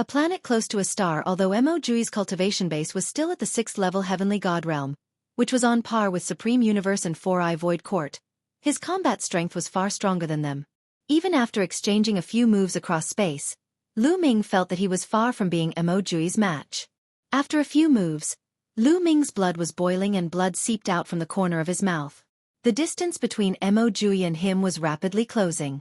a planet close to a star, although Mojui's cultivation base was still at the 6th level Heavenly God realm, which was on par with Supreme Universe and Four-Eye Void Court. His combat strength was far stronger than them. Even after exchanging a few moves across space, Lu Ming felt that he was far from being Mojui's match. After a few moves, Lu Ming's blood was boiling and blood seeped out from the corner of his mouth. The distance between Mojui and him was rapidly closing.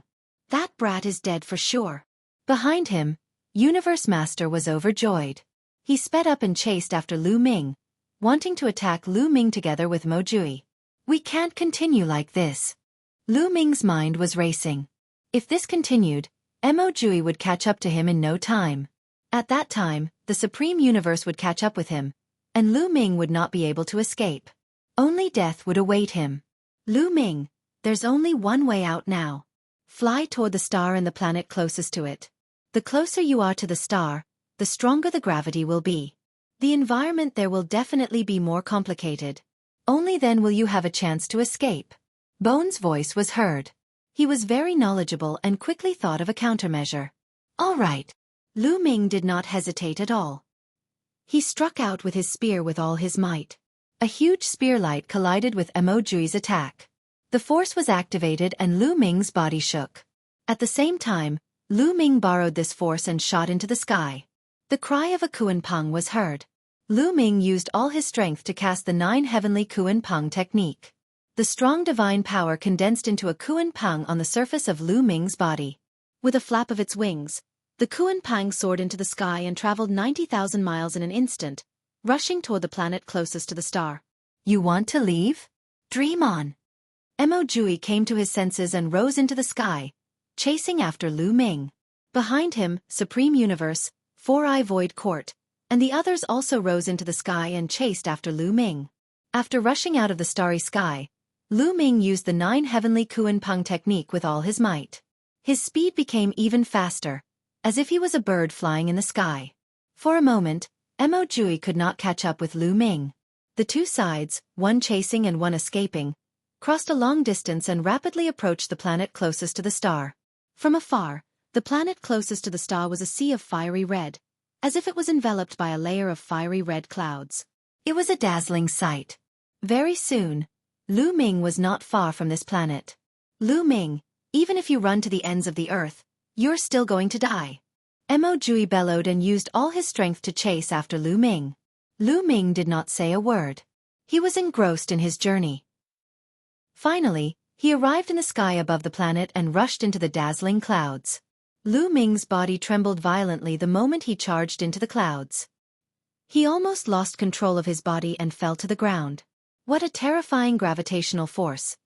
That brat is dead for sure. Behind him, Universe Master was overjoyed. He sped up and chased after Lu Ming, wanting to attack Lu Ming together with Mojui. We can't continue like this. Lu Ming's mind was racing. If this continued, Mojui would catch up to him in no time. At that time, the Supreme Universe would catch up with him, and Lu Ming would not be able to escape. Only death would await him. Lu Ming, there's only one way out now. Fly toward the star and the planet closest to it. The closer you are to the star, the stronger the gravity will be. The environment there will definitely be more complicated. Only then will you have a chance to escape. Bone's voice was heard. He was very knowledgeable and quickly thought of a countermeasure. All right. Lu Ming did not hesitate at all. He struck out with his spear with all his might. A huge spear light collided with Mojui's attack. The force was activated and Lu Ming's body shook. At the same time, Lu Ming borrowed this force and shot into the sky. The cry of a Kuan Peng was heard. Lu Ming used all his strength to cast the 9 heavenly Kuan Peng technique. The strong divine power condensed into a Kuan Peng on the surface of Lu Ming's body. With a flap of its wings, the Kuan Peng soared into the sky and traveled 90,000 miles in an instant, rushing toward the planet closest to the star. You want to leave? Dream on. Mojui came to his senses and rose into the sky, chasing after Lu Ming. Behind him, Supreme Universe, Four-Eye Void Court, and the others also rose into the sky and chased after Lu Ming. After rushing out of the starry sky, Lu Ming used the 9 heavenly Kuan Peng technique with all his might. His speed became even faster, as if he was a bird flying in the sky. For a moment, Mojui could not catch up with Lu Ming. The two sides, one chasing and one escaping, crossed a long distance and rapidly approached the planet closest to the star. From afar, the planet closest to the star was a sea of fiery red, as if it was enveloped by a layer of fiery red clouds. It was a dazzling sight. Very soon, Lu Ming was not far from this planet. Lu Ming, even if you run to the ends of the earth, you're still going to die. Mojui bellowed and used all his strength to chase after Lu Ming. Lu Ming did not say a word. He was engrossed in his journey. Finally, he arrived in the sky above the planet and rushed into the dazzling clouds. Lu Ming's body trembled violently the moment he charged into the clouds. He almost lost control of his body and fell to the ground. What a terrifying gravitational force.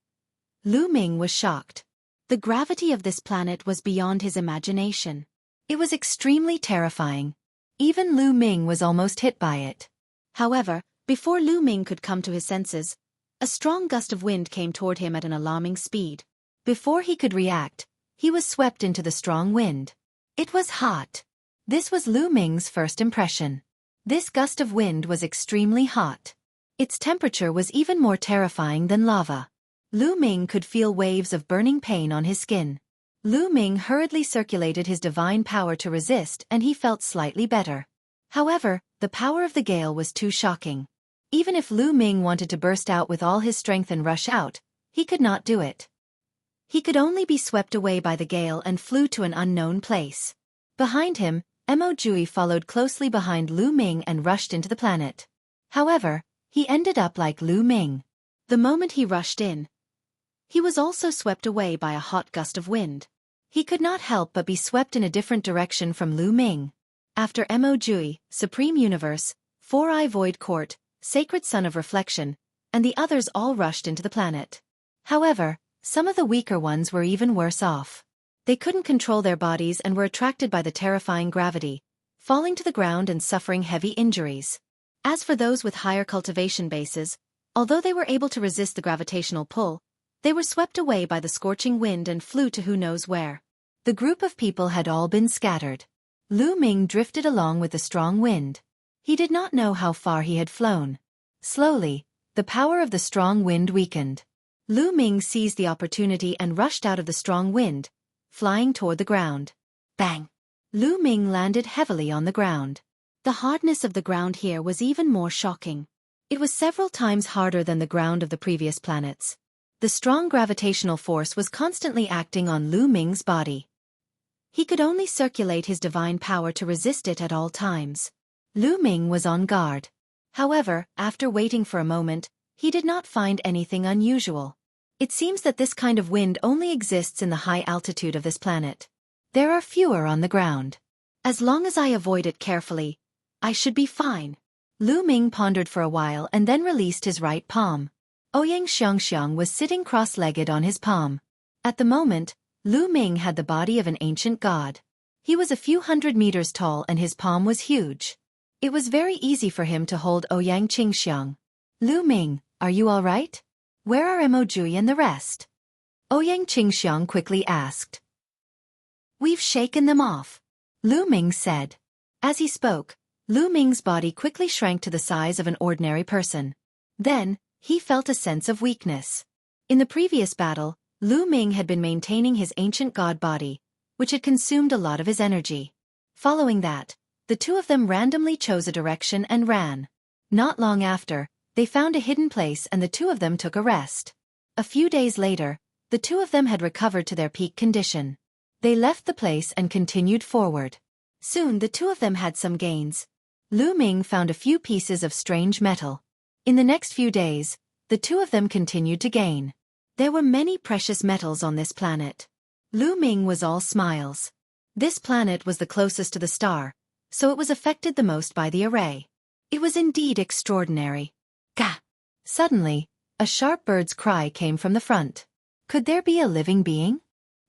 Lu Ming was shocked. The gravity of this planet was beyond his imagination. It was extremely terrifying. Even Lu Ming was almost hit by it. However, before Lu Ming could come to his senses, a strong gust of wind came toward him at an alarming speed. Before he could react, he was swept into the strong wind. It was hot. This was Lu Ming's first impression. This gust of wind was extremely hot. Its temperature was even more terrifying than lava. Lu Ming could feel waves of burning pain on his skin. Lu Ming hurriedly circulated his divine power to resist and he felt slightly better. However, the power of the gale was too shocking. Even if Lu Ming wanted to burst out with all his strength and rush out, he could not do it. He could only be swept away by the gale and flew to an unknown place. Behind him, Mojui followed closely behind Lu Ming and rushed into the planet. However, he ended up like Lu Ming. The moment he rushed in, he was also swept away by a hot gust of wind. He could not help but be swept in a different direction from Lu Ming. After Mojui, Supreme Universe, Four-Eye Void Court, Sacred Son of Reflection, and the others all rushed into the planet. However, some of the weaker ones were even worse off. They couldn't control their bodies and were attracted by the terrifying gravity, falling to the ground and suffering heavy injuries. As for those with higher cultivation bases, although they were able to resist the gravitational pull, they were swept away by the scorching wind and flew to who knows where. The group of people had all been scattered. Lu Ming drifted along with the strong wind. He did not know how far he had flown. Slowly, the power of the strong wind weakened. Lu Ming seized the opportunity and rushed out of the strong wind, flying toward the ground. Bang! Lu Ming landed heavily on the ground. The hardness of the ground here was even more shocking. It was several times harder than the ground of the previous planets. The strong gravitational force was constantly acting on Lu Ming's body. He could only circulate his divine power to resist it at all times. Lu Ming was on guard. However, after waiting for a moment, he did not find anything unusual. It seems that this kind of wind only exists in the high altitude of this planet. There are fewer on the ground. As long as I avoid it carefully, I should be fine. Lu Ming pondered for a while and then released his right palm. Ouyang Xiangxiang was sitting cross-legged on his palm. At the moment, Lu Ming had the body of an ancient god. He was a few hundred meters tall and his palm was huge. It was very easy for him to hold Ouyang Qingxiang. Lu Ming, are you all right? Where are Emojui and the rest? Ouyang Qingxiang quickly asked. We've shaken them off, Lu Ming said. As he spoke, Lu Ming's body quickly shrank to the size of an ordinary person. Then, he felt a sense of weakness. In the previous battle, Lu Ming had been maintaining his ancient god body, which had consumed a lot of his energy. Following that, the two of them randomly chose a direction and ran. Not long after, they found a hidden place and the two of them took a rest. A few days later, the two of them had recovered to their peak condition. They left the place and continued forward. Soon the two of them had some gains. Lu Ming found a few pieces of strange metal. In the next few days, the two of them continued to gain. There were many precious metals on this planet. Lu Ming was all smiles. This planet was the closest to the star, so it was affected the most by the array. It was indeed extraordinary. Gah! Suddenly, a sharp bird's cry came from the front. Could there be a living being?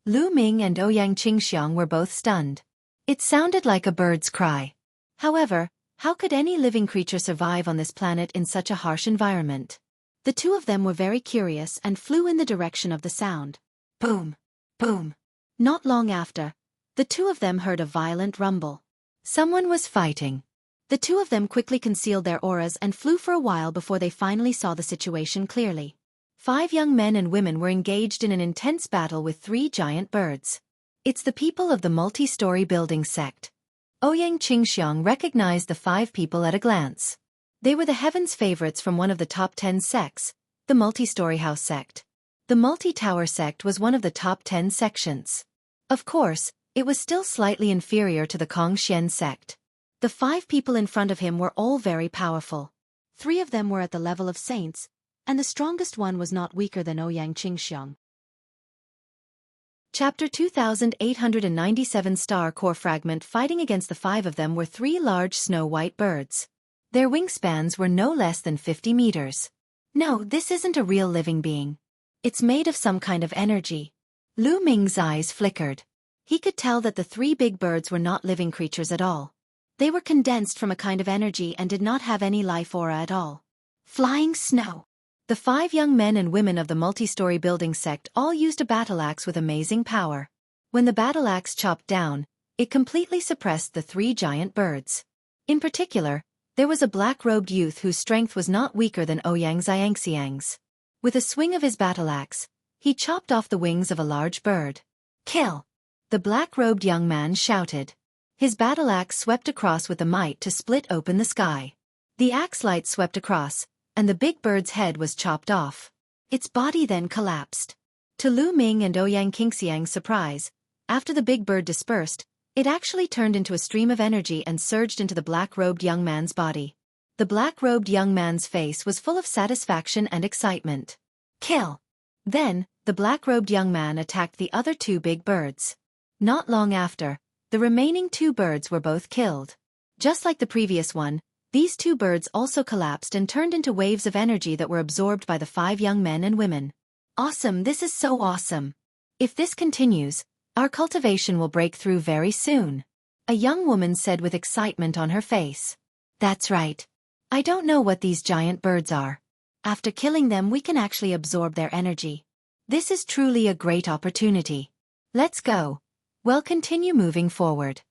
Lu Ming and Ouyang Qingxiang were both stunned. It sounded like a bird's cry. However, how could any living creature survive on this planet in such a harsh environment? The two of them were very curious and flew in the direction of the sound. Boom! Boom! Not long after, the two of them heard a violent rumble. Someone was fighting. The two of them quickly concealed their auras and flew for a while before they finally saw the situation clearly. 5 young men and women were engaged in an intense battle with 3 giant birds. It's the people of the multi-story building sect. Ouyang Qingxiang recognized the 5 people at a glance. They were the heavens favorites from one of the top 10 sects, the multi-story house sect. The multi-tower sect was one of the top 10 sections. Of course, it was still slightly inferior to the Kongxian sect. The 5 people in front of him were all very powerful. 3 of them were at the level of saints, and the strongest one was not weaker than Ouyang Qingxiang. Chapter 2897 Star Core Fragment. Fighting against the 5 of them were 3 large snow-white birds. Their wingspans were no less than 50 meters. No, this isn't a real living being. It's made of some kind of energy. Lu Ming's eyes flickered. He could tell that the 3 big birds were not living creatures at all. They were condensed from a kind of energy and did not have any life aura at all. Flying snow. The 5 young men and women of the multi-story building sect all used a battle axe with amazing power. When the battle axe chopped down, it completely suppressed the 3 giant birds. In particular, there was a black-robed youth whose strength was not weaker than Ouyang Xiangxiang's. With a swing of his battle axe, he chopped off the wings of a large bird. Kill! The black-robed young man shouted. His battle axe swept across with a might to split open the sky. The axe light swept across, and the big bird's head was chopped off. Its body then collapsed. To Lu Ming and Ouyang Qingxiang's surprise, after the big bird dispersed, it actually turned into a stream of energy and surged into the black-robed young man's body. The black-robed young man's face was full of satisfaction and excitement. Kill! Then, the black-robed young man attacked the other 2 big birds. Not long after, the remaining 2 birds were both killed. Just like the previous one, these 2 birds also collapsed and turned into waves of energy that were absorbed by the 5 young men and women. Awesome, this is so awesome. If this continues, our cultivation will break through very soon. A young woman said with excitement on her face. That's right. I don't know what these giant birds are. After killing them we can actually absorb their energy. This is truly a great opportunity. Let's go. Well, continue moving forward.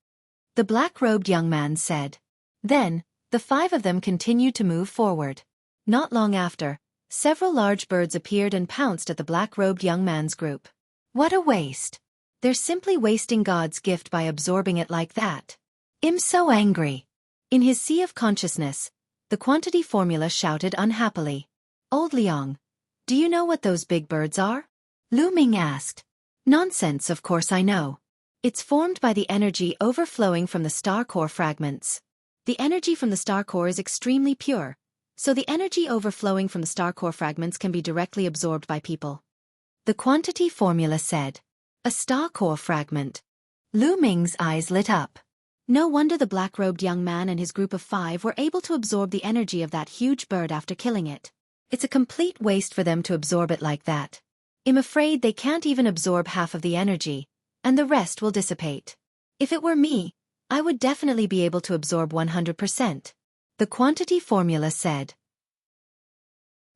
The black-robed young man said. Then, the 5 of them continued to move forward. Not long after, several large birds appeared and pounced at the black-robed young man's group. What a waste! They're simply wasting God's gift by absorbing it like that. I'm so angry. In his sea of consciousness, the quantity formula shouted unhappily. Old Liang, do you know what those big birds are? Lu Ming asked. Nonsense, of course I know. It's formed by the energy overflowing from the star core fragments. The energy from the star core is extremely pure, so the energy overflowing from the star core fragments can be directly absorbed by people. The quantity formula said. A star core fragment. Lu Ming's eyes lit up. No wonder the black-robed young man and his group of 5 were able to absorb the energy of that huge bird after killing it. It's a complete waste for them to absorb it like that. I'm afraid they can't even absorb half of the energy, and the rest will dissipate. If it were me, I would definitely be able to absorb 100%. The quantity formula said.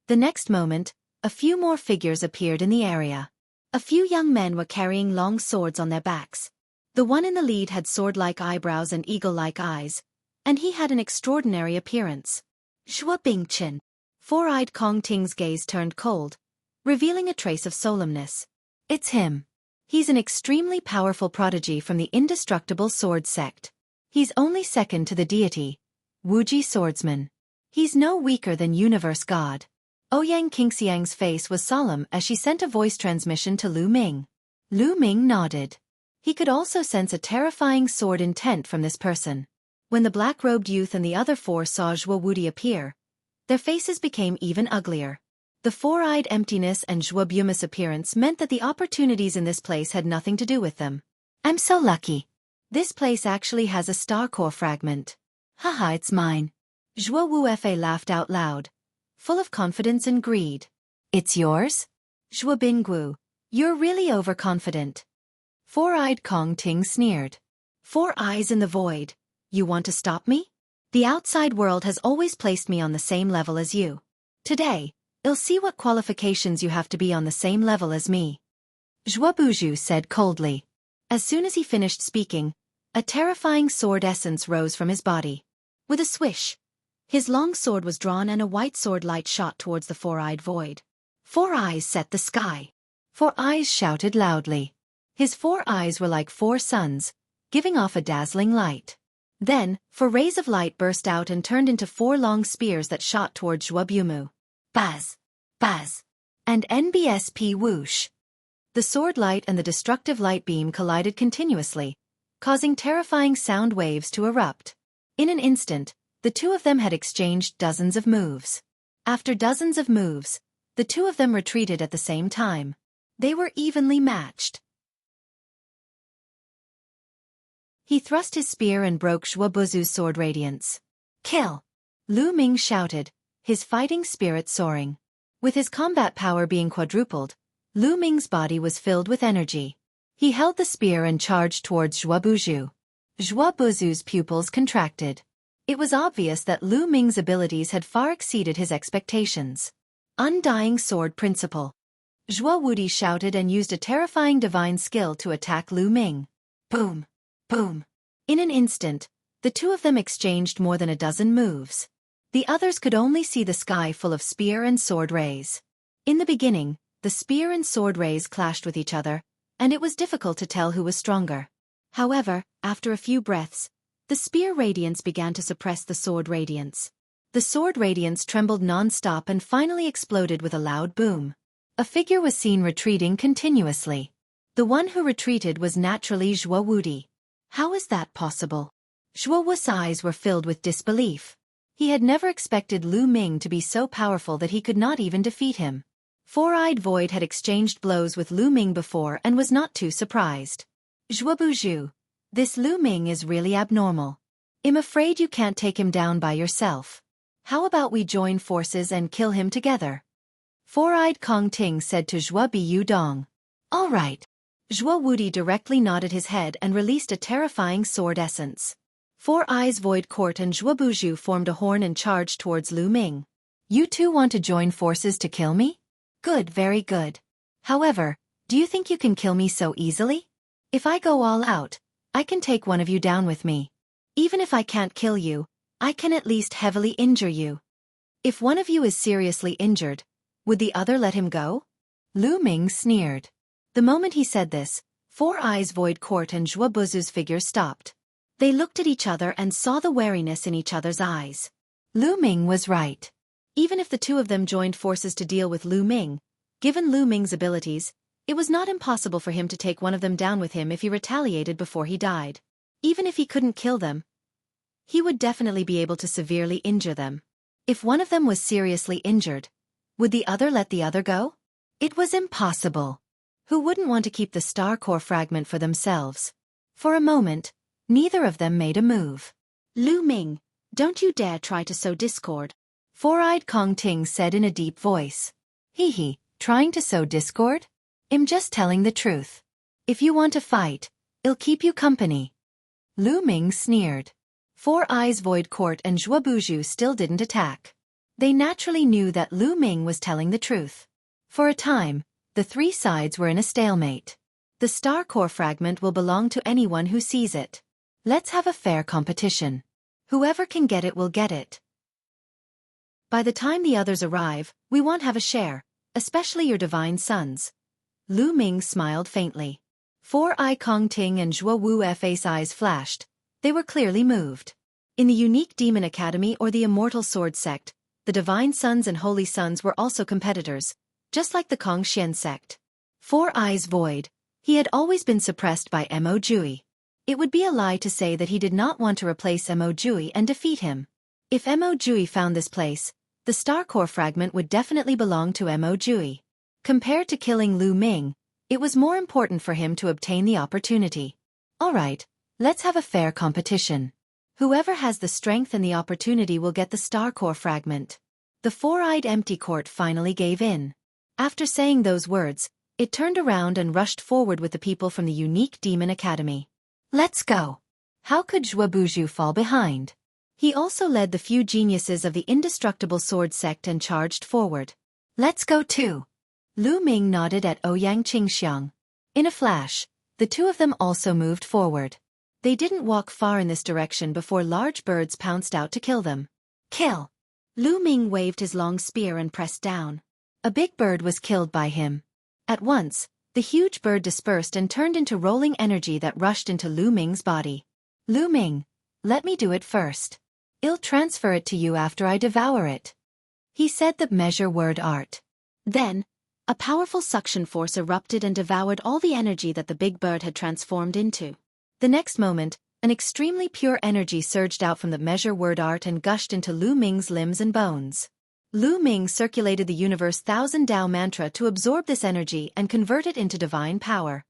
The next moment, a few more figures appeared in the area. A few young men were carrying long swords on their backs. The one in the lead had sword-like eyebrows and eagle-like eyes, and he had an extraordinary appearance. Xueqi. Four-eyed Kong Ting's gaze turned cold, revealing a trace of solemnness. It's him. He's an extremely powerful prodigy from the indestructible sword sect. He's only second to the deity, Wuji swordsman. He's no weaker than universe god. Ouyang Qingxiang's face was solemn as she sent a voice transmission to Lu Ming. Lu Ming nodded. He could also sense a terrifying sword intent from this person. When the black-robed youth and the other 4 saw Xueqi appear, their faces became even uglier. The four-eyed emptiness and Xueqi's appearance meant that the opportunities in this place had nothing to do with them. I'm so lucky. This place actually has a star core fragment. Haha, it's mine. Xueqi laughed out loud, full of confidence and greed. It's yours? Xuebinggu, you're really overconfident. Four-eyed Kong Ting sneered. 4 eyes in the void. You want to stop me? The outside world has always placed me on the same level as you. Today, I'll see what qualifications you have to be on the same level as me. Xueqi said coldly. As soon as he finished speaking, a terrifying sword essence rose from his body. With a swish, his long sword was drawn and a white sword light shot towards the 4-eyed void. 4 eyes set the sky. 4 eyes shouted loudly. His 4 eyes were like 4 suns, giving off a dazzling light. Then, 4 rays of light burst out and turned into 4 long spears that shot towards Xueqimu. Buzz! Buzz! And NBSP whoosh! The sword light and the destructive light beam collided continuously, causing terrifying sound waves to erupt. In an instant, the 2 of them had exchanged dozens of moves. After dozens of moves, the 2 of them retreated at the same time. They were evenly matched. He thrust his spear and broke Xueqi's sword radiance. Kill! Lu Ming shouted, his fighting spirit soaring. With his combat power being quadrupled, Lu Ming's body was filled with energy. He held the spear and charged towards Xueqi. Xueqi's pupils contracted. It was obvious that Lu Ming's abilities had far exceeded his expectations. Undying sword principle. Xueqi shouted and used a terrifying divine skill to attack Lu Ming. Boom! Boom! In an instant, the 2 of them exchanged more than a dozen moves. The others could only see the sky full of spear and sword rays. In the beginning, the spear and sword rays clashed with each other, and it was difficult to tell who was stronger. However, after a few breaths, the spear radiance began to suppress the sword radiance. The sword radiance trembled non-stop and finally exploded with a loud boom. A figure was seen retreating continuously. The one who retreated was naturally Xueqi. How is that possible? Xueqi's eyes were filled with disbelief. He had never expected Lu Ming to be so powerful that he could not even defeat him. 4-eyed void had exchanged blows with Lu Ming before and was not too surprised. Xueqi, this Lu Ming is really abnormal. I'm afraid you can't take him down by yourself. How about we join forces and kill him together? 4-eyed Kong Ting said to Xueqi Dong. All right. Xueqi directly nodded his head and released a terrifying sword essence. 4 eyes void court and Xueqi formed a horn and charged towards Lu Ming. You 2 want to join forces to kill me? Good, very good. However, do you think you can kill me so easily? If I go all out, I can take one of you down with me. Even if I can't kill you, I can at least heavily injure you. If one of you is seriously injured, would the other let him go? Lu Ming sneered. The moment he said this, Four Eyes Void Court and Xuebuzu's figures stopped. They looked at each other and saw the wariness in each other's eyes. Lu Ming was right. Even if the two of them joined forces to deal with Lu Ming, given Lu Ming's abilities, it was not impossible for him to take one of them down with him if he retaliated before he died. Even if he couldn't kill them, he would definitely be able to severely injure them. If one of them was seriously injured, would the other let the other go? It was impossible. Who wouldn't want to keep the star core fragment for themselves? For a moment, neither of them made a move. Lu Ming, don't you dare try to sow discord, Four-Eyed Kong Ting said in a deep voice. Hee, trying to sow discord? I'm just telling the truth. If you want to fight, I'll keep you company. Lu Ming sneered. Four Eyes Void Court and Xuebuzu still didn't attack. They naturally knew that Lu Ming was telling the truth. For a time, the three sides were in a stalemate. The star core fragment will belong to anyone who sees it. Let's have a fair competition. Whoever can get it will get it. By the time the others arrive, we won't have a share, especially your divine sons. Lu Ming smiled faintly. Four-Eye Kong Ting and Xuebuzu's eyes flashed. They were clearly moved. In the unique Demon Academy or the Immortal Sword Sect, the Divine Sons and Holy Sons were also competitors, just like the Kong Xian sect. Four Eyes Void, he had always been suppressed by Mo Jui. It would be a lie to say that he did not want to replace Mo Jui and defeat him. If Mo Jui found this place, the star core fragment would definitely belong to Mo Jui. Compared to killing Lu Ming, it was more important for him to obtain the opportunity. Alright, let's have a fair competition. Whoever has the strength and the opportunity will get the star core fragment. The four-eyed empty court finally gave in. After saying those words, it turned around and rushed forward with the people from the unique Demon Academy. Let's go. How could Xuebuzu fall behind? He also led the few geniuses of the indestructible sword sect and charged forward. Let's go too. Lu Ming nodded at Ouyang Qingxiang. In a flash, the two of them also moved forward. They didn't walk far in this direction before large birds pounced out to kill them. Kill! Lu Ming waved his long spear and pressed down. A big bird was killed by him. At once, the huge bird dispersed and turned into rolling energy that rushed into Lu Ming's body. Lu Ming, let me do it first. I'll transfer it to you after I devour it. He said the measure word art. Then, a powerful suction force erupted and devoured all the energy that the big bird had transformed into. The next moment, an extremely pure energy surged out from the measure word art and gushed into Lu Ming's limbs and bones. Lu Ming circulated the universe thousand Dao mantra to absorb this energy and convert it into divine power.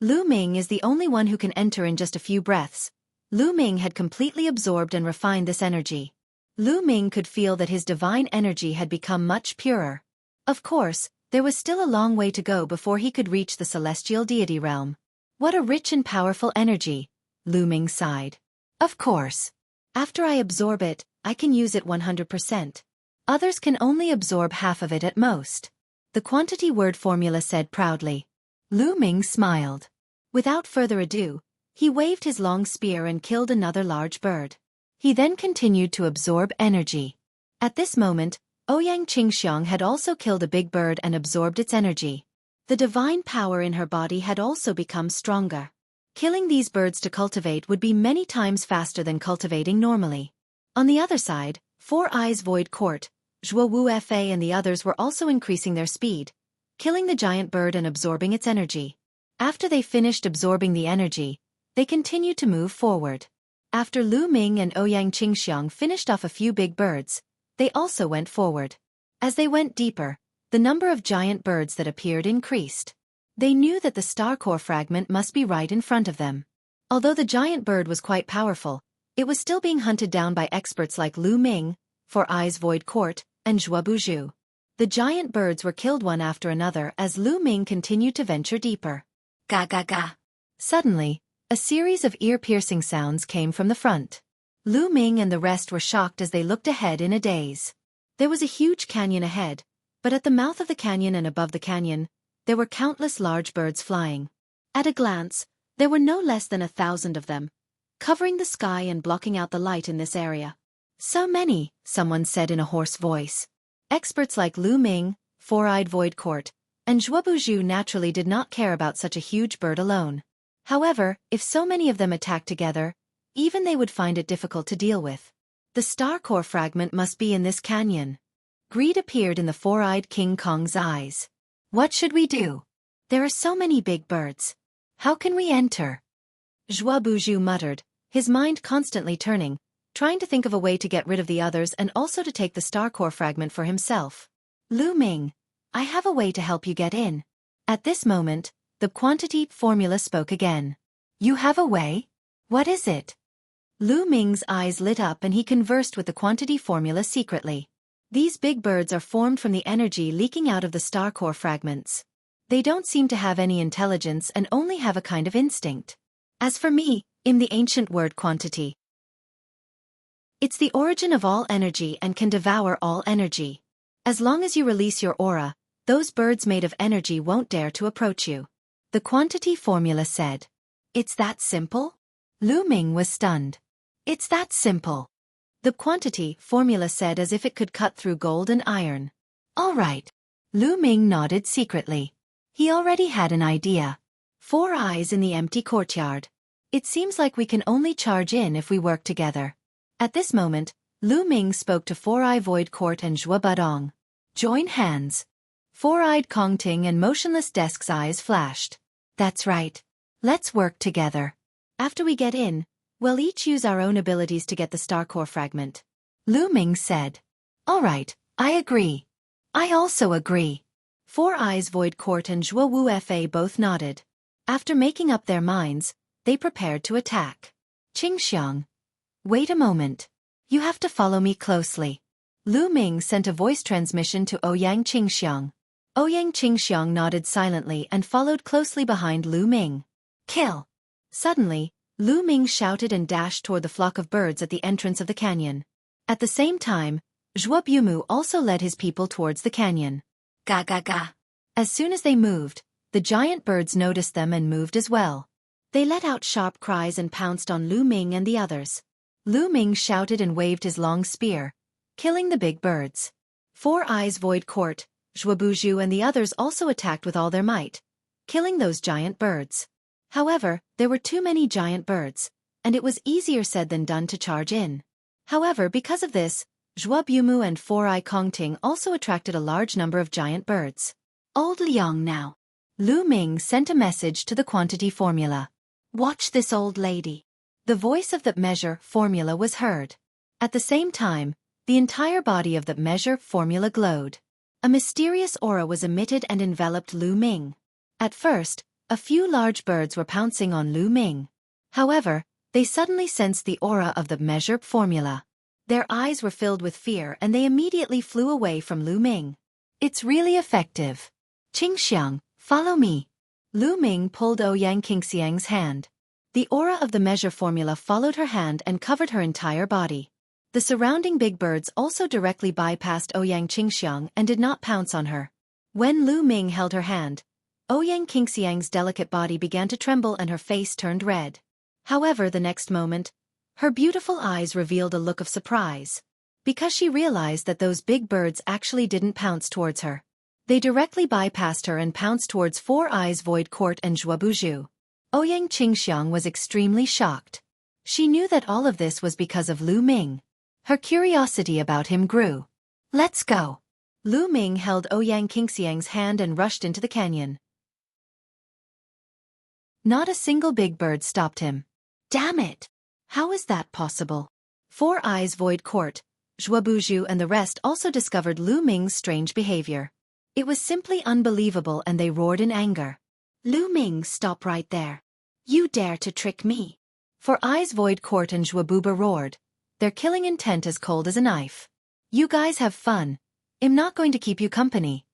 Lu Ming is the only one who can enter in just a few breaths. Lu Ming had completely absorbed and refined this energy. Lu Ming could feel that his divine energy had become much purer. Of course, there was still a long way to go before he could reach the celestial deity realm. What a rich and powerful energy, Lu Ming sighed. Of course. After I absorb it, I can use it 100%. Others can only absorb half of it at most. The quantity word formula said proudly. Lu Ming smiled. Without further ado, he waved his long spear and killed another large bird. He then continued to absorb energy. At this moment, Ouyang Qingxiang had also killed a big bird and absorbed its energy. The divine power in her body had also become stronger. Killing these birds to cultivate would be many times faster than cultivating normally. On the other side, Four Eyes Void Court, Xuebuzu and the others were also increasing their speed, killing the giant bird and absorbing its energy. After they finished absorbing the energy, they continued to move forward. After Lu Ming and Ouyang Qingxiang finished off a few big birds, they also went forward. As they went deeper, the number of giant birds that appeared increased. They knew that the star core fragment must be right in front of them. Although the giant bird was quite powerful, it was still being hunted down by experts like Lu Ming, Four Eyes Void Court, and Xuebuzu. The giant birds were killed one after another as Lu Ming continued to venture deeper. Ga ga ga. Suddenly, a series of ear-piercing sounds came from the front. Lu Ming and the rest were shocked as they looked ahead in a daze. There was a huge canyon ahead, but at the mouth of the canyon and above the canyon, there were countless large birds flying. At a glance, there were no less than 1,000 of them, covering the sky and blocking out the light in this area. So many, someone said in a hoarse voice. Experts like Lu Ming, Four-Eyed Void Court, and Xuebuju naturally did not care about such a huge bird alone. However, if so many of them attacked together, even they would find it difficult to deal with. The star core fragment must be in this canyon. Greed appeared in the four-eyed King Kong's eyes. What should we do? There are so many big birds. How can we enter? Xuebuju muttered, his mind constantly turning, trying to think of a way to get rid of the others and also to take the star core fragment for himself. Lu Ming, I have a way to help you get in. At this moment, the quantity formula spoke again. You have a way? What is it? Lu Ming's eyes lit up and he conversed with the quantity formula secretly. These big birds are formed from the energy leaking out of the star core fragments. They don't seem to have any intelligence and only have a kind of instinct. As for me, in the ancient word quantity, it's the origin of all energy and can devour all energy. As long as you release your aura, those birds made of energy won't dare to approach you. The quantity formula said. It's that simple? Lu Ming was stunned. It's that simple. The quantity formula said as if it could cut through gold and iron. All right. Lu Ming nodded secretly. He already had an idea. 4 eyes in the empty courtyard. It seems like we can only charge in if we work together. At this moment, Lu Ming spoke to 4-Eye Void Court and Zhuo Budong. Join hands. 4-Eyed Kongting and Motionless Desk's eyes flashed. That's right. Let's work together. After we get in, we'll each use our own abilities to get the star core fragment. Lu Ming said. All right, I agree. I also agree. 4 Eyes Void Court and Zhuo Wu Fa both nodded. After making up their minds, they prepared to attack. Qingxiang. Wait a moment. You have to follow me closely. Lu Ming sent a voice transmission to Ouyang Qingxiang. Ouyang Qingxiang nodded silently and followed closely behind Lu Ming. Kill! Suddenly, Lu Ming shouted and dashed toward the flock of birds at the entrance of the canyon. At the same time, Zhuo Bumu also led his people towards the canyon. Ga ga ga. As soon as they moved, the giant birds noticed them and moved as well. They let out sharp cries and pounced on Lu Ming and the others. Lu Ming shouted and waved his long spear, killing the big birds. 4 Eyes Void Court, Xuebuju and the others also attacked with all their might, killing those giant birds. However, there were too many giant birds, and it was easier said than done to charge in. However, because of this, Zhuo Bumu and 4-Eye Kongting also attracted a large number of giant birds. Old Liang now. Lu Ming sent a message to the quantity formula. Watch this old lady. The voice of the measure formula was heard. At the same time, the entire body of the measure formula glowed. A mysterious aura was emitted and enveloped Lu Ming. At first, a few large birds were pouncing on Lu Ming. However, they suddenly sensed the aura of the measure formula. Their eyes were filled with fear and they immediately flew away from Lu Ming. It's really effective. Qingxiang, follow me. Lu Ming pulled Ouyang Qingxiang's hand. The aura of the measure formula followed her hand and covered her entire body. The surrounding big birds also directly bypassed Ouyang Qingxiang and did not pounce on her. When Lu Ming held her hand, Ouyang Qingxiang's delicate body began to tremble and her face turned red. However, the next moment, her beautiful eyes revealed a look of surprise. Because she realized that those big birds actually didn't pounce towards her. They directly bypassed her and pounced towards 4 Eyes Void Court and Xuebuju. Ouyang Qingxiang was extremely shocked. She knew that all of this was because of Lu Ming. Her curiosity about him grew. Let's go. Lu Ming held Ouyang Qingxiang's hand and rushed into the canyon. Not a single big bird stopped him. Damn it! How is that possible? 4 Eyes Void Court, Xuebuju and the rest also discovered Lu Ming's strange behavior. It was simply unbelievable and they roared in anger. Lu Ming, stop right there. You dare to trick me. 4 Eyes Void Court and Xuebuba roared, their killing intent as cold as a knife. You guys have fun. I'm not going to keep you company.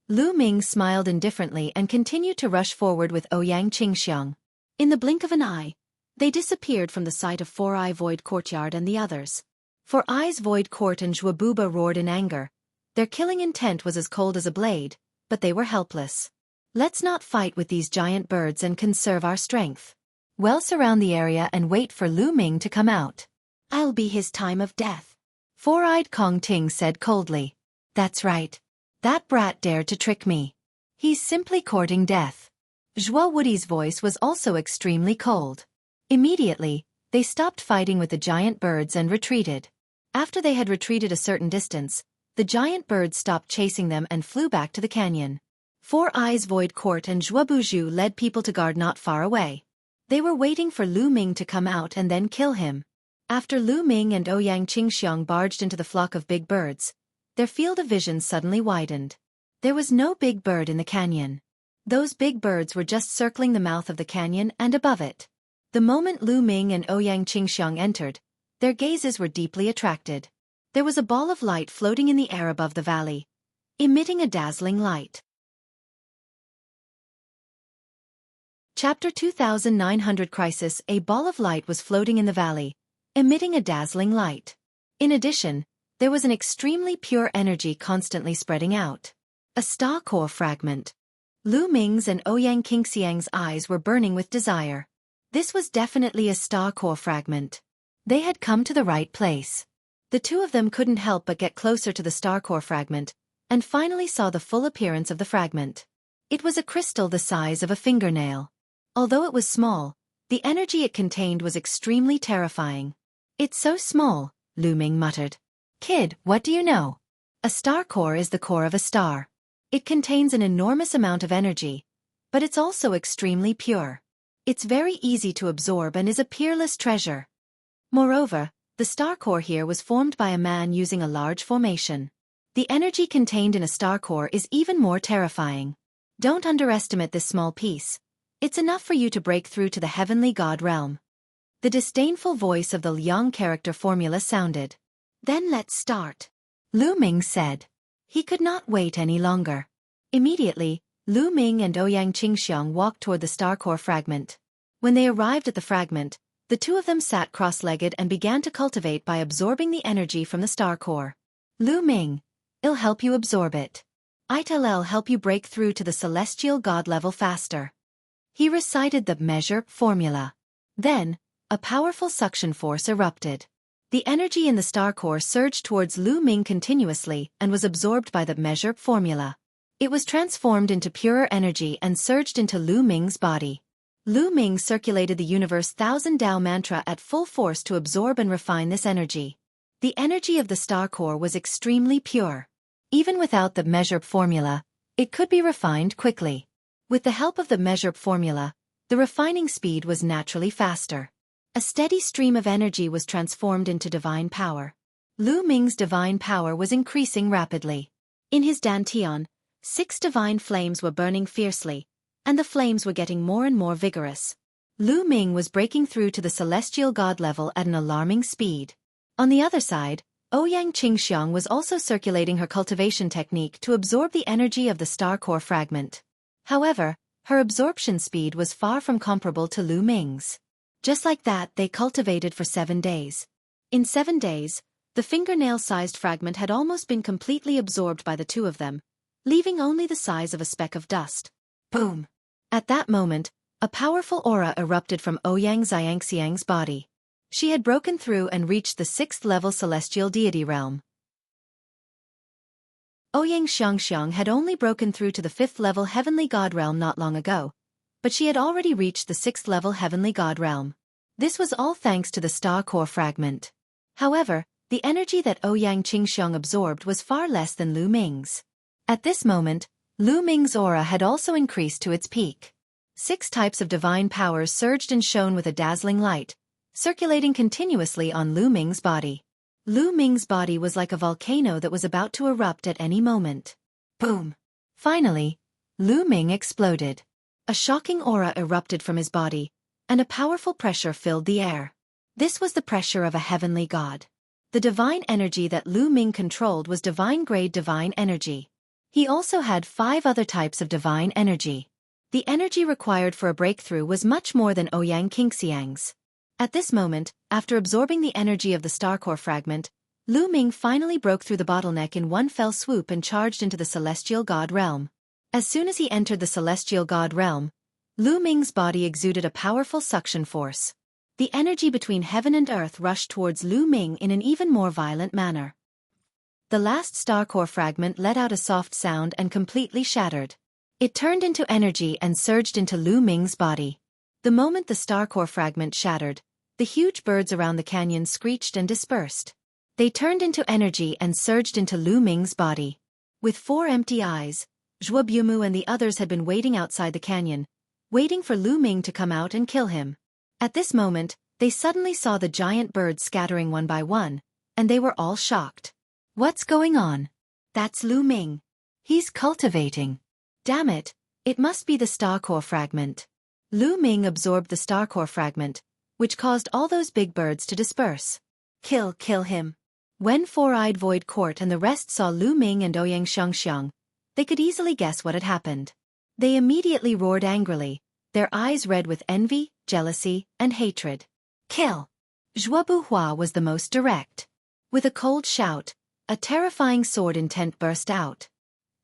Lu Ming smiled indifferently and continued to rush forward with Ouyang Qingxiang. In the blink of an eye, they disappeared from the sight of 4 Eye Void Courtyard and the others. 4 Eyes Void Court and Xuebuba roared in anger. Their killing intent was as cold as a blade, but they were helpless. Let's not fight with these giant birds and conserve our strength. We'll surround the area and wait for Lu Ming to come out. I'll be his time of death. 4-Eyed Kongting said coldly. That's right. That brat dared to trick me. He's simply courting death. Xueqi's voice was also extremely cold. Immediately, they stopped fighting with the giant birds and retreated. After they had retreated a certain distance, the giant birds stopped chasing them and flew back to the canyon. Four Eyes Void Court and Xueqi led people to guard not far away. They were waiting for Lu Ming to come out and then kill him. After Lu Ming and Ouyang Qingxiang barged into the flock of big birds, their field of vision suddenly widened. There was no big bird in the canyon. Those big birds were just circling the mouth of the canyon and above it. The moment Lu Ming and Ouyang Qingxiang entered, their gazes were deeply attracted. There was a ball of light floating in the air above the valley, emitting a dazzling light. Chapter 2900 Crisis. A ball of light was floating in the valley, emitting a dazzling light. In addition, there was an extremely pure energy constantly spreading out. A star core fragment. Lu Ming's and Ouyang Qingxiang's eyes were burning with desire. This was definitely a star core fragment. They had come to the right place. The two of them couldn't help but get closer to the star core fragment, and finally saw the full appearance of the fragment. It was a crystal the size of a fingernail. Although it was small, the energy it contained was extremely terrifying. "It's so small," Lu Ming muttered. "Kid, what do you know? A star core is the core of a star. It contains an enormous amount of energy, but it's also extremely pure. It's very easy to absorb and is a peerless treasure. Moreover, the star core here was formed by a man using a large formation. The energy contained in a star core is even more terrifying. Don't underestimate this small piece. It's enough for you to break through to the heavenly god realm." The disdainful voice of the Liang character formula sounded. "Then let's start," Lu Ming said. He could not wait any longer. Immediately, Lu Ming and Ouyang Qingxiang walked toward the star core fragment. When they arrived at the fragment, the two of them sat cross-legged and began to cultivate by absorbing the energy from the star core. "Lu Ming, I'll help you absorb it. I'll help you break through to the celestial god level faster." He recited the measure formula. Then, a powerful suction force erupted. The energy in the star core surged towards Lu Ming continuously and was absorbed by the measure formula. It was transformed into purer energy and surged into Lu Ming's body. Lu Ming circulated the universe Thousand Tao mantra at full force to absorb and refine this energy. The energy of the star core was extremely pure. Even without the measure formula, it could be refined quickly. With the help of the measure formula, the refining speed was naturally faster. A steady stream of energy was transformed into divine power. Lu Ming's divine power was increasing rapidly. In his dantian, 6 divine flames were burning fiercely, and the flames were getting more and more vigorous. Lu Ming was breaking through to the celestial god level at an alarming speed. On the other side, Ouyang Qingxiang was also circulating her cultivation technique to absorb the energy of the star core fragment. However, her absorption speed was far from comparable to Lu Ming's. Just like that, they cultivated for 7 days. In 7 days, the fingernail-sized fragment had almost been completely absorbed by the two of them, leaving only the size of a speck of dust. Boom! At that moment, a powerful aura erupted from Ouyang Xiangxiang's body. She had broken through and reached the 6th-level celestial deity realm. Ouyang Xiangxiang had only broken through to the 5th-level heavenly god realm not long ago, but she had already reached the 6th-level heavenly god realm. This was all thanks to the star core fragment. However, the energy that Ouyang Qingxiang absorbed was far less than Lu Ming's. At this moment, Lu Ming's aura had also increased to its peak. 6 types of divine powers surged and shone with a dazzling light, circulating continuously on Lu Ming's body. Lu Ming's body was like a volcano that was about to erupt at any moment. Boom! Finally, Lu Ming exploded. A shocking aura erupted from his body, and a powerful pressure filled the air. This was the pressure of a heavenly god. The divine energy that Lu Ming controlled was divine-grade divine energy. He also had 5 other types of divine energy. The energy required for a breakthrough was much more than Ouyang Qingxiang's. At this moment, after absorbing the energy of the star core fragment, Lu Ming finally broke through the bottleneck in one fell swoop and charged into the celestial god realm. As soon as he entered the celestial god realm, Lu Ming's body exuded a powerful suction force. The energy between heaven and earth rushed towards Lu Ming in an even more violent manner. The last star core fragment let out a soft sound and completely shattered. It turned into energy and surged into Lu Ming's body. The moment the star core fragment shattered, the huge birds around the canyon screeched and dispersed. They turned into energy and surged into Lu Ming's body. With 4 empty eyes, Xueqi and the others had been waiting outside the canyon, waiting for Lu Ming to come out and kill him. At this moment, they suddenly saw the giant birds scattering one by one, and they were all shocked. What's going on? That's Lu Ming. He's cultivating. Damn it, it must be the star core fragment. Lu Ming absorbed the star core fragment, which caused all those big birds to disperse. Kill him. When Four-Eyed Void Court and the rest saw Lu Ming and Ouyang Xiangxiang, they could easily guess what had happened. They immediately roared angrily, their eyes red with envy, jealousy, and hatred. Kill! Xueqi was the most direct. With a cold shout, a terrifying sword intent burst out.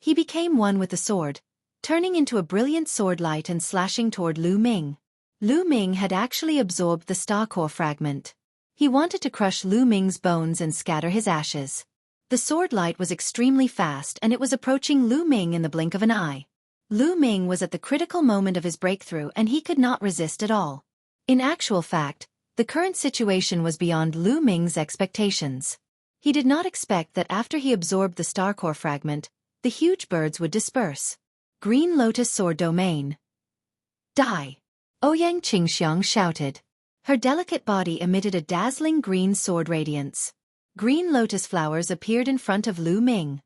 He became one with the sword, turning into a brilliant sword light and slashing toward Lu Ming. Lu Ming had actually absorbed the star core fragment. He wanted to crush Lu Ming's bones and scatter his ashes. The sword light was extremely fast and it was approaching Lu Ming in the blink of an eye. Lu Ming was at the critical moment of his breakthrough and he could not resist at all. In actual fact, the current situation was beyond Lu Ming's expectations. He did not expect that after he absorbed the star core fragment, the huge birds would disperse. Green Lotus Sword Domain. Die! Ouyang Xiangxiang shouted. Her delicate body emitted a dazzling green sword radiance. Green lotus flowers appeared in front of Lu Ming.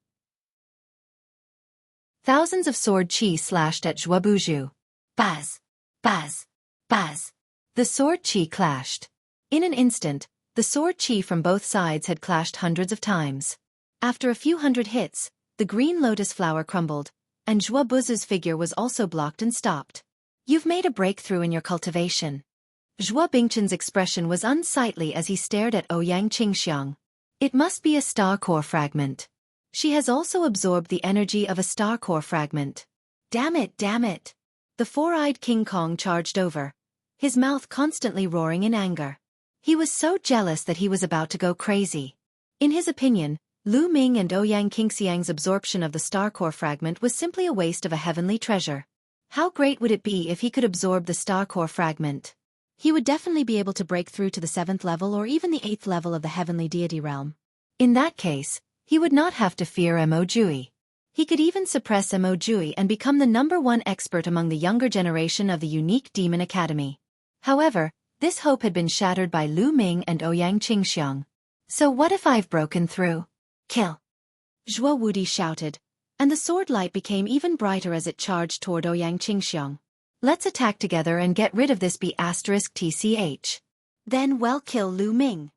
Thousands of sword qi slashed at Xueqi. Buzz! Buzz! Buzz! The sword qi clashed. In an instant, the sword qi from both sides had clashed hundreds of times. After a few hundred hits, the green lotus flower crumbled, and Xueqi's figure was also blocked and stopped. You've made a breakthrough in your cultivation. Zhuo Bingchen's expression was unsightly as he stared at Ouyang Xiangxiang. It must be a star core fragment. She has also absorbed the energy of a star core fragment. Damn it, damn it. The four-eyed King Kong charged over, his mouth constantly roaring in anger. He was so jealous that he was about to go crazy. In his opinion, Lu Ming and Ouyang Qingxiang's absorption of the star core fragment was simply a waste of a heavenly treasure. How great would it be if he could absorb the star core fragment? He would definitely be able to break through to the 7th level or even the 8th level of the heavenly deity realm. In that case, he would not have to fear Mo. He could even suppress Mo and become the #1 expert among the younger generation of the unique Demon Academy. However, this hope had been shattered by Lu Ming and Ouyang Qiangxiang. So what if I've broken through? Kill! Zhuo Wudi shouted, and the sword light became even brighter as it charged toward Ouyang Qiangxiang. Let's attack together and get rid of this B*TCH. Then we'll kill Lu Ming.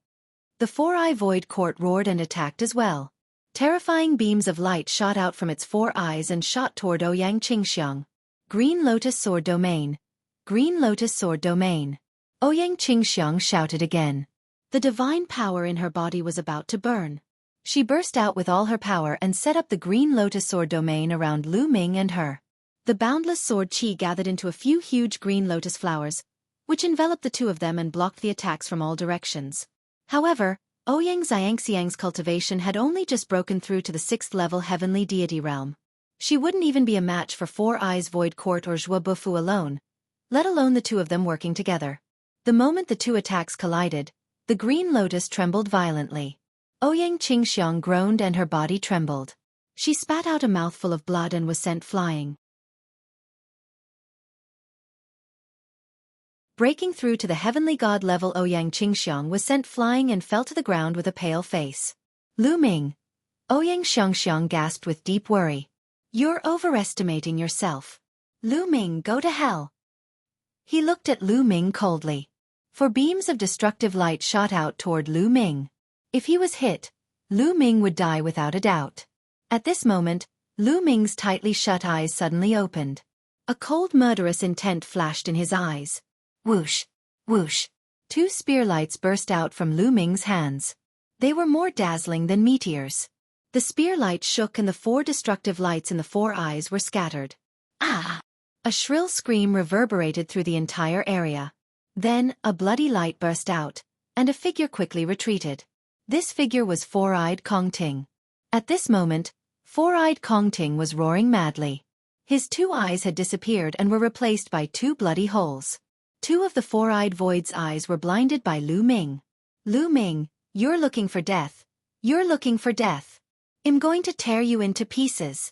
The Four-Eye Void Court roared and attacked as well. Terrifying beams of light shot out from its 4 eyes and shot toward Ouyang Qiangxiang. Green Lotus Sword Domain. Green Lotus Sword Domain. Ouyang Qiangxiang shouted again. The divine power in her body was about to burn. She burst out with all her power and set up the Green Lotus Sword Domain around Lu Ming and her. The boundless sword qi gathered into a few huge green lotus flowers, which enveloped the two of them and blocked the attacks from all directions. However, Ouyang Xiangxiang's cultivation had only just broken through to the 6th level heavenly deity realm. She wouldn't even be a match for Four Eyes Void Court or Xueqi alone, let alone the two of them working together. The moment the two attacks collided, the green lotus trembled violently. Ouyang Qiangxiang groaned and her body trembled. She spat out a mouthful of blood and was sent flying. Breaking through to the heavenly god level, Ouyang Qiangxiang was sent flying and fell to the ground with a pale face. Lu Ming! Ouyang Xiangxiang gasped with deep worry. You're overestimating yourself. Lu Ming, go to hell. He looked at Lu Ming coldly. For beams of destructive light shot out toward Lu Ming. If he was hit, Lu Ming would die without a doubt. At this moment, Lu Ming's tightly shut eyes suddenly opened. A cold murderous intent flashed in his eyes. Whoosh! Whoosh! 2 spear lights burst out from Lu Ming's hands. They were more dazzling than meteors. The spear light shook and the 4 destructive lights in the 4 eyes were scattered. Ah! A shrill scream reverberated through the entire area. Then, a bloody light burst out, and a figure quickly retreated. This figure was Four-Eyed Kong Ting. At this moment, Four-Eyed Kong Ting was roaring madly. His 2 eyes had disappeared and were replaced by 2 bloody holes. 2 of the 4-eyed void's eyes were blinded by Lu Ming. Lu Ming, you're looking for death. You're looking for death. I'm going to tear you into pieces.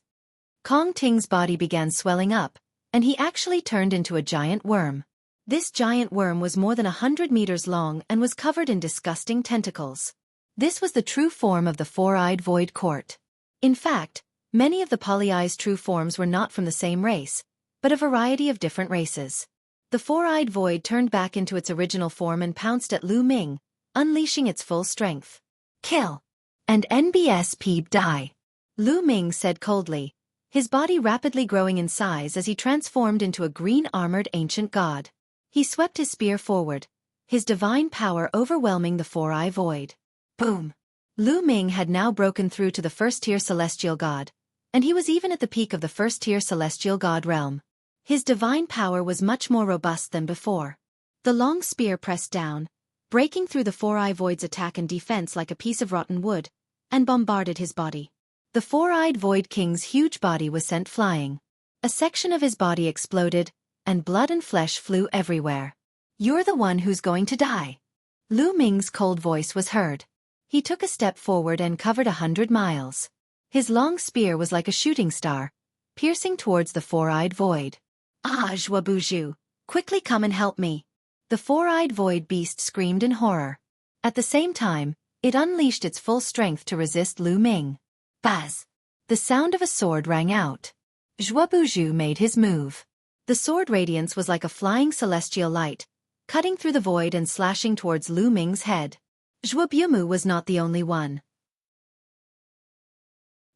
Kong Ting's body began swelling up, and he actually turned into a giant worm. This giant worm was more than 100 meters long and was covered in disgusting tentacles. This was the true form of the 4-eyed void court. In fact, many of the polyeyes true forms were not from the same race, but a variety of different races. The 4-eyed void turned back into its original form and pounced at Lu Ming, unleashing its full strength. Kill. And NBSP die. Lu Ming said coldly, his body rapidly growing in size as he transformed into a green-armored ancient god. He swept his spear forward, his divine power overwhelming the 4-eye void. Boom! Lu Ming had now broken through to the first-tier celestial god, and he was even at the peak of the first-tier celestial god realm. His divine power was much more robust than before. The long spear pressed down, breaking through the 4-eye void's attack and defense like a piece of rotten wood, and bombarded his body. The 4-eyed void king's huge body was sent flying. A section of his body exploded, and blood and flesh flew everywhere. You're the one who's going to die. Lu Ming's cold voice was heard. He took a step forward and covered 100 miles. His long spear was like a shooting star, piercing towards the 4-eyed void. Ah, Xuebuju, quickly come and help me. The 4-eyed void beast screamed in horror. At the same time, it unleashed its full strength to resist Lu Ming. Buzz! The sound of a sword rang out. Xuebuju made his move. The sword radiance was like a flying celestial light, cutting through the void and slashing towards Lu Ming's head. Xuebumu was not the only one.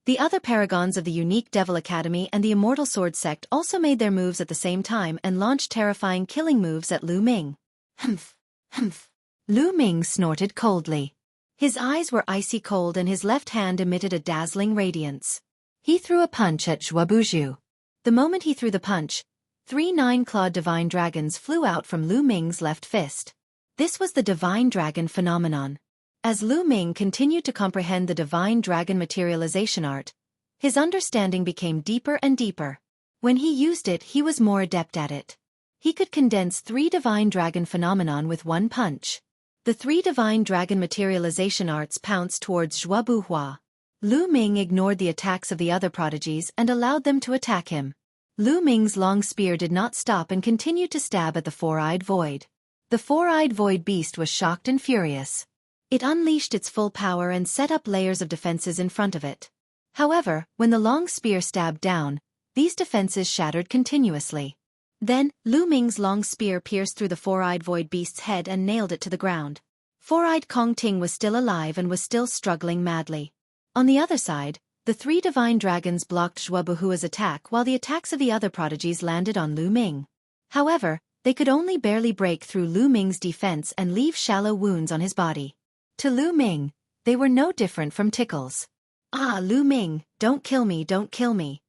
The other paragons of the unique Devil Academy and the Immortal Sword Sect also made their moves at the same time and launched terrifying killing moves at Lu Ming. Humph! Humph! Lu Ming snorted coldly. His eyes were icy cold and his left hand emitted a dazzling radiance. He threw a punch at Xuebuju. The moment he threw the punch, 3 9-clawed divine dragons flew out from Lu Ming's left fist. This was the divine dragon phenomenon. As Lu Ming continued to comprehend the divine dragon materialization art, his understanding became deeper and deeper. When he used it, he was more adept at it. He could condense 3 divine dragon phenomenon with 1 punch. The 3 divine dragon materialization arts pounced towards Xuebuhua. Lu Ming ignored the attacks of the other prodigies and allowed them to attack him. Lu Ming's long spear did not stop and continued to stab at the 4-eyed void. The 4-eyed void beast was shocked and furious. It unleashed its full power and set up layers of defenses in front of it. However, when the long spear stabbed down, these defenses shattered continuously. Then, Lu Ming's long spear pierced through the 4-eyed void beast's head and nailed it to the ground. 4-eyed Kong Ting was still alive and was still struggling madly. On the other side, the 3 divine dragons blocked Xuebuhua's attack while the attacks of the other prodigies landed on Lu Ming. However, they could only barely break through Lu Ming's defense and leave shallow wounds on his body. To Lu Ming, they were no different from tickles. Ah, Lu Ming, don't kill me, don't kill me.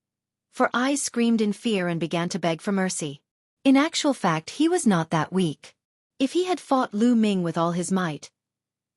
4-eyes screamed in fear and began to beg for mercy. In actual fact, he was not that weak. If he had fought Lu Ming with all his might,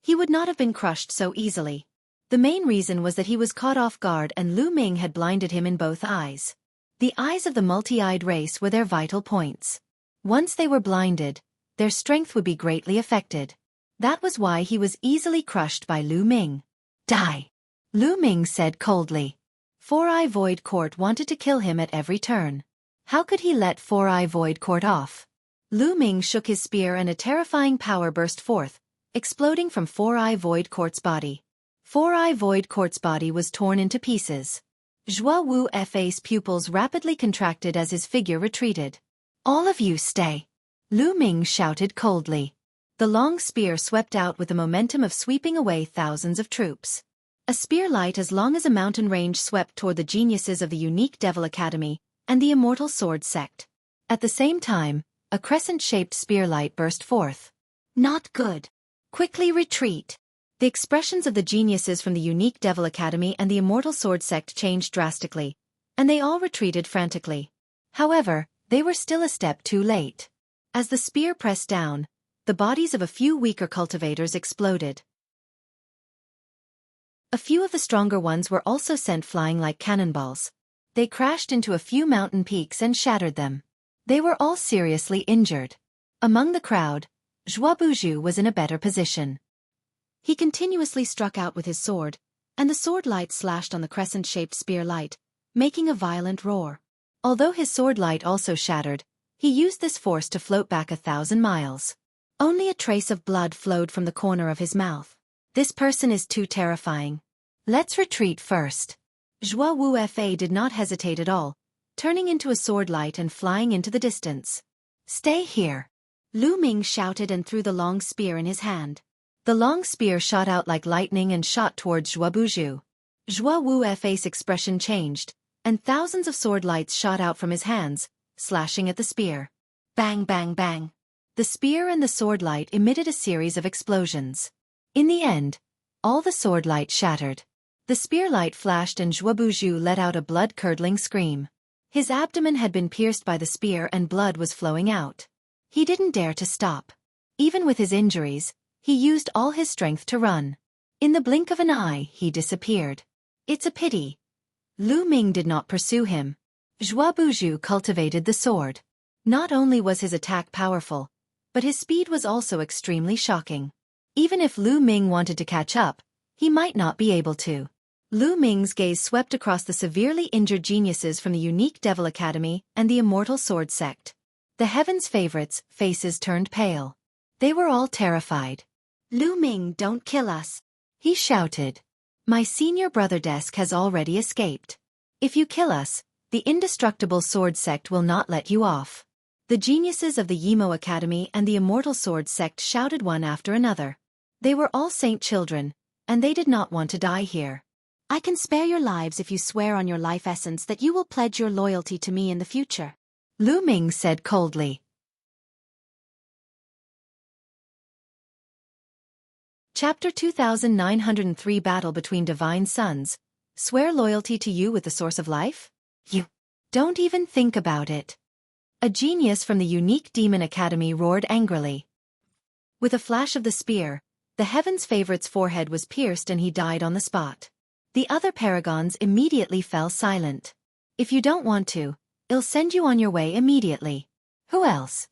he would not have been crushed so easily. The main reason was that he was caught off guard and Lu Ming had blinded him in both eyes. The eyes of the multi-eyed race were their vital points. Once they were blinded, their strength would be greatly affected. That was why he was easily crushed by Lu Ming. Die! Lu Ming said coldly. 4-eye Void Court wanted to kill him at every turn. How could he let 4-eye Void Court off? Lu Ming shook his spear and a terrifying power burst forth, exploding from 4-eye Void Court's body. 4-eye Void Court's body was torn into pieces. Zhua Wu Fa's pupils rapidly contracted as his figure retreated. All of you stay! Lu Ming shouted coldly. The long spear swept out with the momentum of sweeping away thousands of troops. A spear light as long as a mountain range swept toward the geniuses of the unique Devil Academy and the Immortal Sword Sect. At the same time, a crescent-shaped spear light burst forth. Not good. Quickly retreat. The expressions of the geniuses from the unique Devil Academy and the Immortal Sword Sect changed drastically, and they all retreated frantically. However, they were still a step too late. As the spear pressed down, the bodies of a few weaker cultivators exploded. A few of the stronger ones were also sent flying like cannonballs. They crashed into a few mountain peaks and shattered them. They were all seriously injured. Among the crowd, Xueqi was in a better position. He continuously struck out with his sword, and the sword light slashed on the crescent-shaped spear light, making a violent roar. Although his sword light also shattered, he used this force to float back 1,000 miles. Only a trace of blood flowed from the corner of his mouth. This person is too terrifying. Let's retreat first. Xueqi did not hesitate at all, turning into a sword light and flying into the distance. Stay here. Lu Ming shouted and threw the long spear in his hand. The long spear shot out like lightning and shot towards Xueqi. Xueqi's expression changed, and thousands of sword lights shot out from his hands, slashing at the spear. Bang, bang, bang. The spear and the sword light emitted a series of explosions. In the end, all the sword light shattered. The spear light flashed and Xueqi let out a blood-curdling scream. His abdomen had been pierced by the spear and blood was flowing out. He didn't dare to stop. Even with his injuries, he used all his strength to run. In the blink of an eye, he disappeared. It's a pity. Lu Ming did not pursue him. Xueqi cultivated the sword. Not only was his attack powerful, but his speed was also extremely shocking. Even if Lu Ming wanted to catch up, he might not be able to. Lu Ming's gaze swept across the severely injured geniuses from the unique Devil Academy and the Immortal Sword Sect. The Heaven's favorites' faces turned pale. They were all terrified. Lu Ming, don't kill us, he shouted. My senior brother Desk has already escaped. If you kill us, the indestructible sword sect will not let you off. The geniuses of the Yimo Academy and the Immortal Sword Sect shouted one after another. They were all saint children, and they did not want to die here. I can spare your lives if you swear on your life essence that you will pledge your loyalty to me in the future, Lu Ming said coldly. Chapter 2903 Battle Between Divine Sons. Swear loyalty to you with the source of life? You don't even think about it. A genius from the unique Demon Academy roared angrily. With a flash of the spear, the Heaven's favorite's forehead was pierced and he died on the spot. The other paragons immediately fell silent. If you don't want to, I'll send you on your way immediately. Who else?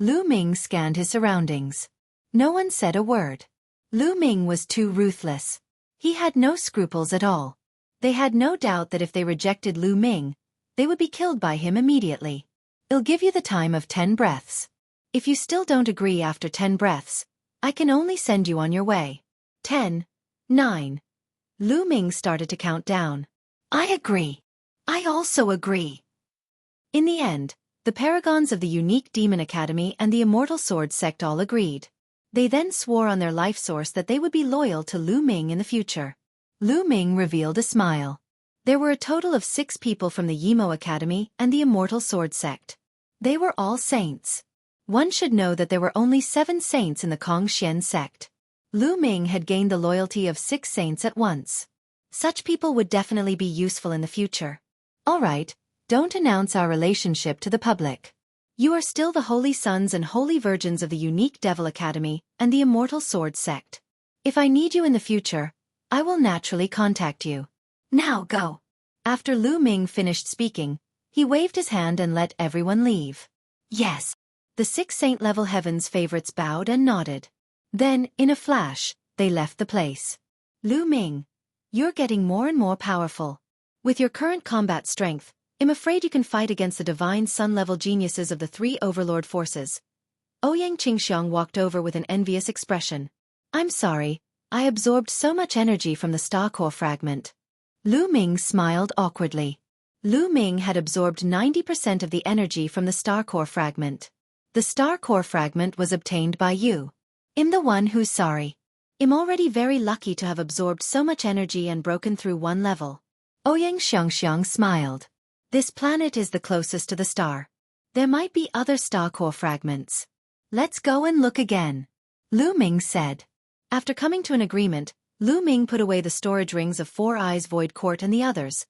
Lu Ming scanned his surroundings. No one said a word. Lu Ming was too ruthless. He had no scruples at all. They had no doubt that if they rejected Lu Ming, they would be killed by him immediately. I'll give you the time of 10 breaths. If you still don't agree after 10 breaths, I can only send you on your way. 10, 9. Lu Ming started to count down. I agree. I also agree. In the end, the paragons of the unique Demon Academy and the Immortal Sword Sect all agreed. They then swore on their life source that they would be loyal to Lu Ming in the future. Lu Ming revealed a smile. There were a total of 6 people from the Yimo Academy and the Immortal Sword Sect. They were all saints. One should know that there were only 7 saints in the Kongxian sect. Lu Ming had gained the loyalty of 6 saints at once. Such people would definitely be useful in the future. All right, don't announce our relationship to the public. You are still the holy sons and holy virgins of the unique Devil Academy and the Immortal Sword Sect. If I need you in the future, I will naturally contact you. Now go. After Lu Ming finished speaking, he waved his hand and let everyone leave. Yes. The 6 saint-level Heaven's favorites bowed and nodded. Then, in a flash, they left the place. Lu Ming, you're getting more and more powerful. With your current combat strength, I'm afraid you can fight against the divine sun-level geniuses of the 3 overlord forces. Ouyang Qingxiang walked over with an envious expression. I'm sorry, I absorbed so much energy from the star core fragment. Lu Ming smiled awkwardly. Lu Ming had absorbed 90% of the energy from the star core fragment. The star core fragment was obtained by you. I'm the one who's sorry. I'm already very lucky to have absorbed so much energy and broken through 1 level. Ouyang Xiangxiang smiled. This planet is the closest to the star. There might be other star core fragments. Let's go and look again, Lu Ming said. After coming to an agreement, Lu Ming put away the storage rings of 4 Eyes Void Court and the others,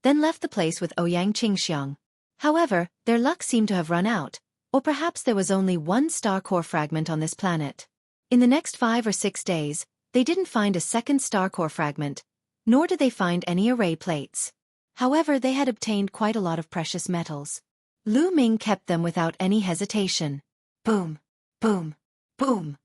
then left the place with Ouyang Qingxiang. However, their luck seemed to have run out, or perhaps there was only 1 star core fragment on this planet. In the next 5 or 6 days, they didn't find a second star core fragment, nor did they find any array plates. However, they had obtained quite a lot of precious metals. Lu Ming kept them without any hesitation. Boom! Boom! Boom!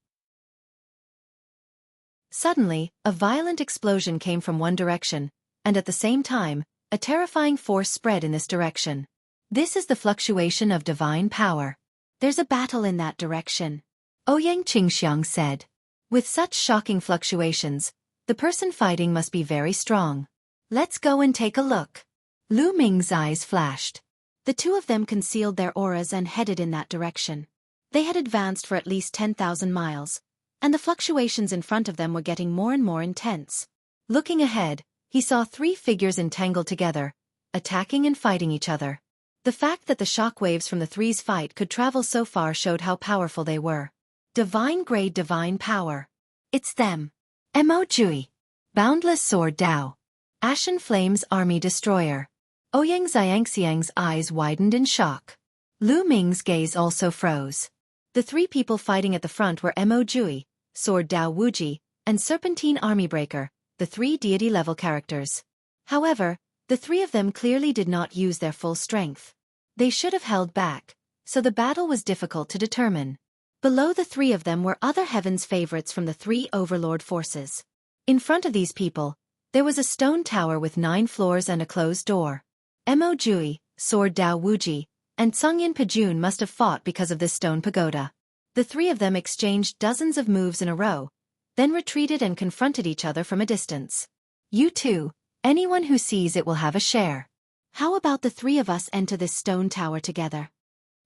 Suddenly, a violent explosion came from one direction, and at the same time, a terrifying force spread in this direction. This is the fluctuation of divine power. There's a battle in that direction, Ouyang Qingxiang said. With such shocking fluctuations, the person fighting must be very strong. Let's go and take a look. Lu Ming's eyes flashed. The two of them concealed their auras and headed in that direction. They had advanced for at least 10,000 miles, and the fluctuations in front of them were getting more and more intense. Looking ahead, he saw three figures entangled together, attacking and fighting each other. The fact that the shock waves from the three's fight could travel so far showed how powerful they were. Divine-grade divine power. It's them. Mo Jui. Boundless Sword Dao. Ashen Flames Army Destroyer. Ouyang Xiangxiang's eyes widened in shock. Lu Ming's gaze also froze. The three people fighting at the front were Mo Jui, Sword Dao Wuji, and Serpentine Army Breaker, the three deity-level characters. However, the three of them clearly did not use their full strength. They should have held back, so the battle was difficult to determine. Below the three of them were other heaven's favorites from the three overlord forces. In front of these people, there was a stone tower with 9 floors and a closed door. Mo Jui, Sword Dao Wuji, and Tsungyin Pajun must have fought because of this stone pagoda. The three of them exchanged dozens of moves in a row, then retreated and confronted each other from a distance. You too, anyone who sees it will have a share. How about the three of us enter this stone tower together?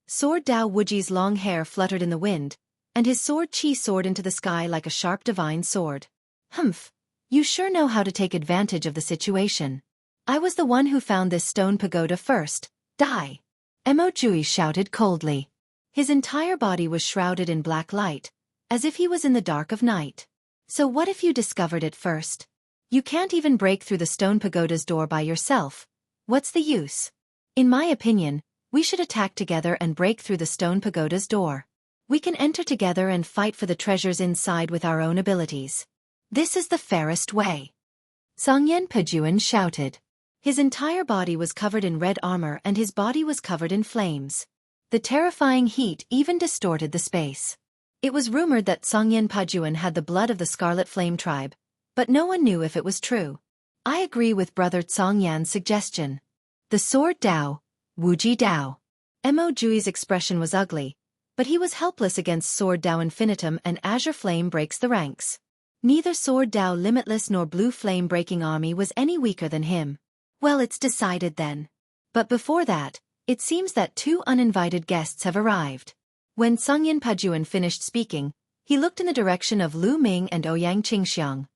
Sword Dao Wuji's long hair fluttered in the wind, and his sword Qi soared into the sky like a sharp divine sword. Humph, you sure know how to take advantage of the situation. I was the one who found this stone pagoda first. Die! Mo Jui shouted coldly. His entire body was shrouded in black light, as if he was in the dark of night. So what if you discovered it first? You can't even break through the stone pagoda's door by yourself. What's the use? In my opinion, we should attack together and break through the stone pagoda's door. We can enter together and fight for the treasures inside with our own abilities. This is the fairest way. Tsungyin Pajun shouted. His entire body was covered in red armor and his body was covered in flames. The terrifying heat even distorted the space. It was rumored that Tsungyin Pajun had the blood of the Scarlet Flame tribe, but no one knew if it was true. I agree with Brother Tsongyan's suggestion. The Sword Dao, Wuji Dao. Mo Jui's expression was ugly, but he was helpless against Sword Dao Infinitum and Azure Flame breaks the ranks. Neither Sword Dao Limitless nor Blue Flame Breaking Army was any weaker than him. Well, it's decided then. But before that, it seems that 2 uninvited guests have arrived. When Tsungyin Pajun finished speaking, he looked in the direction of Lu Ming and Ouyang Qingxiang.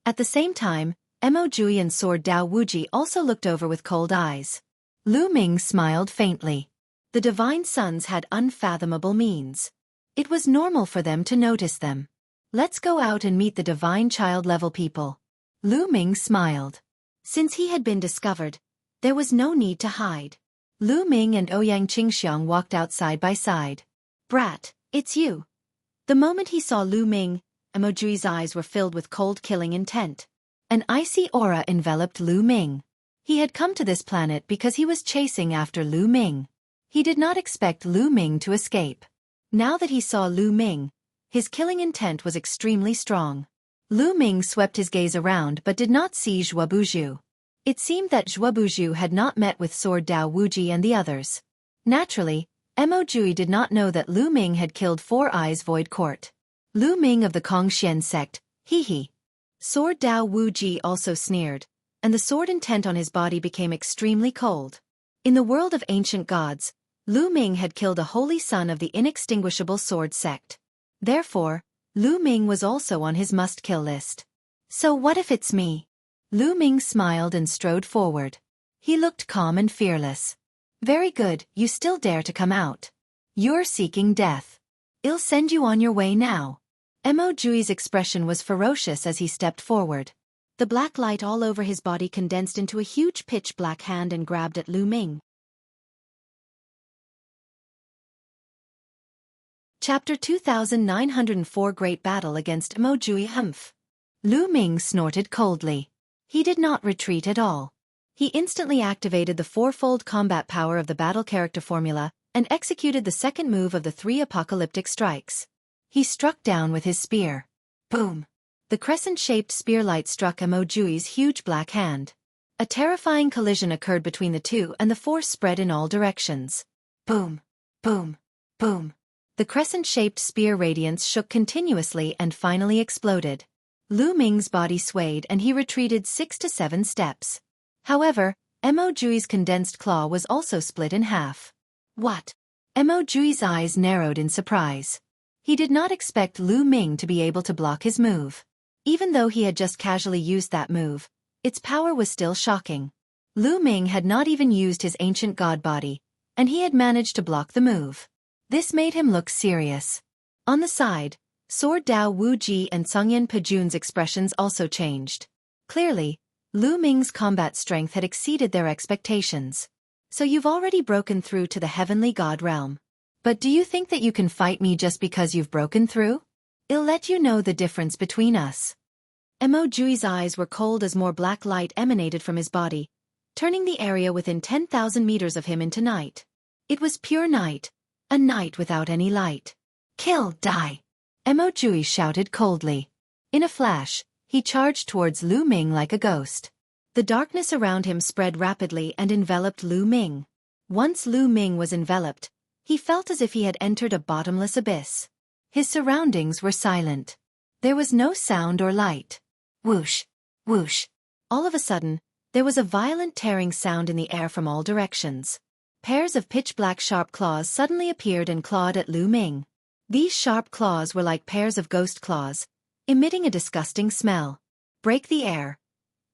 At the same time, Mo Jui and Sword Dao Wuji also looked over with cold eyes. Lu Ming smiled faintly. The Divine Sons had unfathomable means. It was normal for them to notice them. Let's go out and meet the Divine Child-level people. Lu Ming smiled. Since he had been discovered, there was no need to hide. Lu Ming and Ouyang Qingxiang walked out side by side. Brat, it's you. The moment he saw Lu Ming, Mo Jui's eyes were filled with cold killing intent. An icy aura enveloped Lu Ming. He had come to this planet because he was chasing after Lu Ming. He did not expect Lu Ming to escape. Now that he saw Lu Ming, his killing intent was extremely strong. Lu Ming swept his gaze around but did not see Xueqi. It seemed that Xueqi had not met with Sword Dao Wuji and the others. Naturally, Mo Jui did not know that Lu Ming had killed 4 Eyes Void Court. Lu Ming of the Kongxian sect, hee. Sword Dao Wuji also sneered, and the sword intent on his body became extremely cold. In the world of ancient gods, Lu Ming had killed a holy son of the inextinguishable sword sect. Therefore, Lu Ming was also on his must-kill list. So what if it's me? Lu Ming smiled and strode forward. He looked calm and fearless. Very good, you still dare to come out. You're seeking death. I'll send you on your way now. Mo Jui's expression was ferocious as he stepped forward. The black light all over his body condensed into a huge pitch-black hand and grabbed at Lu Ming. Chapter 2904 Great Battle Against Mo Jui. Humph. Lu Ming snorted coldly. He did not retreat at all. He instantly activated the fourfold combat power of the battle character formula and executed the second move of the 3 apocalyptic strikes. He struck down with his spear. Boom! The crescent-shaped spear light struck Emojui's huge black hand. A terrifying collision occurred between the two and the force spread in all directions. Boom! Boom! Boom! The crescent-shaped spear radiance shook continuously and finally exploded. Lu Ming's body swayed and he retreated 6 to 7 steps. However, Emojui's condensed claw was also split in half. What? Emojui's eyes narrowed in surprise. He did not expect Lu Ming to be able to block his move. Even though he had just casually used that move, its power was still shocking. Lu Ming had not even used his ancient god body, and he had managed to block the move. This made him look serious. On the side, Sword Dao Wuji and Songyan Pejun's expressions also changed. Clearly, Lu Ming's combat strength had exceeded their expectations. So you've already broken through to the heavenly god realm. But do you think that you can fight me just because you've broken through? I'll let you know the difference between us. Emojui's eyes were cold as more black light emanated from his body, turning the area within 10,000 meters of him into night. It was pure night, a night without any light. Kill, die! Emojui shouted coldly. In a flash, he charged towards Lu Ming like a ghost. The darkness around him spread rapidly and enveloped Lu Ming. Once Lu Ming was enveloped, he felt as if he had entered a bottomless abyss. His surroundings were silent. There was no sound or light. Whoosh! Whoosh! All of a sudden, there was a violent tearing sound in the air from all directions. Pairs of pitch-black sharp claws suddenly appeared and clawed at Lu Ming. These sharp claws were like pairs of ghost claws, emitting a disgusting smell. Break the air.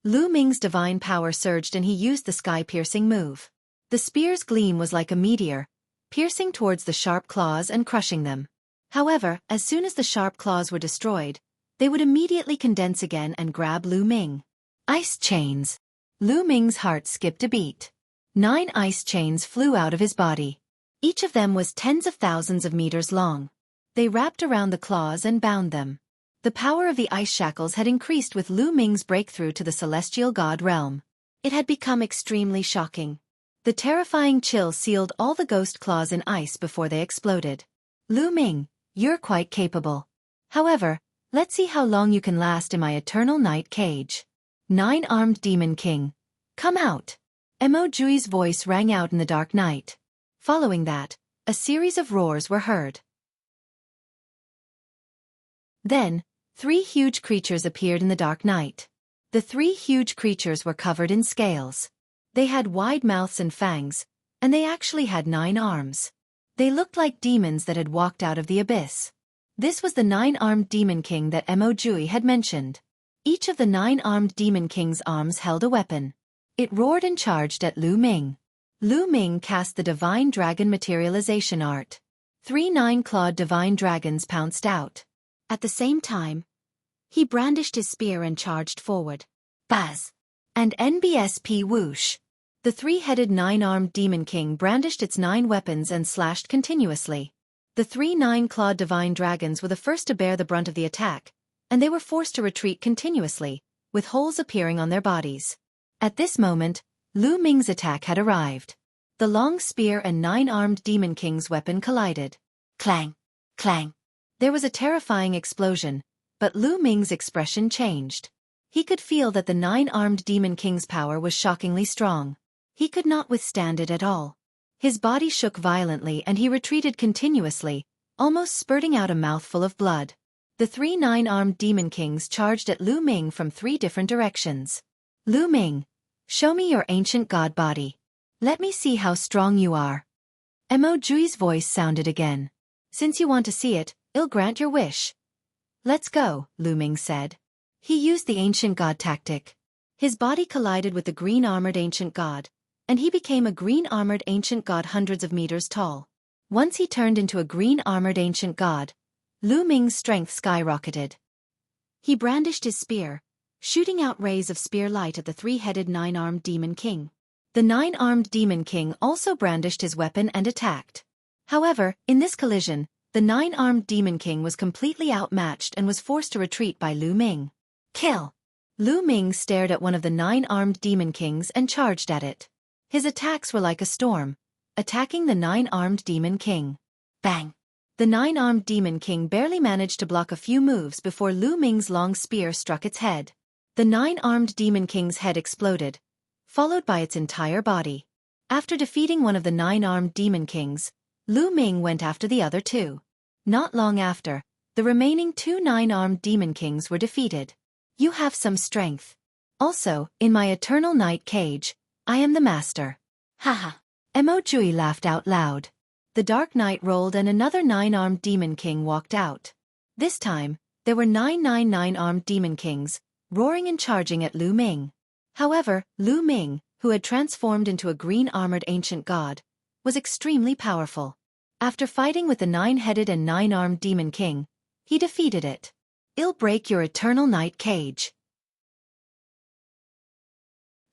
Lu Ming's divine power surged and he used the sky-piercing move. The spear's gleam was like a meteor, piercing towards the sharp claws and crushing them. However, as soon as the sharp claws were destroyed, they would immediately condense again and grab Lu Ming. Ice chains. Lu Ming's heart skipped a beat. 9 ice chains flew out of his body. Each of them was tens of thousands of meters long. They wrapped around the claws and bound them. The power of the ice shackles had increased with Lu Ming's breakthrough to the celestial god realm. It had become extremely shocking. The terrifying chill sealed all the ghost claws in ice before they exploded. Lu Ming, you're quite capable. However, let's see how long you can last in my eternal night cage. 9-armed demon king. Come out. Emojui's voice rang out in the dark night. Following that, a series of roars were heard. Then, 3 huge creatures appeared in the dark night. The 3 huge creatures were covered in scales. They had wide mouths and fangs, and they actually had 9 arms. They looked like demons that had walked out of the abyss. This was the 9-armed demon king that Emojui had mentioned. Each of the 9-armed demon king's arms held a weapon. It roared and charged at Lu Ming. Lu Ming cast the divine dragon materialization art. 3 9-clawed divine dragons pounced out. At the same time, he brandished his spear and charged forward. Buzz! And NBSP whoosh! The 3-headed 9-armed demon king brandished its 9 weapons and slashed continuously. The 3 9-clawed divine dragons were the first to bear the brunt of the attack, and they were forced to retreat continuously, with holes appearing on their bodies. At this moment, Lu Ming's attack had arrived. The long spear and 9-armed demon king's weapon collided. Clang! Clang! There was a terrifying explosion, but Lu Ming's expression changed. He could feel that the 9-armed demon king's power was shockingly strong. He could not withstand it at all. His body shook violently and he retreated continuously, almost spurting out a mouthful of blood. The 3 9-armed demon kings charged at Lu Ming from 3 different directions. Lu Ming, show me your ancient god body. Let me see how strong you are. Emojui's voice sounded again. Since you want to see it, I'll grant your wish. Let's go, Lu Ming said. He used the ancient god tactic. His body collided with the green-armored ancient god, and he became a green-armored ancient god hundreds of meters tall. Once he turned into a green-armored ancient god, Lu Ming's strength skyrocketed. He brandished his spear, shooting out rays of spear light at the 3-headed 9-armed demon king. The 9-armed demon king also brandished his weapon and attacked. However, in this collision, the 9-armed demon king was completely outmatched and was forced to retreat by Lu Ming. Kill! Lu Ming stared at one of the 9-armed demon kings and charged at it. His attacks were like a storm, attacking the 9-armed demon king. Bang! The 9-armed demon king barely managed to block a few moves before Lu Ming's long spear struck its head. The 9-armed demon king's head exploded, followed by its entire body. After defeating one of the 9-armed demon kings, Lu Ming went after the other two. Not long after, the remaining 2 9-armed demon kings were defeated. You have some strength. Also, in my eternal night cage, I am the master. Haha. Emojui laughed out loud. The dark night rolled and another 9-armed demon king walked out. This time, there were 9 armed demon kings, roaring and charging at Lu Ming. However, Lu Ming, who had transformed into a green-armored ancient god, was extremely powerful. After fighting with the 9-headed and 9-armed demon king, he defeated it. I'll break your eternal night cage.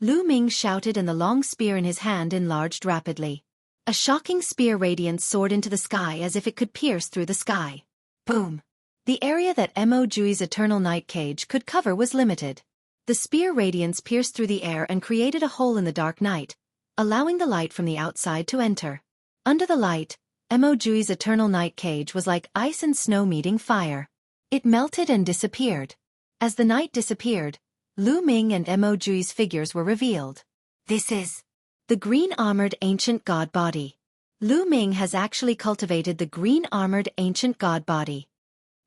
Lu Ming shouted and the long spear in his hand enlarged rapidly. A shocking spear radiance soared into the sky as if it could pierce through the sky. Boom! The area that Emojui's eternal night cage could cover was limited. The spear radiance pierced through the air and created a hole in the dark night, allowing the light from the outside to enter. Under the light, Emojui's eternal night cage was like ice and snow meeting fire. It melted and disappeared. As the night disappeared, Lu Ming and Emojui's figures were revealed. This is the green-armored ancient god body. Lu Ming has actually cultivated the green-armored ancient god body.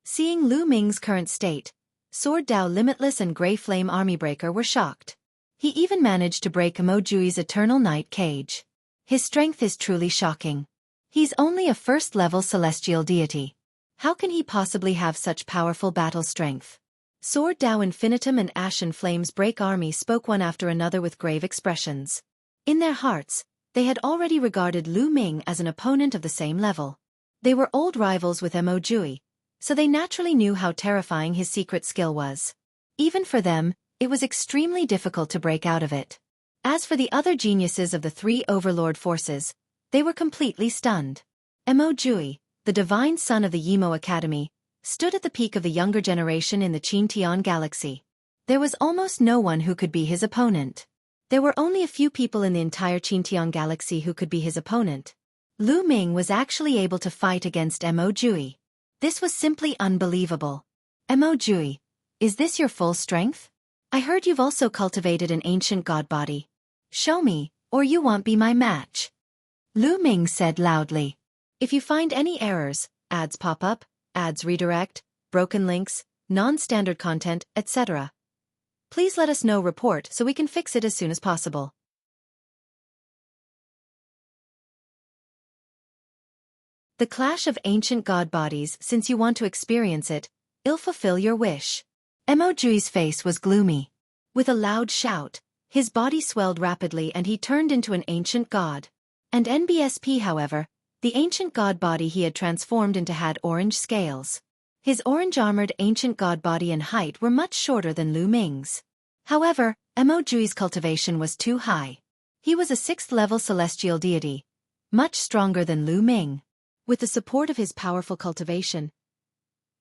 Seeing Lu Ming's current state, Sword Dao Limitless and Grey Flame Armybreaker were shocked. He even managed to break Emojui's eternal night cage. His strength is truly shocking. He's only a first-level celestial deity. How can he possibly have such powerful battle strength? Sword Dao Infinitum and Ashen Flames Break Army spoke one after another with grave expressions. In their hearts, they had already regarded Lu Ming as an opponent of the same level. They were old rivals with Emojui, so they naturally knew how terrifying his secret skill was. Even for them, it was extremely difficult to break out of it. As for the other geniuses of the 3 overlord forces, they were completely stunned. Emojui, the divine son of the Yimo Academy, stood at the peak of the younger generation in the Qintian galaxy. There was almost no one who could be his opponent. There were only a few people in the entire Qintian galaxy who could be his opponent. Lu Ming was actually able to fight against Emojui. This was simply unbelievable. Emojui, is this your full strength? I heard you've also cultivated an ancient god body. Show me, or you won't be my match. Lu Ming said loudly. If you find any errors, ads pop up, ads redirect, broken links, non-standard content, etc., please let us know. Report so we can fix it as soon as possible. The clash of ancient god bodies. Since you want to experience it, I'll fulfill your wish. Emojui's face was gloomy. With a loud shout, his body swelled rapidly and he turned into an ancient god. And NBSP, however, the ancient god body he had transformed into had orange scales. His orange-armored ancient god body and height were much shorter than Lu Ming's. However, Emojui's cultivation was too high. He was a 6th-level celestial deity, much stronger than Lu Ming. With the support of his powerful cultivation,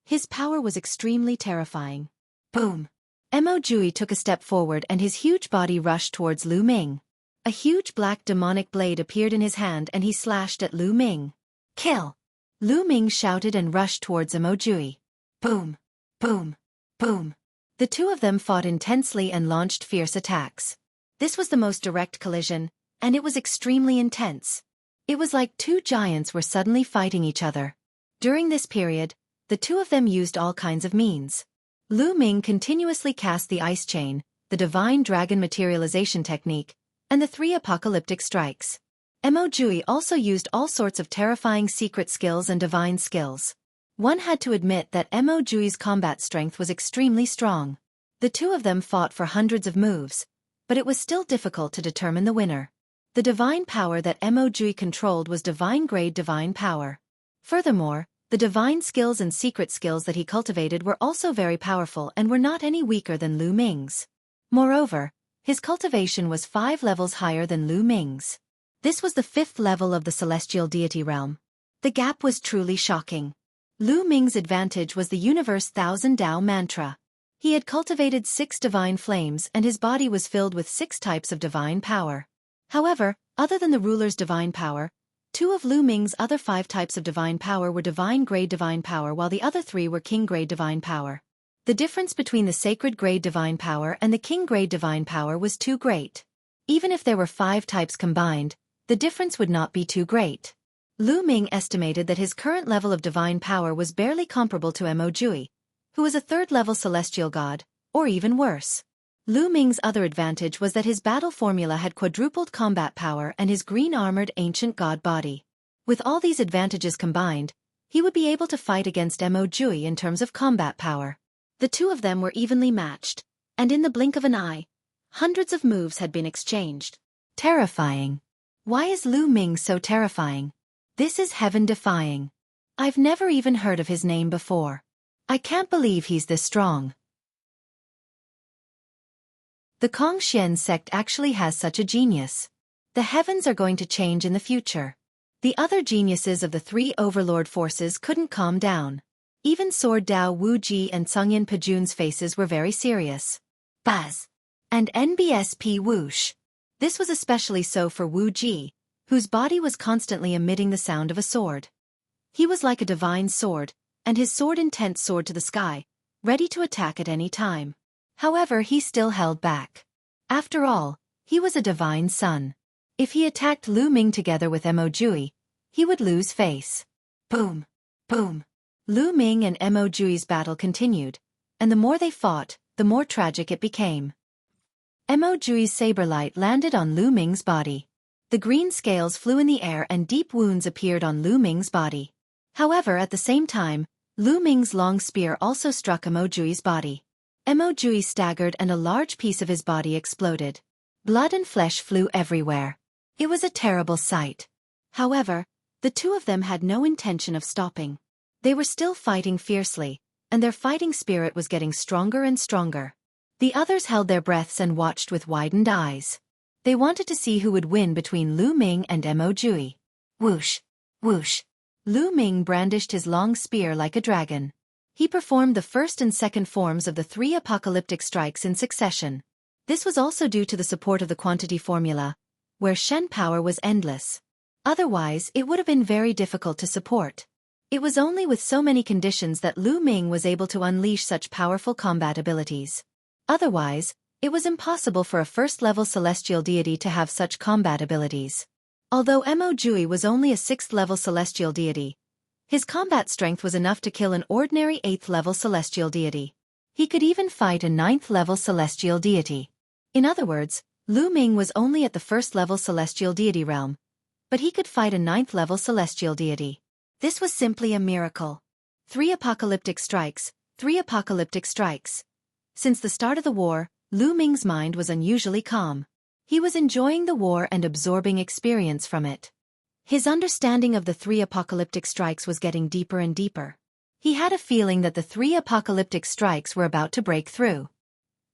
his power was extremely terrifying. Boom! Emojui took a step forward and his huge body rushed towards Lu Ming. A huge black demonic blade appeared in his hand and he slashed at Lu Ming. Kill! Lu Ming shouted and rushed towards Emojui. Boom! Boom! Boom! The two of them fought intensely and launched fierce attacks. This was the most direct collision, and it was extremely intense. It was like 2 giants were suddenly fighting each other. During this period, the two of them used all kinds of means. Lu Ming continuously cast the Ice Chain, the Divine Dragon Materialization Technique, and the 3 apocalyptic strikes. Emojui also used all sorts of terrifying secret skills and divine skills. One had to admit that Emojui's combat strength was extremely strong. The two of them fought for hundreds of moves, but it was still difficult to determine the winner. The divine power that Emojui controlled was divine-grade divine power. Furthermore, the divine skills and secret skills that he cultivated were also very powerful and were not any weaker than Lu Ming's. Moreover, his cultivation was 5 levels higher than Lu Ming's. This was the 5th level of the celestial deity realm. The gap was truly shocking. Lu Ming's advantage was the Universe Thousand Dao mantra. He had cultivated 6 divine flames and his body was filled with 6 types of divine power. However, other than the ruler's divine power, 2 of Lu Ming's other 5 types of divine power were divine-grade divine power while the other 3 were king-grade divine power. The difference between the sacred-grade divine power and the king-grade divine power was too great. Even if there were 5 types combined, the difference would not be too great. Lu Ming estimated that his current level of divine power was barely comparable to Mo Jui, who was a 3rd-level celestial god, or even worse. Lu Ming's other advantage was that his battle formula had quadrupled combat power and his green-armored ancient god body. With all these advantages combined, he would be able to fight against Mo Jui in terms of combat power. The 2 of them were evenly matched, and in the blink of an eye, hundreds of moves had been exchanged. Terrifying. Why is Lu Ming so terrifying? This is heaven-defying. I've never even heard of his name before. I can't believe he's this strong. The Kongxian sect actually has such a genius. The heavens are going to change in the future. The other geniuses of the 3 overlord forces couldn't calm down. Even Sword Dao Wu Ji and Congyan Pajun's faces were very serious. Buzz. And NBSP whoosh. This was especially so for Wu Ji, whose body was constantly emitting the sound of a sword. He was like a divine sword, and his sword intent soared to the sky, ready to attack at any time. However, he still held back. After all, he was a divine son. If he attacked Lu Ming together with Mo Jui, he would lose face. Boom! Boom! Lu Ming and Mo Jui's battle continued, and the more they fought, the more tragic it became. Mo Jui's saber light landed on Lu Ming's body. The green scales flew in the air and deep wounds appeared on Lu Ming's body. However, at the same time, Lu Ming's long spear also struck Mo Jui's body. Mo Jui staggered and a large piece of his body exploded. Blood and flesh flew everywhere. It was a terrible sight. However, the 2 of them had no intention of stopping. They were still fighting fiercely, and their fighting spirit was getting stronger and stronger. The others held their breaths and watched with widened eyes. They wanted to see who would win between Lu Ming and Mo Jui. Whoosh! Whoosh! Lu Ming brandished his long spear like a dragon. He performed the first and second forms of the 3 apocalyptic strikes in succession. This was also due to the support of the quantity formula, where Shen power was endless. Otherwise, it would have been very difficult to support. It was only with so many conditions that Lu Ming was able to unleash such powerful combat abilities. Otherwise, it was impossible for a 1st-level celestial deity to have such combat abilities. Although Mo Jui was only a 6th-level celestial deity, his combat strength was enough to kill an ordinary 8th-level celestial deity. He could even fight a 9th-level celestial deity. In other words, Lu Ming was only at the 1st-level celestial deity realm, but he could fight a 9th-level celestial deity. This was simply a miracle. 3 apocalyptic strikes, 3 apocalyptic strikes. Since the start of the war, Lu Ming's mind was unusually calm. He was enjoying the war and absorbing experience from it. His understanding of the 3 apocalyptic strikes was getting deeper and deeper. He had a feeling that the 3 apocalyptic strikes were about to break through.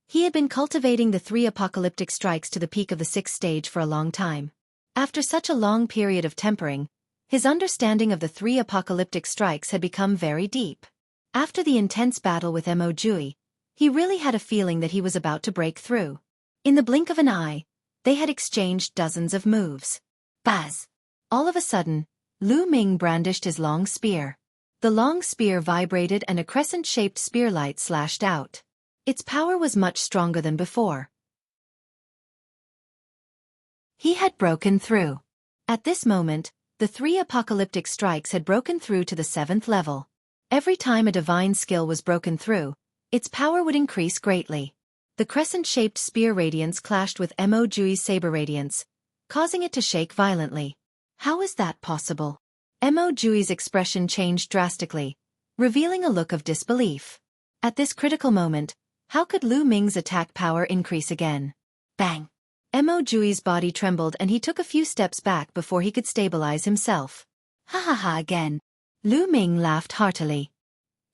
He had been cultivating the 3 apocalyptic strikes to the peak of the 6th stage for a long time. After such a long period of tempering, his understanding of the 3 apocalyptic strikes had become very deep. After the intense battle with Mo Jui, he really had a feeling that he was about to break through. In the blink of an eye, they had exchanged dozens of moves. Buzz! All of a sudden, Lu Ming brandished his long spear. The long spear vibrated and a crescent-shaped spear light slashed out. Its power was much stronger than before. He had broken through. At this moment, the 3 apocalyptic strikes had broken through to the 7th level. Every time a divine skill was broken through, its power would increase greatly. The crescent-shaped spear radiance clashed with Mo Jui's saber radiance, causing it to shake violently. How is that possible? Mo Jui's expression changed drastically, revealing a look of disbelief. At this critical moment, how could Lu Ming's attack power increase again? Bang! Mo Jui's body trembled and he took a few steps back before he could stabilize himself. Ha ha ha again! Lu Ming laughed heartily.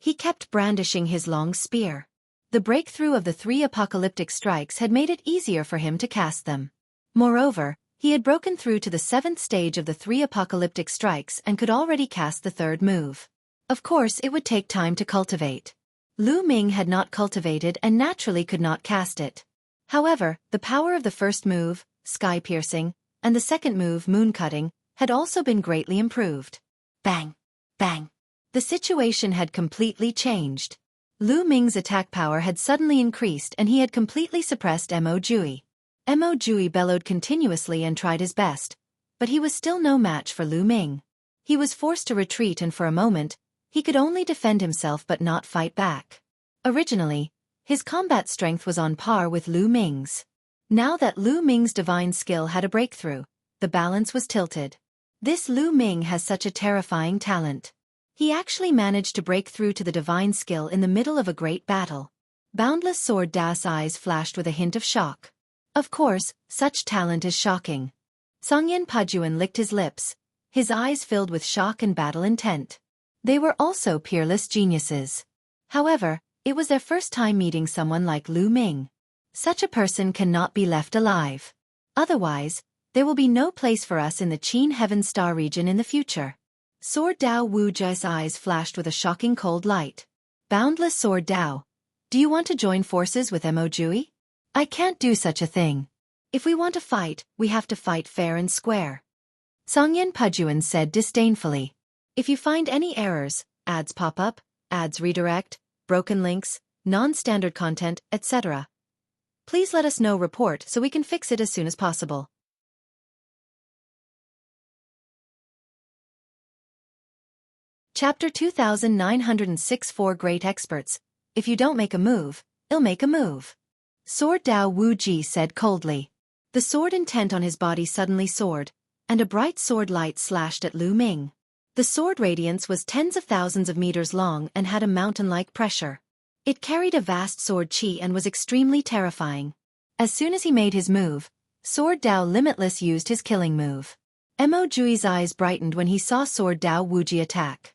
He kept brandishing his long spear. The breakthrough of the 3 apocalyptic strikes had made it easier for him to cast them. Moreover, he had broken through to the 7th stage of the 3 apocalyptic strikes and could already cast the 3rd move. Of course, it would take time to cultivate. Lu Ming had not cultivated and naturally could not cast it. However, the power of the first move, sky piercing, and the second move, moon cutting, had also been greatly improved. Bang! Bang! The situation had completely changed. Lu Ming's attack power had suddenly increased and he had completely suppressed Mo Jui. Mo Jui bellowed continuously and tried his best, but he was still no match for Lu Ming. He was forced to retreat and for a moment, he could only defend himself but not fight back. Originally, his combat strength was on par with Lu Ming's. Now that Lu Ming's divine skill had a breakthrough, the balance was tilted. This Lu Ming has such a terrifying talent. He actually managed to break through to the divine skill in the middle of a great battle. Boundless Sword Dao's eyes flashed with a hint of shock. Of course, such talent is shocking. Songyan Pajuan licked his lips, his eyes filled with shock and battle intent. They were also peerless geniuses. However, it was their first time meeting someone like Lu Ming. Such a person cannot be left alive. Otherwise, there will be no place for us in the Qin Heaven Star region in the future. Sword Dao Wuji's eyes flashed with a shocking cold light. Boundless Sword Dao, do you want to join forces with Mo Jui? I can't do such a thing. If we want to fight, we have to fight fair and square. Songyan Pajuan said disdainfully. If you find any errors, ads pop up, ads redirect, broken links, non-standard content, etc., please let us know. Report so we can fix it as soon as possible. Chapter 2906 Four Great Experts. If you don't make a move, I'll make a move. Sword Dao Wuji said coldly. The sword intent on his body suddenly soared, and a bright sword light slashed at Lu Ming. The sword radiance was tens of thousands of meters long and had a mountain-like pressure. It carried a vast sword chi and was extremely terrifying. As soon as he made his move, Sword Dao Limitless used his killing move. Mo Jui's eyes brightened when he saw Sword Dao Wuji attack.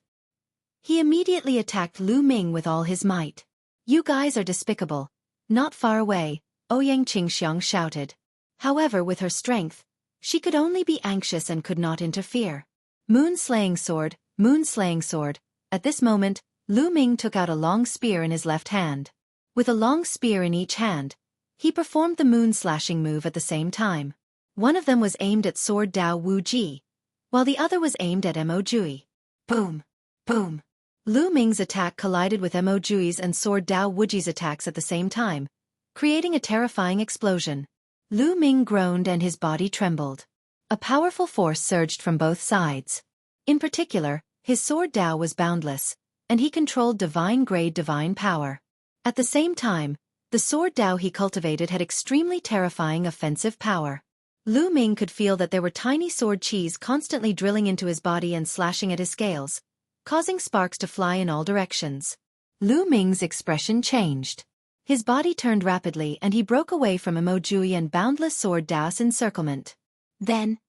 He immediately attacked Lu Ming with all his might. You guys are despicable. Not far away, Ouyang Qingxiang shouted. However, with her strength, she could only be anxious and could not interfere. Moon-slaying sword, moon-slaying sword. At this moment, Lu Ming took out a long spear in his left hand. With a long spear in each hand, he performed the moon-slashing move at the same time. One of them was aimed at Sword Dao Wuji, while the other was aimed at Mo Jui. Boom! Boom! Lu Ming's attack collided with Mo Jui's and Sword Dao Wuji's attacks at the same time, creating a terrifying explosion. Lu Ming groaned and his body trembled. A powerful force surged from both sides. In particular, his Sword Dao was boundless, and he controlled divine-grade divine power. At the same time, the Sword Dao he cultivated had extremely terrifying offensive power. Lu Ming could feel that there were tiny sword chis constantly drilling into his body and slashing at his scales, causing sparks to fly in all directions. Lu Ming's expression changed. His body turned rapidly and he broke away from Mo Jui and boundless Sword Dao's encirclement. Then,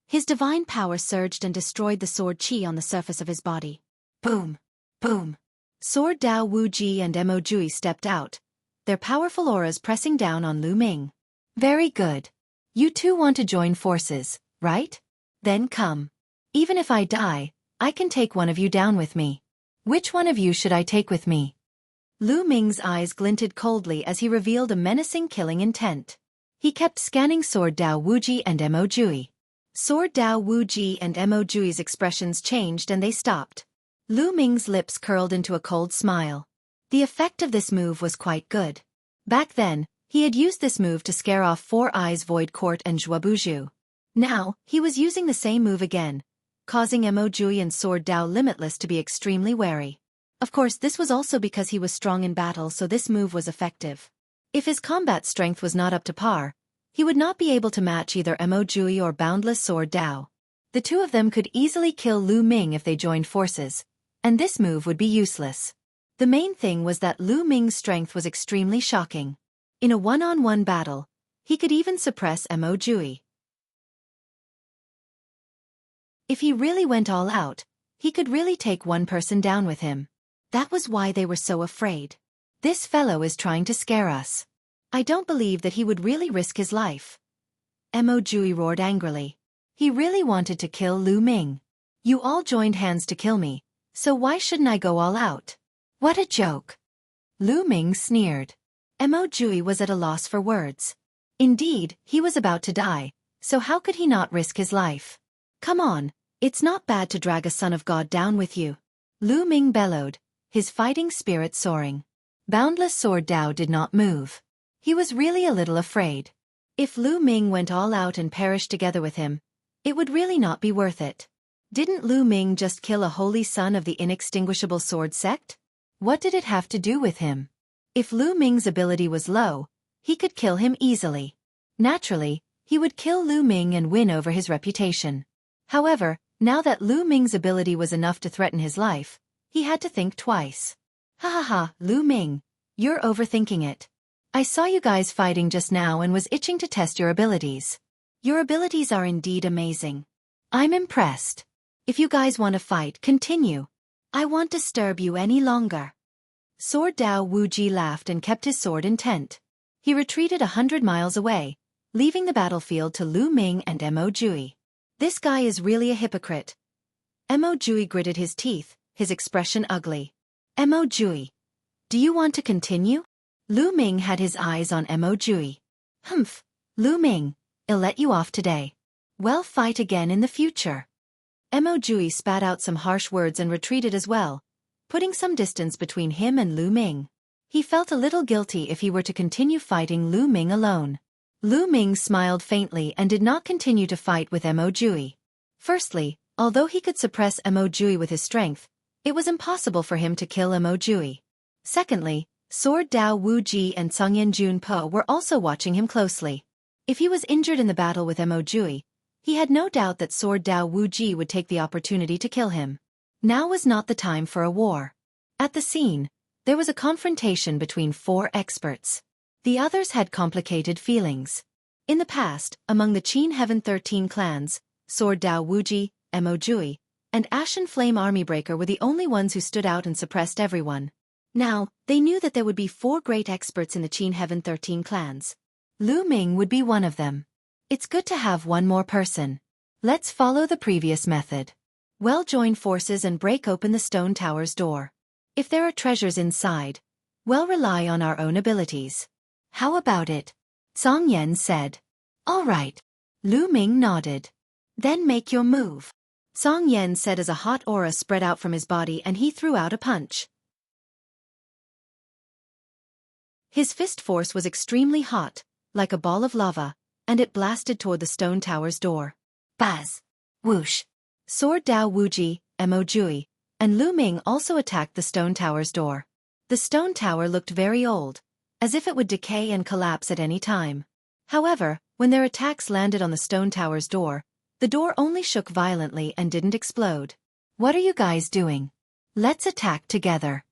his divine power surged and destroyed the sword chi on the surface of his body. Boom! Boom! Sword Dao Wuji and Mo Jui stepped out, their powerful auras pressing down on Lu Ming. Very good. You two want to join forces, right? Then come. Even if I die, I can take one of you down with me. Which one of you should I take with me? Lu Ming's eyes glinted coldly as he revealed a menacing killing intent. He kept scanning Sword Dao Wuji and Mo Jui. Sword Dao Wuji and Mo Jui's expressions changed and they stopped. Lu Ming's lips curled into a cold smile. The effect of this move was quite good. Back then, he had used this move to scare off Four Eyes Void Court and Zhuobuju. Now, he was using the same move again, causing Mo Jui and Sword Dao Limitless to be extremely wary. Of course, this was also because he was strong in battle, so this move was effective. If his combat strength was not up to par, he would not be able to match either Mo Jui or boundless Sword Dao. The two of them could easily kill Lu Ming if they joined forces, and this move would be useless. The main thing was that Lu Ming's strength was extremely shocking. In a one-on-one battle, he could even suppress Mo Jui. If he really went all out, he could really take one person down with him. That was why they were so afraid. This fellow is trying to scare us. I don't believe that he would really risk his life. Mo Jui roared angrily. He really wanted to kill Lu Ming. You all joined hands to kill me, so why shouldn't I go all out? What a joke. Lu Ming sneered. Mo was at a loss for words. Indeed, he was about to die, so how could he not risk his life? Come on, it's not bad to drag a son of God down with you. Lu Ming bellowed, his fighting spirit soaring. Boundless Sword Dao did not move. He was really a little afraid. If Lu Ming went all out and perished together with him, it would really not be worth it. Didn't Lu Ming just kill a holy son of the inextinguishable sword sect? What did it have to do with him? If Lu Ming's ability was low, he could kill him easily. Naturally, he would kill Lu Ming and win over his reputation. However, now that Lu Ming's ability was enough to threaten his life, he had to think twice. Ha ha ha, Lu Ming, you're overthinking it. I saw you guys fighting just now and was itching to test your abilities. Your abilities are indeed amazing. I'm impressed. If you guys want to fight, continue. I won't disturb you any longer. Sword Dao Wuji laughed and kept his sword intent. He retreated 100 miles away, leaving the battlefield to Lu Ming and Mo. This guy is really a hypocrite. Mo gritted his teeth, his expression ugly. Mo, do you want to continue? Lu Ming had his eyes on Mo. Humph, Lu Ming, I'll let you off today. We'll fight again in the future. Mo spat out some harsh words and retreated as well, putting some distance between him and Lu Ming. He felt a little guilty if he were to continue fighting Lu Ming alone. Lu Ming smiled faintly and did not continue to fight with Mo. Firstly, although he could suppress Mo with his strength, it was impossible for him to kill Mo. Secondly, Sword Dao Wuji and Songyan Junpo were also watching him closely. If he was injured in the battle with Mo. He had no doubt that Sword Dao Wuji would take the opportunity to kill him. Now was not the time for a war. At the scene, there was a confrontation between 4 experts. The others had complicated feelings. In the past, among the Qin Heaven 13 clans, Sword Dao Wuji, Mo. and Ashen Flame Armybreaker were the only ones who stood out and suppressed everyone. Now, they knew that there would be 4 great experts in the Qin Heaven 13 clans. Lu Ming would be one of them. It's good to have one more person. Let's follow the previous method. Well, join forces and break open the stone tower's door. If there are treasures inside, we'll rely on our own abilities. How about it? Song Yan said. All right. Lu Ming nodded. Then make your move. Song Yan said as a hot aura spread out from his body and he threw out a punch. His fist force was extremely hot, like a ball of lava, and it blasted toward the stone tower's door. Buzz! Whoosh! Sword Dao Wuji, Mo. and Lu Ming also attacked the stone tower's door. The stone tower looked very old, as if it would decay and collapse at any time. However, when their attacks landed on the stone tower's door, the door only shook violently and didn't explode. What are you guys doing? Let's attack together.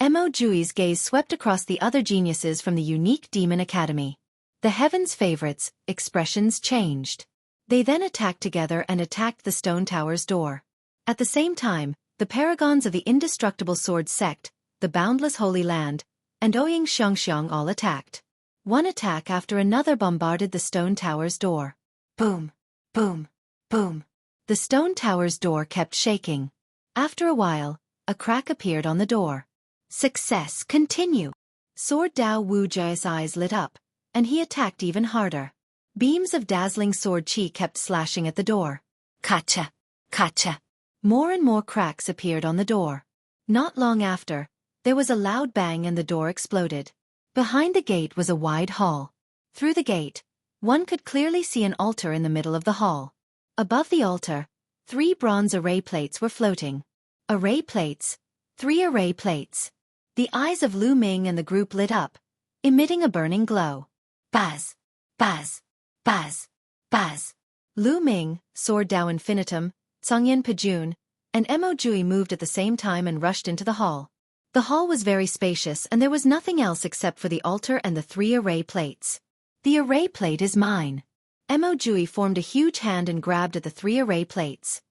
Mo's gaze swept across the other geniuses from the unique Demon Academy. The Heaven's favorites' expressions changed. They then attacked together and attacked the stone tower's door. At the same time, the paragons of the indestructible sword sect, the boundless holy land, and Ouyang Xiangxiang all attacked. One attack after another bombarded the stone tower's door. Boom! Boom! Boom! The stone tower's door kept shaking. After a while, a crack appeared on the door. Success, continue! Sword Dao Wuji's eyes lit up, and he attacked even harder. Beams of dazzling sword chi kept slashing at the door. Kacha! Kacha! More and more cracks appeared on the door. Not long after, there was a loud bang and the door exploded. Behind the gate was a wide hall. Through the gate, one could clearly see an altar in the middle of the hall. Above the altar, 3 bronze array plates were floating. Array plates, 3 array plates. The eyes of Lu Ming and the group lit up, emitting a burning glow. Buzz! Buzz! Buzz! Buzz! Lu Ming, Sword Dao Infinitum, Songyan Pajun, and Mo moved at the same time and rushed into the hall. The hall was very spacious and there was nothing else except for the altar and the 3 array plates. The array plate is mine. Mo formed a huge hand and grabbed at the 3 array plates.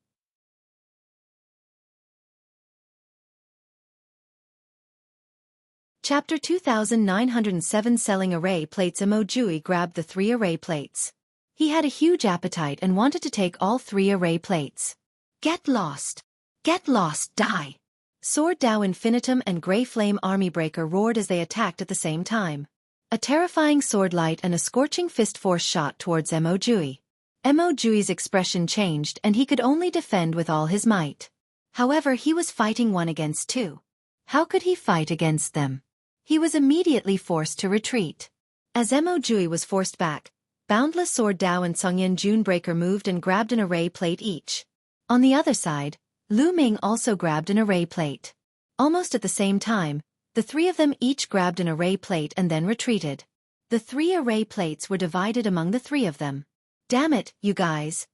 Chapter 2907 Selling Array Plates. Mo grabbed the 3 array plates. He had a huge appetite and wanted to take all 3 array plates. Get lost! Get lost, die! Sword Dao Infinitum and Grey Flame Army Breaker roared as they attacked at the same time. A terrifying sword light and a scorching fist force shot towards Mo Jui. Mo Jui's expression changed and he could only defend with all his might. However, he was fighting 1 against 2. How could he fight against them? He was immediately forced to retreat. As Mo Jui was forced back, Boundless Sword Dao and Sungyan June Breaker moved and grabbed an array plate each. On the other side, Lu Ming also grabbed an array plate. Almost at the same time, the 3 of them each grabbed an array plate and then retreated. The 3 array plates were divided among the 3 of them. Damn it, you guys.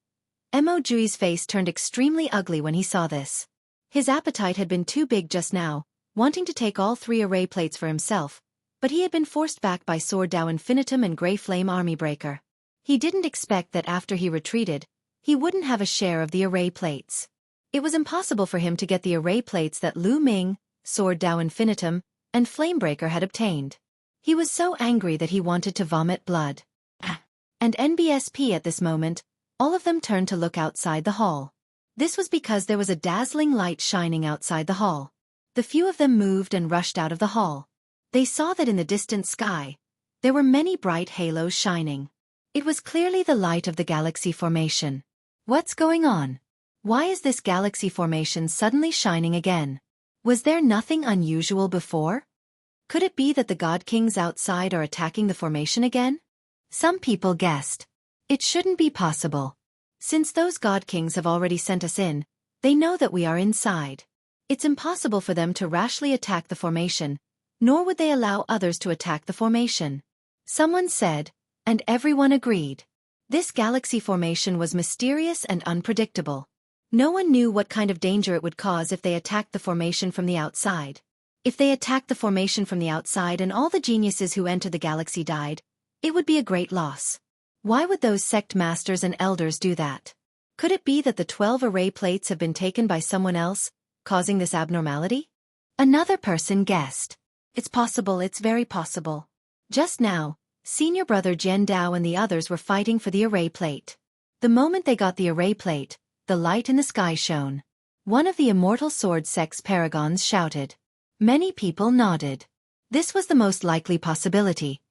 Mo Jui's face turned extremely ugly when he saw this. His appetite had been too big just now, wanting to take all 3 array plates for himself, but he had been forced back by Sword Dao Infinitum and Grey Flame Army Breaker. He didn't expect that after he retreated, he wouldn't have a share of the array plates. It was impossible for him to get the array plates that Lu Ming, Sword Dao Infinitum, and Flamebreaker had obtained. He was so angry that he wanted to vomit blood. And NBSP at this moment, all of them turned to look outside the hall. This was because there was a dazzling light shining outside the hall. The few of them moved and rushed out of the hall. They saw that in the distant sky, there were many bright halos shining. It was clearly the light of the galaxy formation. What's going on? Why is this galaxy formation suddenly shining again? Was there nothing unusual before? Could it be that the God Kings outside are attacking the formation again? Some people guessed. It shouldn't be possible. Since those God Kings have already sent us in, they know that we are inside. It's impossible for them to rashly attack the formation, nor would they allow others to attack the formation. Someone said, and everyone agreed. This galaxy formation was mysterious and unpredictable. No one knew what kind of danger it would cause if they attacked the formation from the outside. If they attacked the formation from the outside and all the geniuses who entered the galaxy died, it would be a great loss. Why would those sect masters and elders do that? Could it be that the 12 array plates have been taken by someone else, causing this abnormality? Another person guessed. It's possible, it's very possible. Just now, Senior Brother Jian Dao and the others were fighting for the array plate. The moment they got the array plate, the light in the sky shone. One of the immortal sword sect's paragons shouted. Many people nodded. This was the most likely possibility.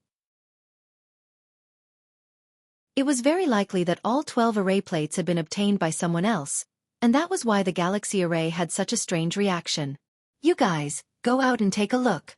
It was very likely that all 12 array plates had been obtained by someone else, and that was why the galaxy array had such a strange reaction. You guys, go out and take a look.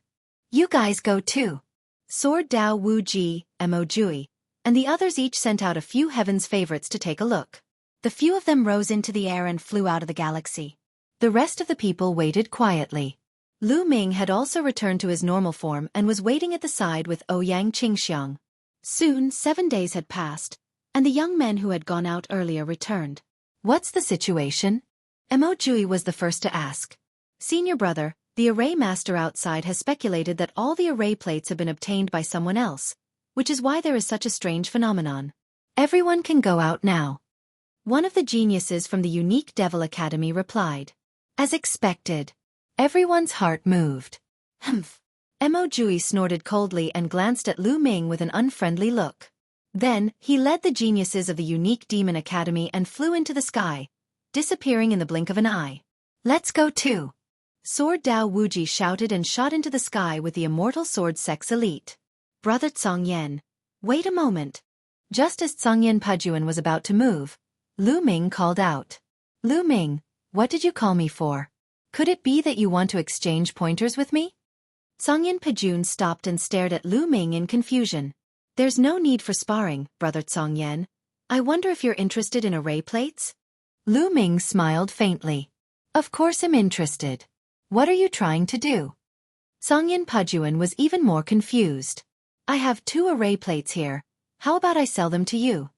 You guys go too. Sword Dao Wu Ji, Mo Jui, and the others each sent out a few heaven's favorites to take a look. The few of them rose into the air and flew out of the galaxy. The rest of the people waited quietly. Lu Ming had also returned to his normal form and was waiting at the side with Ouyang Qingxiang. Soon 7 days had passed, and the young men who had gone out earlier returned. What's the situation? Mo Jui was the first to ask. Senior brother, the array master outside has speculated that all the array plates have been obtained by someone else, which is why there is such a strange phenomenon. Everyone can go out now. One of the geniuses from the Unique Devil Academy replied. As expected. Everyone's heart moved. Humph. Mo Jui snorted coldly and glanced at Lu Ming with an unfriendly look. Then, he led the geniuses of the Unique Demon Academy and flew into the sky, disappearing in the blink of an eye. Let's go too. Sword Dao Wuji shouted and shot into the sky with the immortal sword sex elite. Brother Tsong Yen. Wait a moment. Just as Tsong Yen Pajuan was about to move, Lu Ming called out. Lu Ming, what did you call me for? Could it be that you want to exchange pointers with me? Tsong Yen Pajuan stopped and stared at Lu Ming in confusion. There's no need for sparring, Brother Tsong Yen. I wonder if you're interested in array plates? Lu Ming smiled faintly. Of course I'm interested. What are you trying to do? Tsong Yen Pajuan was even more confused. I have 2 array plates here. How about I sell them to you?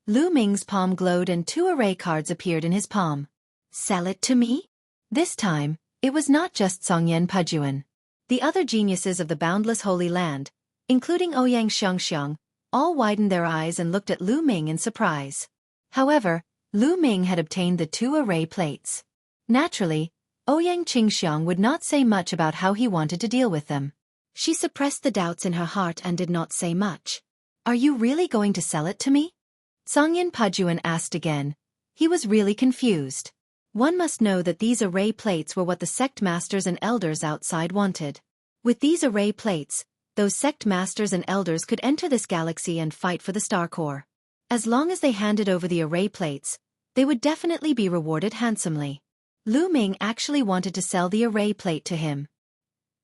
Lu Ming's palm glowed and 2 array cards appeared in his palm. Sell it to me? This time, it was not just Tsong Yen Pajuan. The other geniuses of the boundless Holy Land, including Ouyang Xiangxiang, all widened their eyes and looked at Lu Ming in surprise. However, Lu Ming had obtained the 2 array plates. Naturally, Ouyang Qingxiang would not say much about how he wanted to deal with them. She suppressed the doubts in her heart and did not say much. Are you really going to sell it to me? Tsong Yen Pajuan asked again. He was really confused. One must know that these array plates were what the sect masters and elders outside wanted. With these array plates, those sect masters and elders could enter this galaxy and fight for the star core. As long as they handed over the array plates, they would definitely be rewarded handsomely. Lu Ming actually wanted to sell the array plate to him.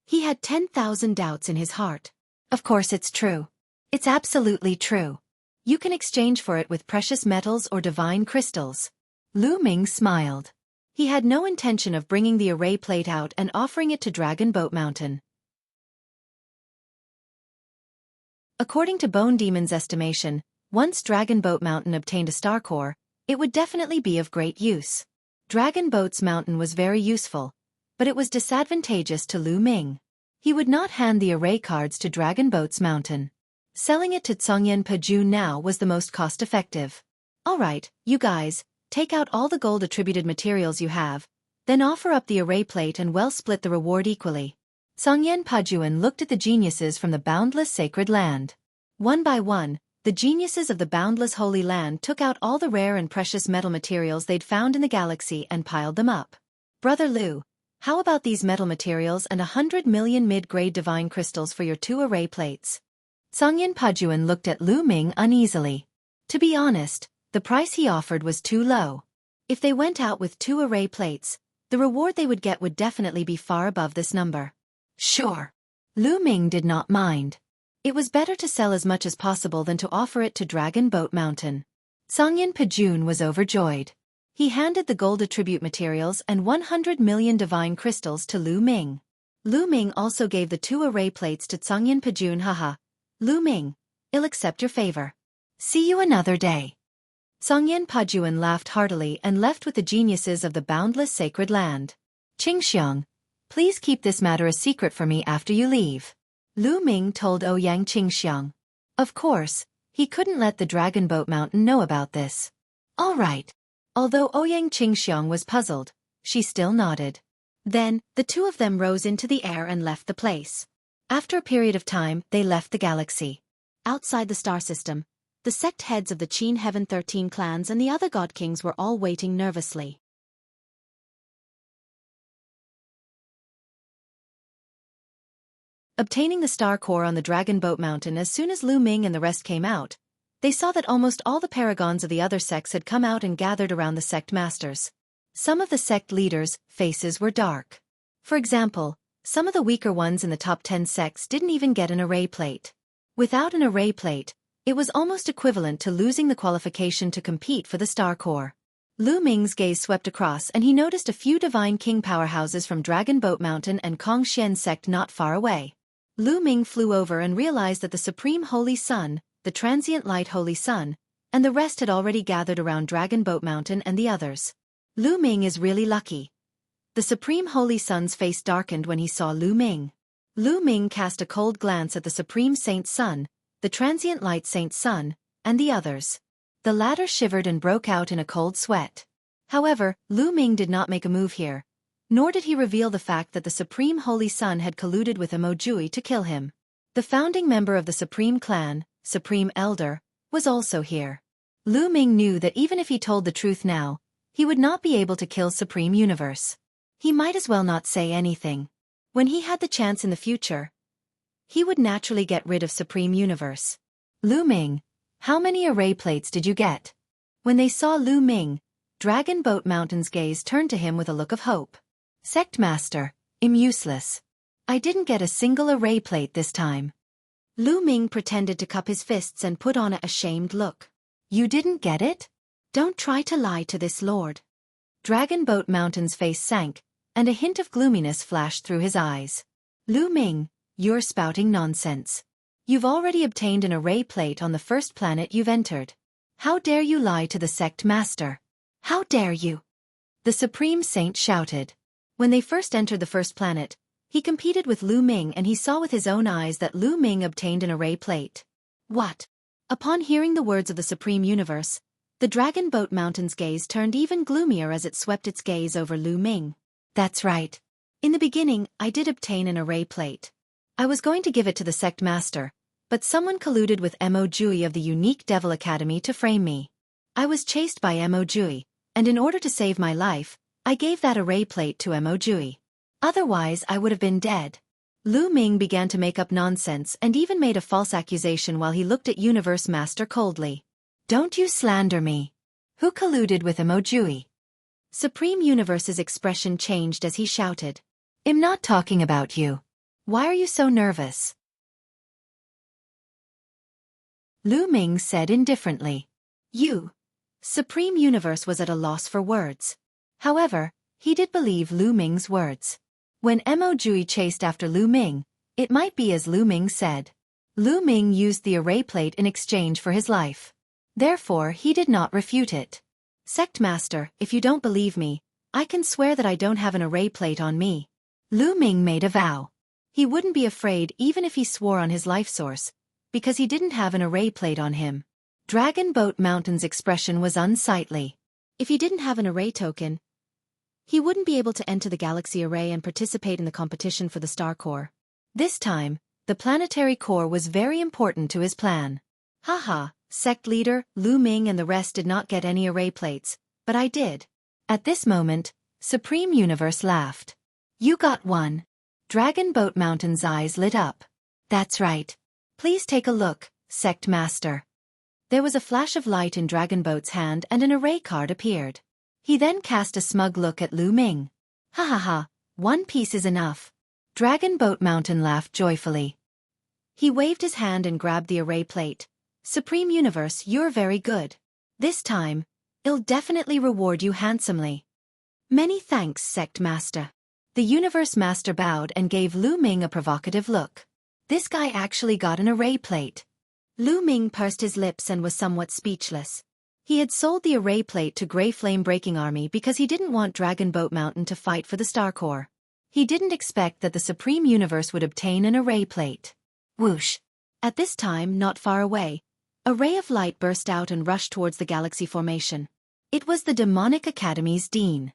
He had 10,000 doubts in his heart. Of course it's true. It's absolutely true. You can exchange for it with precious metals or divine crystals. Lu Ming smiled. He had no intention of bringing the array plate out and offering it to Dragon Boat Mountain. According to Bone Demon's estimation, once Dragon Boat Mountain obtained a star core, it would definitely be of great use. Dragon Boat's Mountain was very useful, but it was disadvantageous to Lu Ming. He would not hand the array cards to Dragon Boat's Mountain. Selling it to Tsongyan Paju now was the most cost-effective. Alright, you guys, take out all the gold attributed materials you have, then offer up the array plate and well split the reward equally. Tsongyan Pajuan looked at the geniuses from the boundless sacred land. One by one, the geniuses of the boundless holy land took out all the rare and precious metal materials they'd found in the galaxy and piled them up. Brother Lu, how about these metal materials and 100 million mid-grade divine crystals for your 2 array plates? Tsongyan Pajuan looked at Lu Ming uneasily. To be honest, the price he offered was too low. If they went out with 2 array plates, the reward they would get would definitely be far above this number. Sure. Lu Ming did not mind. It was better to sell as much as possible than to offer it to Dragon Boat Mountain. Tsongyan Pajun was overjoyed. He handed the gold attribute materials and 100 million divine crystals to Lu Ming. Lu Ming also gave the 2 array plates to Tsongyan Pajun. Haha. Lu Ming, I'll accept your favor. See you another day. Tsongyan Pajuan laughed heartily and left with the geniuses of the boundless sacred land. Qingxiang, please keep this matter a secret for me after you leave. Lu Ming told Ouyang Qingxiang. Of course, he couldn't let the Dragon Boat Mountain know about this. All right. Although Ouyang Qingxiang was puzzled, she still nodded. Then, the 2 of them rose into the air and left the place. After a period of time, they left the galaxy. Outside the star system, the sect heads of the Qin Heaven 13 clans and the other god kings were all waiting nervously. Obtaining the star core on the Dragon Boat Mountain as soon as Lu Ming and the rest came out, they saw that almost all the paragons of the other sects had come out and gathered around the sect masters. Some of the sect leaders' faces were dark. For example, some of the weaker ones in the top 10 sects didn't even get an array plate. Without an array plate, it was almost equivalent to losing the qualification to compete for the star core. Lu Ming's gaze swept across and he noticed a few divine king powerhouses from Dragon Boat Mountain and Kongxian sect not far away. Lu Ming flew over and realized that the Supreme Holy Sun, the Transient Light Holy Sun, and the rest had already gathered around Dragon Boat Mountain and the others. Lu Ming is really lucky. The Supreme Holy Sun's face darkened when he saw Lu Ming. Lu Ming cast a cold glance at the Supreme Saint Sun, the Transient Light Saint Sun, and the others. The latter shivered and broke out in a cold sweat. However, Lu Ming did not make a move here. Nor did he reveal the fact that the Supreme Holy Sun had colluded with Emojui to kill him. The founding member of the Supreme Clan, Supreme Elder, was also here. Lu Ming knew that even if he told the truth now, he would not be able to kill Supreme Universe. He might as well not say anything. When he had the chance in the future, he would naturally get rid of Supreme Universe. Lu Ming, how many array plates did you get? When they saw Lu Ming, Dragon Boat Mountain's gaze turned to him with a look of hope. Sect Master, I'm useless. I didn't get a single array plate this time. Lu Ming pretended to cup his fists and put on an ashamed look. You didn't get it? Don't try to lie to this lord. Dragon Boat Mountain's face sank, and a hint of gloominess flashed through his eyes. Lu Ming, you're spouting nonsense. You've already obtained an array plate on the first planet you've entered. How dare you lie to the Sect Master? How dare you? The Supreme Saint shouted. When they first entered the first planet, he competed with Lu Ming and he saw with his own eyes that Lu Ming obtained an array plate. What? Upon hearing the words of the Supreme Universe, the Dragon Boat Mountain's gaze turned even gloomier as it swept its gaze over Lu Ming. That's right. In the beginning, I did obtain an array plate. I was going to give it to the Sect Master, but someone colluded with Emojui of the Unique Devil Academy to frame me. I was chased by Emojui, and in order to save my life, I gave that array plate to Mo. Otherwise I would have been dead. Lu Ming began to make up nonsense and even made a false accusation while he looked at Universe Master coldly. Don't you slander me. Who colluded with Mo? Supreme Universe's expression changed as he shouted. I'm not talking about you. Why are you so nervous? Lu Ming said indifferently. You. Supreme Universe was at a loss for words. However, he did believe Lu Ming's words. When Mo chased after Lu Ming, it might be as Lu Ming said. Lu Ming used the array plate in exchange for his life. Therefore, he did not refute it. Sect Master, if you don't believe me, I can swear that I don't have an array plate on me. Lu Ming made a vow. He wouldn't be afraid even if he swore on his life source, because he didn't have an array plate on him. Dragon Boat Mountain's expression was unsightly. If he didn't have an array token, he wouldn't be able to enter the galaxy array and participate in the competition for the star core. This time, the planetary core was very important to his plan. Haha, sect leader, Lu Ming and the rest did not get any array plates, but I did. At this moment, Supreme Universe laughed. You got one. Dragon Boat Mountain's eyes lit up. That's right. Please take a look, Sect Master. There was a flash of light in Dragon Boat's hand and an array card appeared. He then cast a smug look at Lu Ming. Ha ha ha, one piece is enough. Dragon Boat Mountain laughed joyfully. He waved his hand and grabbed the array plate. Supreme Universe, you're very good. This time, I'll definitely reward you handsomely. Many thanks, Sect Master. The Universe Master bowed and gave Lu Ming a provocative look. This guy actually got an array plate. Lu Ming pursed his lips and was somewhat speechless. He had sold the array plate to Grey Flame Breaking Army because he didn't want Dragon Boat Mountain to fight for the Star Core. He didn't expect that the Supreme Universe would obtain an array plate. Whoosh! At this time, not far away, a ray of light burst out and rushed towards the galaxy formation. It was the Demonic Academy's Dean.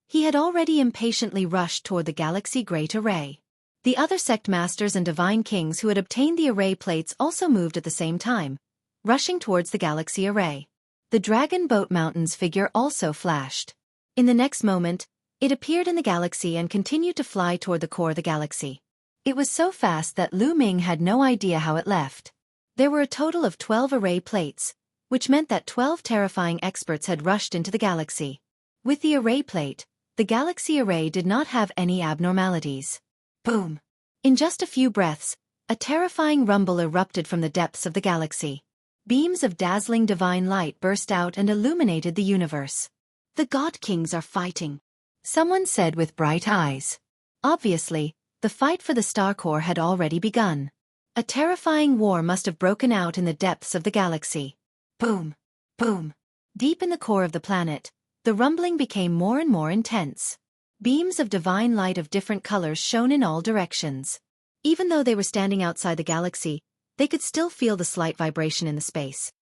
He had already impatiently rushed toward the Galaxy Great Array. The other sect masters and divine kings who had obtained the array plates also moved at the same time, rushing towards the Galaxy Array. The Dragon Boat Mountain's figure also flashed. In the next moment, it appeared in the galaxy and continued to fly toward the core of the galaxy. It was so fast that Lu Ming had no idea how it left. There were a total of 12 array plates, which meant that 12 terrifying experts had rushed into the galaxy. With the array plate, the Galaxy Array did not have any abnormalities. Boom! In just a few breaths, a terrifying rumble erupted from the depths of the galaxy. Beams of dazzling divine light burst out and illuminated the universe. The God Kings are fighting, someone said with bright eyes. Obviously, the fight for the Star Core had already begun. A terrifying war must have broken out in the depths of the galaxy. Boom! Boom! Deep in the core of the planet, the rumbling became more and more intense. Beams of divine light of different colors shone in all directions. Even though they were standing outside the galaxy, they could still feel the slight vibration in the space.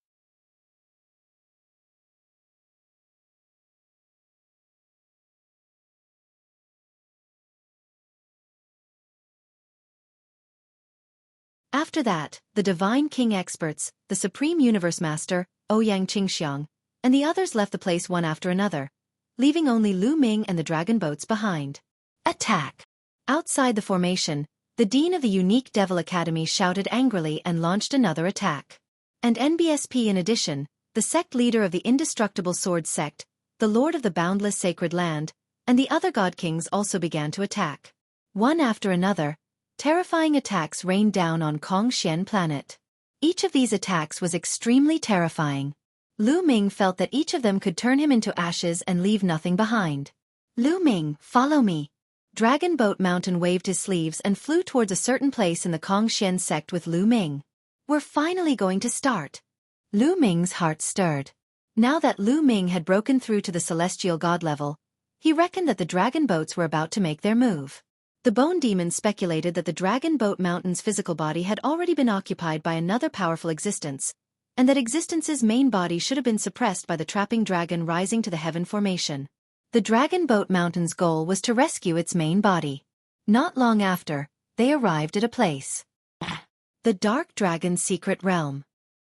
After that, the Divine King experts, the Supreme Universe Master, Ouyang Qingxiang, and the others left the place one after another, leaving only Lu Ming and the dragon boats behind. Attack! Outside the formation, the Dean of the Unique Devil Academy shouted angrily and launched another attack. And NBSP in addition, the sect leader of the Indestructible Sword Sect, the Lord of the Boundless Sacred Land, and the other God Kings also began to attack. One after another, terrifying attacks rained down on Kongxian Planet. Each of these attacks was extremely terrifying. Lu Ming felt that each of them could turn him into ashes and leave nothing behind. Lu Ming, follow me. Dragon Boat Mountain waved his sleeves and flew towards a certain place in the Kongxian sect with Lu Ming. We're finally going to start. Lu Ming's heart stirred. Now that Lu Ming had broken through to the celestial god level, he reckoned that the dragon boats were about to make their move. The Bone Demon speculated that the Dragon Boat Mountain's physical body had already been occupied by another powerful existence, and that existence's main body should have been suppressed by the trapping dragon rising to the heaven formation. The Dragon Boat Mountain's goal was to rescue its main body. Not long after, they arrived at a place. The Dark Dragon's Secret Realm.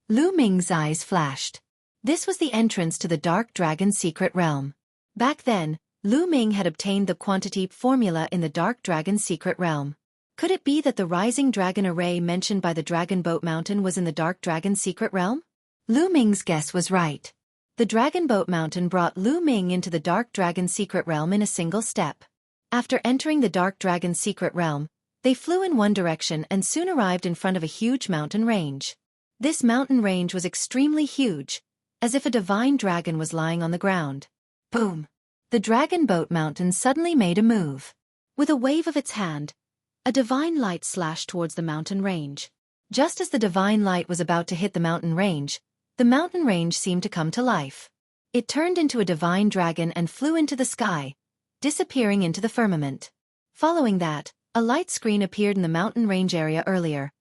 Lu Ming's eyes flashed. This was the entrance to the Dark Dragon's Secret Realm. Back then, Lu Ming had obtained the quantity formula in the Dark Dragon's secret realm. Could it be that the rising dragon array mentioned by the Dragon Boat Mountain was in the Dark Dragon's secret realm? Lu Ming's guess was right. The Dragon Boat Mountain brought Lu Ming into the Dark Dragon's secret realm in a single step. After entering the Dark Dragon's secret realm, they flew in one direction and soon arrived in front of a huge mountain range. This mountain range was extremely huge, as if a divine dragon was lying on the ground. Boom! The Dragon Boat Mountain suddenly made a move. With a wave of its hand, a divine light slashed towards the mountain range. Just as the divine light was about to hit the mountain range seemed to come to life. It turned into a divine dragon and flew into the sky, disappearing into the firmament. Following that, a light screen appeared in the mountain range area earlier,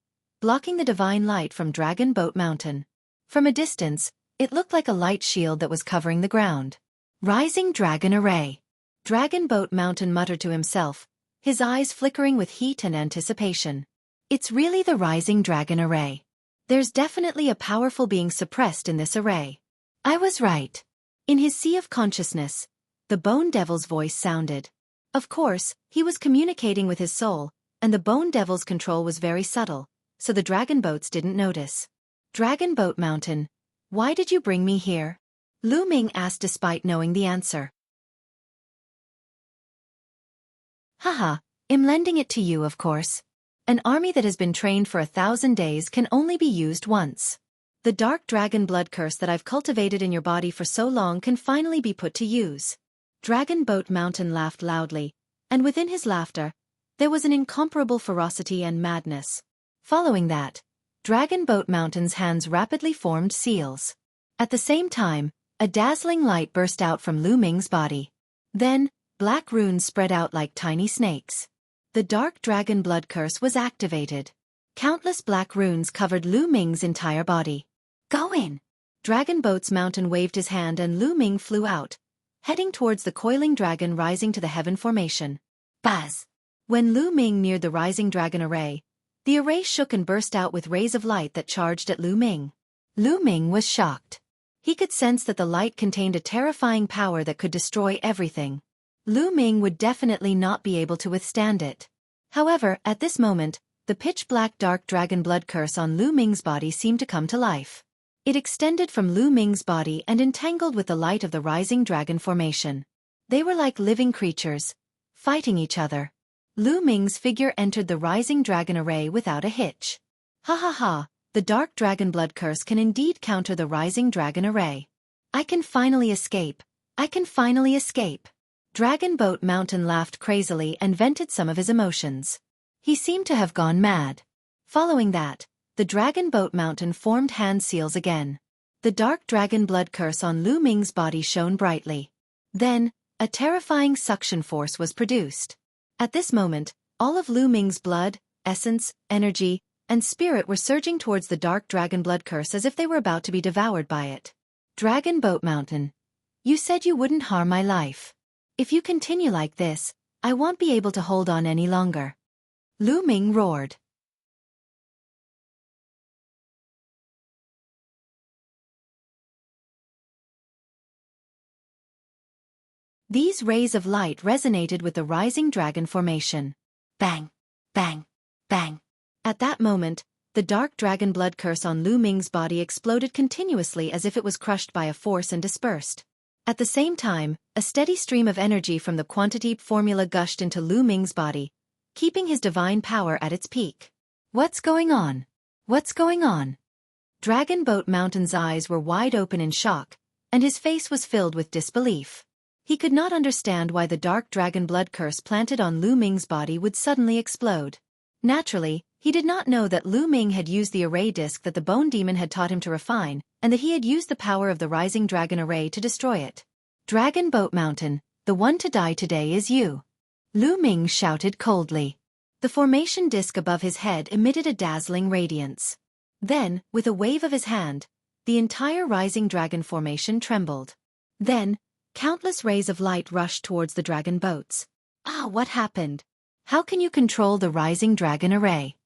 blocking the divine light from Dragon Boat Mountain. From a distance, it looked like a light shield that was covering the ground. Rising Dragon Array. Dragon Boat Mountain muttered to himself, his eyes flickering with heat and anticipation. It's really the Rising Dragon Array. There's definitely a powerful being suppressed in this array. I was right. In his sea of consciousness, the Bone Devil's voice sounded. Of course, he was communicating with his soul, and the Bone Devil's control was very subtle, so the dragon boats didn't notice. Dragon Boat Mountain, why did you bring me here? Lu Ming asked despite knowing the answer. Haha, I'm lending it to you of course. An army that has been trained for 1,000 days can only be used once. The dark dragon blood curse that I've cultivated in your body for so long can finally be put to use. Dragon Boat Mountain laughed loudly, and within his laughter, there was an incomparable ferocity and madness. Following that, Dragon Boat Mountain's hands rapidly formed seals. At the same time, a dazzling light burst out from Lu Ming's body. Then, black runes spread out like tiny snakes. The dark dragon blood curse was activated. Countless black runes covered Lu Ming's entire body. Go in! Dragon Boat Mountain waved his hand and Lu Ming flew out, heading towards the coiling dragon rising to the heaven formation. Buzz! When Lu Ming neared the rising dragon array, the array shook and burst out with rays of light that charged at Lu Ming. Lu Ming was shocked. He could sense that the light contained a terrifying power that could destroy everything. Lu Ming would definitely not be able to withstand it. However, at this moment, the pitch-black dark dragon blood curse on Lu Ming's body seemed to come to life. It extended from Lu Ming's body and entangled with the light of the rising dragon formation. They were like living creatures, fighting each other. Lu Ming's figure entered the rising dragon array without a hitch. Ha ha ha, the dark dragon blood curse can indeed counter the rising dragon array. I can finally escape. I can finally escape. Dragon Boat Mountain laughed crazily and vented some of his emotions. He seemed to have gone mad. Following that, the Dragon Boat Mountain formed hand seals again. The dark dragon blood curse on Lu Ming's body shone brightly. Then, a terrifying suction force was produced. At this moment, all of Lu Ming's blood, essence, energy, and spirit were surging towards the dark dragon blood curse as if they were about to be devoured by it. Dragon Boat Mountain, you said you wouldn't harm my life. If you continue like this, I won't be able to hold on any longer. Lu Ming roared. These rays of light resonated with the rising dragon formation. Bang! Bang! Bang! At that moment, the dark dragon blood curse on Lu Ming's body exploded continuously as if it was crushed by a force and dispersed. At the same time, a steady stream of energy from the quantity formula gushed into Lu Ming's body, keeping his divine power at its peak. What's going on? What's going on? Dragon Boat Mountain's eyes were wide open in shock, and his face was filled with disbelief. He could not understand why the dark dragon blood curse planted on Lu Ming's body would suddenly explode. Naturally, he did not know that Lu Ming had used the array disc that the Bone Demon had taught him to refine, and that he had used the power of the rising dragon array to destroy it. Dragon Boat Mountain, the one to die today is you. Lu Ming shouted coldly. The formation disc above his head emitted a dazzling radiance. Then, with a wave of his hand, the entire rising dragon formation trembled. Then, countless rays of light rushed towards the dragon boats. Ah, what happened? How can you control the rising dragon array?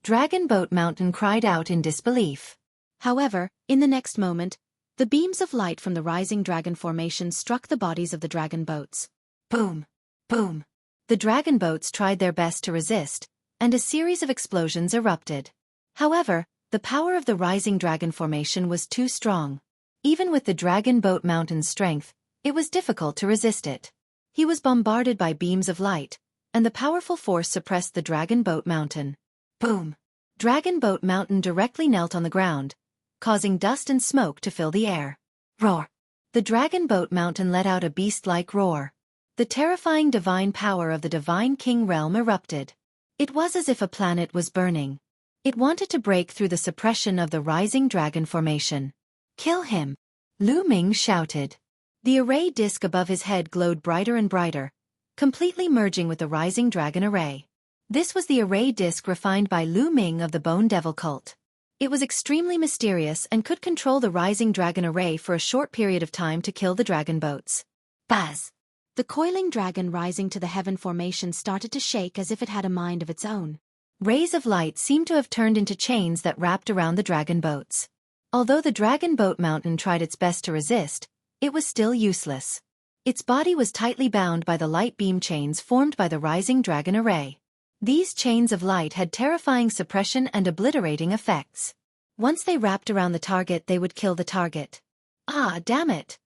Dragon Boat Mountain cried out in disbelief. However, in the next moment, the beams of light from the rising dragon formation struck the bodies of the dragon boats. Boom! Boom! The dragon boats tried their best to resist, and a series of explosions erupted. However, the power of the rising dragon formation was too strong. Even with the dragon boat mountain's strength, it was difficult to resist it. He was bombarded by beams of light, and the powerful force suppressed the dragon boat mountain. Boom! Dragon boat mountain directly knelt on the ground, causing dust and smoke to fill the air. Roar! The dragon boat mountain let out a beast-like roar. The terrifying divine power of the divine king realm erupted. It was as if a planet was burning. It wanted to break through the suppression of the rising dragon formation. Kill him! Lu Ming shouted. The array disk above his head glowed brighter and brighter, completely merging with the rising dragon array. This was the array disk refined by Lu Ming of the Bone Devil cult. It was extremely mysterious and could control the rising dragon array for a short period of time to kill the dragon boats. Buzz! The coiling dragon rising to the heaven formation started to shake as if it had a mind of its own. Rays of light seemed to have turned into chains that wrapped around the dragon boats. Although the dragon boat mountain tried its best to resist, it was still useless. Its body was tightly bound by the light beam chains formed by the rising dragon array. These chains of light had terrifying suppression and obliterating effects. Once they wrapped around the target, they would kill the target. Ah, damn it!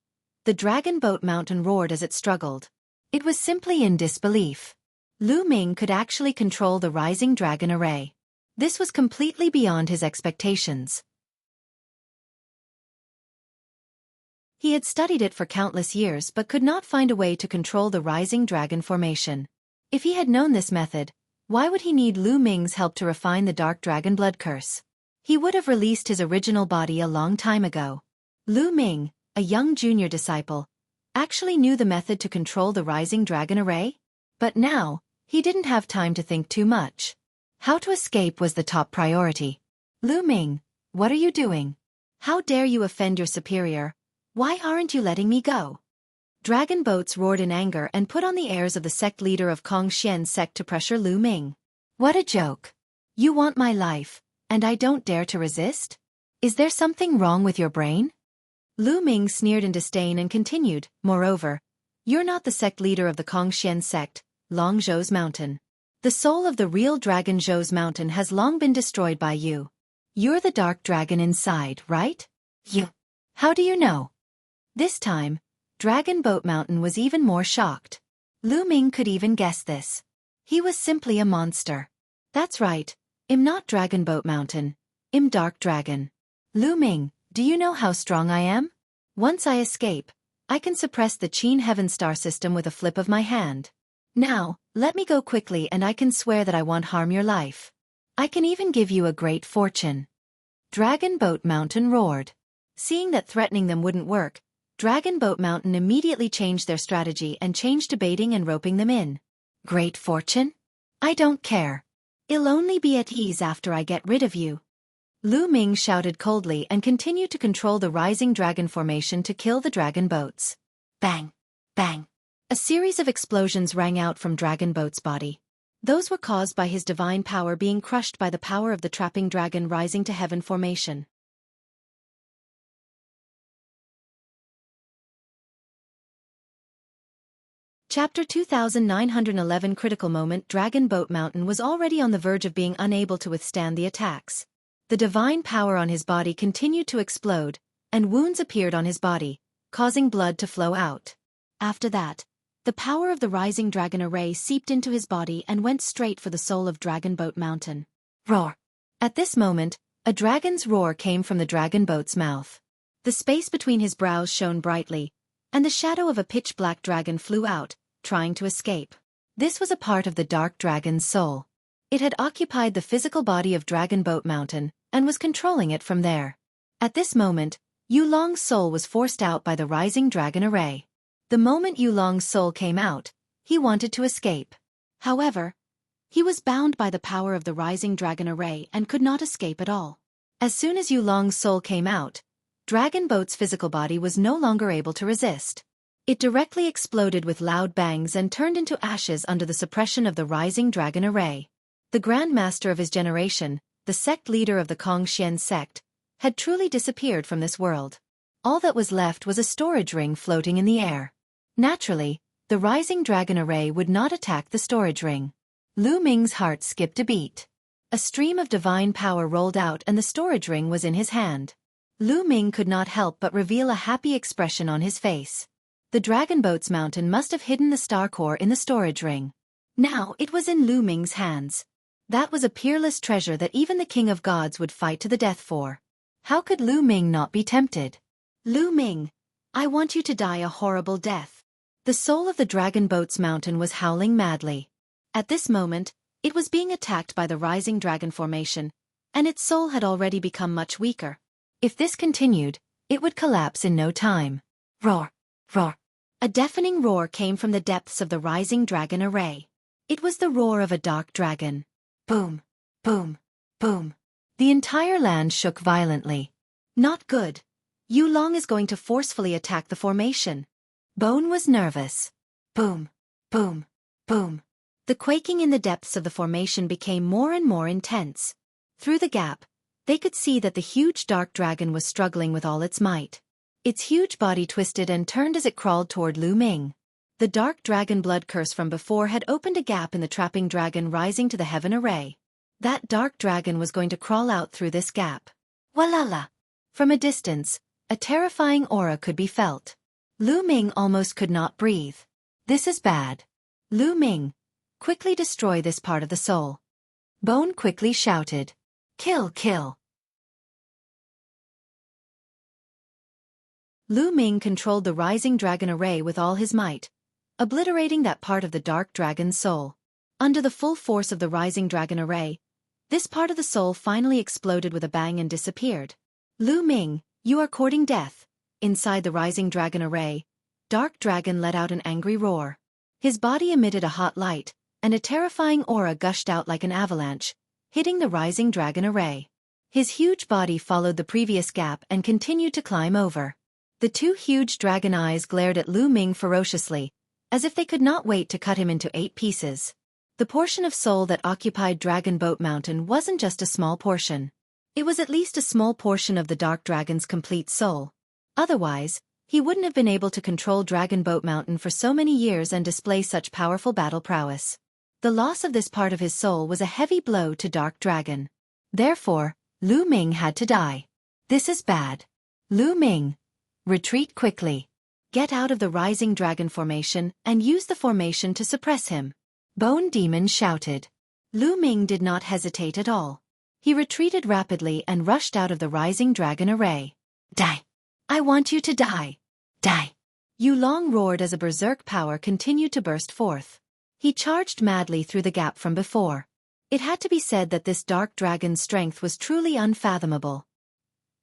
The dragon boat mountain roared as it struggled. It was simply in disbelief. Lu Ming could actually control the rising dragon array. This was completely beyond his expectations. He had studied it for countless years but could not find a way to control the rising dragon formation. If he had known this method, why would he need Lu Ming's help to refine the dark dragon blood curse? He would have released his original body a long time ago. Lu Ming, a young junior disciple, actually knew the method to control the rising dragon array? But now, he didn't have time to think too much. How to escape was the top priority. Lu Ming, what are you doing? How dare you offend your superior? Why aren't you letting me go? Dragon boats roared in anger and put on the airs of the sect leader of Kongxian's sect to pressure Lu Ming. What a joke. You want my life, and I don't dare to resist? Is there something wrong with your brain? Lu Ming sneered in disdain and continued, moreover, you're not the sect leader of the Kongxian sect, Long Zhou's mountain. The soul of the real dragon Zhou's mountain has long been destroyed by you. You're the dark dragon inside, right? You. How do you know? This time, Dragon Boat Mountain was even more shocked. Lu Ming could even guess this. He was simply a monster. That's right, I'm not Dragon Boat Mountain, I'm Dark Dragon. Lu Ming, do you know how strong I am? Once I escape, I can suppress the Qin Heaven Star system with a flip of my hand. Now, let me go quickly and I can swear that I won't harm your life. I can even give you a great fortune. Dragon Boat Mountain roared. Seeing that threatening them wouldn't work, Dragon Boat Mountain immediately changed their strategy and changed to baiting and roping them in. Great fortune? I don't care. I'll only be at ease after I get rid of you. Lu Ming shouted coldly and continued to control the rising dragon formation to kill the dragon boats. Bang! Bang! A series of explosions rang out from Dragon Boat's body. Those were caused by his divine power being crushed by the power of the trapping dragon rising to heaven formation. Chapter 2911 Critical Moment. Dragon Boat Mountain was already on the verge of being unable to withstand the attacks. The divine power on his body continued to explode, and wounds appeared on his body, causing blood to flow out. After that, the power of the rising dragon array seeped into his body and went straight for the soul of Dragon Boat Mountain. Roar! At this moment, a dragon's roar came from the dragon boat's mouth. The space between his brows shone brightly, and the shadow of a pitch-black dragon flew out, trying to escape. This was a part of the dark dragon's soul. It had occupied the physical body of Dragon Boat Mountain, and was controlling it from there. At this moment, Yulong's soul was forced out by the rising dragon array. The moment Yulong's soul came out, he wanted to escape. However, he was bound by the power of the rising dragon array and could not escape at all. As soon as Yulong's soul came out, Dragon Boat's physical body was no longer able to resist. It directly exploded with loud bangs and turned into ashes under the suppression of the rising dragon array. The Grand Master of his generation, the sect leader of the Kongxian sect, had truly disappeared from this world. All that was left was a storage ring floating in the air. Naturally, the rising dragon array would not attack the storage ring. Lu Ming's heart skipped a beat. A stream of divine power rolled out and the storage ring was in his hand. Lu Ming could not help but reveal a happy expression on his face. The dragon boat's mountain must have hidden the star core in the storage ring. Now it was in Lu Ming's hands. That was a peerless treasure that even the king of gods would fight to the death for. How could Lu Ming not be tempted? Lu Ming, I want you to die a horrible death. The soul of the dragon boat's mountain was howling madly. At this moment, it was being attacked by the rising dragon formation, and its soul had already become much weaker. If this continued, it would collapse in no time. Roar! Roar! A deafening roar came from the depths of the rising dragon array. It was the roar of a dark dragon. Boom! Boom! Boom! The entire land shook violently. Not good. Yulong is going to forcefully attack the formation. Bone was nervous. Boom! Boom! Boom! The quaking in the depths of the formation became more and more intense. Through the gap, they could see that the huge dark dragon was struggling with all its might. Its huge body twisted and turned as it crawled toward Lu Ming. The dark dragon blood curse from before had opened a gap in the trapping dragon rising to the heaven array. That dark dragon was going to crawl out through this gap. Walala! From a distance, a terrifying aura could be felt. Lu Ming almost could not breathe. This is bad. Lu Ming, quickly destroy this part of the soul. Bone quickly shouted. Kill, kill. Lu Ming controlled the rising dragon array with all his might, obliterating that part of the dark dragon's soul. Under the full force of the rising dragon array, this part of the soul finally exploded with a bang and disappeared. Lu Ming, you are courting death. Inside the rising dragon array, Dark Dragon let out an angry roar. His body emitted a hot light, and a terrifying aura gushed out like an avalanche, hitting the rising dragon array. His huge body followed the previous gap and continued to climb over. The two huge dragon eyes glared at Lu Ming ferociously, as if they could not wait to cut him into 8 pieces. The portion of soul that occupied Dragon Boat Mountain wasn't just a small portion. It was at least a small portion of the Dark Dragon's complete soul. Otherwise, he wouldn't have been able to control Dragon Boat Mountain for so many years and display such powerful battle prowess. The loss of this part of his soul was a heavy blow to Dark Dragon. Therefore, Lu Ming had to die. This is bad. Lu Ming, retreat quickly. Get out of the rising dragon formation and use the formation to suppress him. Bone Demon shouted. Lu Ming did not hesitate at all. He retreated rapidly and rushed out of the rising dragon array. Die! I want you to die! Die! Yulong roared as a berserk power continued to burst forth. He charged madly through the gap from before. It had to be said that this dark dragon's strength was truly unfathomable.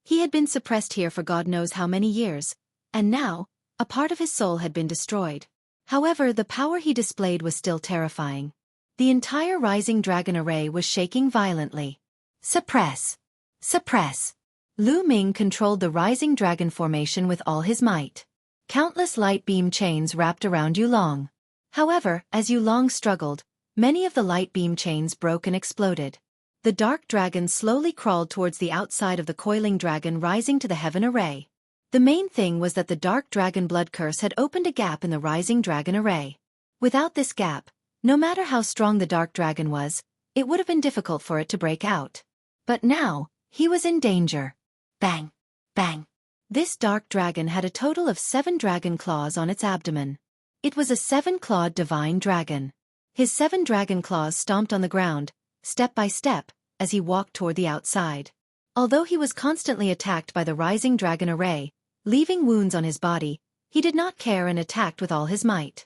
He had been suppressed here for God knows how many years, and now, a part of his soul had been destroyed. However, the power he displayed was still terrifying. The entire rising dragon array was shaking violently. Suppress! Suppress! Lu Ming controlled the rising dragon formation with all his might. Countless light beam chains wrapped around Yulong. However, as Yulong struggled, many of the light beam chains broke and exploded. The dark dragon slowly crawled towards the outside of the coiling dragon rising to the heaven array. The main thing was that the dark dragon blood curse had opened a gap in the rising dragon array. Without this gap, no matter how strong the dark dragon was, it would have been difficult for it to break out. But now, he was in danger. Bang! Bang! This dark dragon had a total of 7 dragon claws on its abdomen. It was a 7-clawed divine dragon. His 7 dragon claws stomped on the ground, step by step, as he walked toward the outside. Although he was constantly attacked by the rising dragon array, leaving wounds on his body, he did not care and attacked with all his might.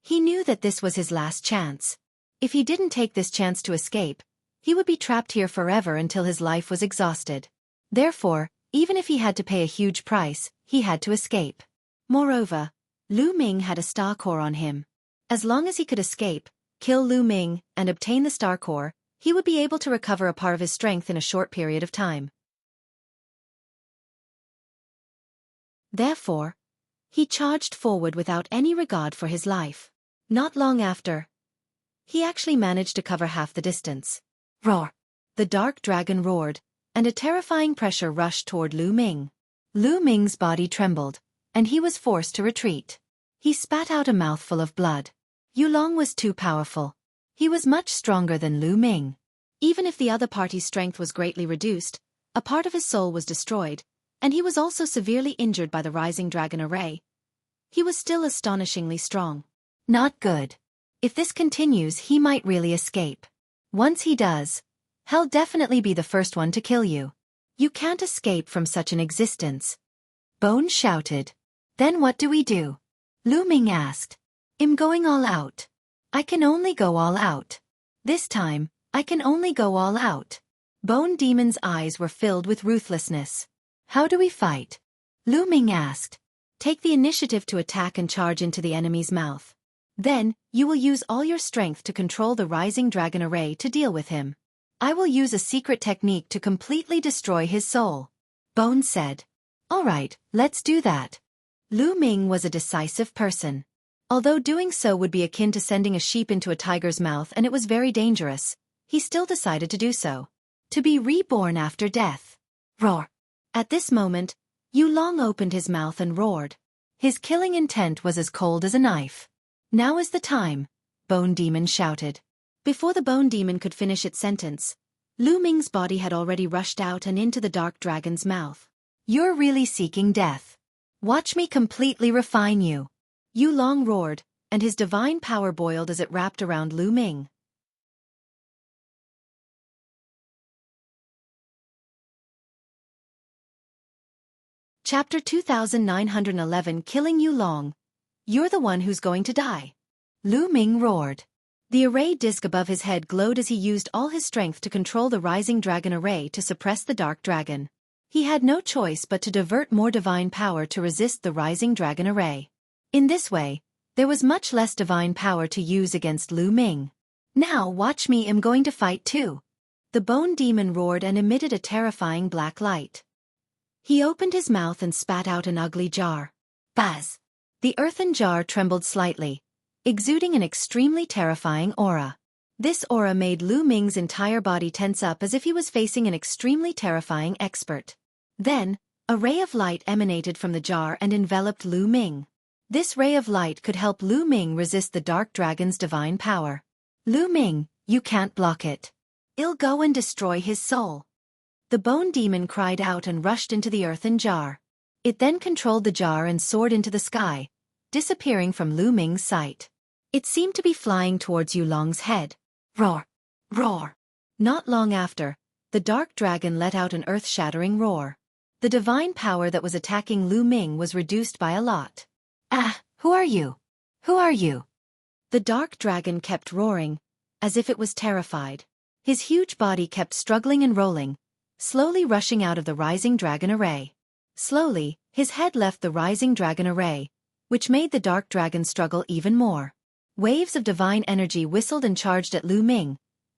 He knew that this was his last chance. If he didn't take this chance to escape, he would be trapped here forever until his life was exhausted. Therefore, even if he had to pay a huge price, he had to escape. Moreover, Lu Ming had a star core on him. As long as he could escape, kill Lu Ming, and obtain the star core, he would be able to recover a part of his strength in a short period of time. Therefore, he charged forward without any regard for his life. Not long after, he actually managed to cover half the distance. Roar! The dark dragon roared, and a terrifying pressure rushed toward Lu Ming. Lu Ming's body trembled, and he was forced to retreat. He spat out a mouthful of blood. Yulong was too powerful. He was much stronger than Lu Ming. Even if the other party's strength was greatly reduced, a part of his soul was destroyed, and he was also severely injured by the rising dragon array. He was still astonishingly strong. Not good. If this continues, he might really escape. Once he does, he'll definitely be the first one to kill you. You can't escape from such an existence. Bone shouted. Then what do we do? Lu Ming asked. I'm going all out. I can only go all out. This time, I can only go all out. Bone Demon's eyes were filled with ruthlessness. How do we fight? Lu Ming asked. Take the initiative to attack and charge into the enemy's mouth. Then, you will use all your strength to control the rising dragon array to deal with him. I will use a secret technique to completely destroy his soul. Bone said. All right, let's do that. Lu Ming was a decisive person. Although doing so would be akin to sending a sheep into a tiger's mouth and it was very dangerous, he still decided to do so. To be reborn after death. Roar. At this moment, Yulong opened his mouth and roared. His killing intent was as cold as a knife. Now is the time, Bone Demon shouted. Before the Bone Demon could finish its sentence, Lu Ming's body had already rushed out and into the dark dragon's mouth. You're really seeking death. Watch me completely refine you. Yulong roared, and his divine power boiled as it wrapped around Lu Ming. Chapter 2911 Killing Yulong. You're the one who's going to die. Lu Ming roared. The array disc above his head glowed as he used all his strength to control the rising dragon array to suppress the dark dragon. He had no choice but to divert more divine power to resist the rising dragon array. In this way, there was much less divine power to use against Lu Ming. Now watch me, I'm going to fight too. The Bone Demon roared and emitted a terrifying black light. He opened his mouth and spat out an ugly jar. Buzz! The earthen jar trembled slightly, exuding an extremely terrifying aura. This aura made Lu Ming's entire body tense up as if he was facing an extremely terrifying expert. Then, a ray of light emanated from the jar and enveloped Lu Ming. This ray of light could help Lu Ming resist the dark dragon's divine power. Lu Ming, you can't block it. It'll go and destroy his soul. The Bone Demon cried out and rushed into the earthen jar. It then controlled the jar and soared into the sky, disappearing from Lu Ming's sight. It seemed to be flying towards Yulong's head. Roar! Roar! Not long after, the dark dragon let out an earth-shattering roar. The divine power that was attacking Lu Ming was reduced by a lot. Ah, who are you? Who are you? The dark dragon kept roaring, as if it was terrified. His huge body kept struggling and rolling, slowly rushing out of the rising dragon array. Slowly, his head left the rising dragon array, which made the dark dragon struggle even more. Waves of divine energy whistled and charged at Lu Ming,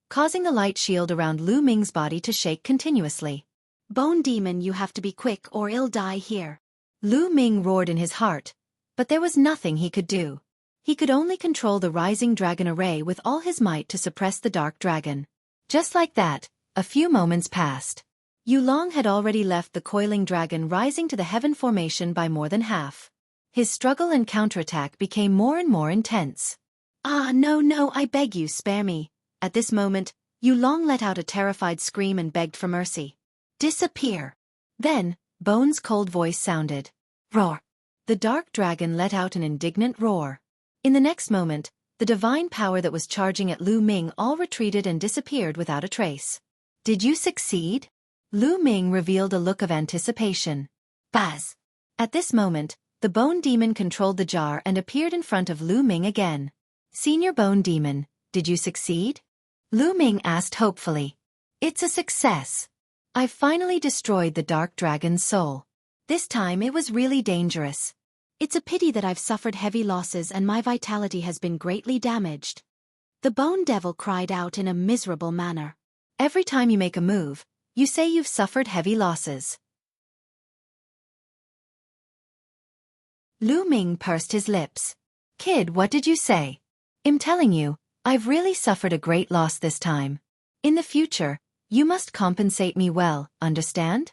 causing the light shield around Lu Ming's body to shake continuously. Bone Demon, you have to be quick or I'll die here. Lu Ming roared in his heart, but there was nothing he could do. He could only control the rising dragon array with all his might to suppress the dark dragon. Just like that, a few moments passed. Yulong had already left the coiling dragon rising to the heaven formation by more than half. His struggle and counterattack became more and more intense. Ah, no, I beg you, spare me. At this moment, Yulong let out a terrified scream and begged for mercy. Disappear. Then, Bone's cold voice sounded. Roar. The dark dragon let out an indignant roar. In the next moment, the divine power that was charging at Lu Ming all retreated and disappeared without a trace. Did you succeed? Lu Ming revealed a look of anticipation. Buzz! At this moment, the Bone Demon controlled the jar and appeared in front of Lu Ming again. Senior Bone Demon, did you succeed? Lu Ming asked hopefully. It's a success. I've finally destroyed the dark dragon's soul. This time it was really dangerous. It's a pity that I've suffered heavy losses and my vitality has been greatly damaged. The Bone Devil cried out in a miserable manner. Every time you make a move, you say you've suffered heavy losses. Lu Ming pursed his lips. Kid, what did you say? I'm telling you, I've really suffered a great loss this time. In the future, you must compensate me well, understand?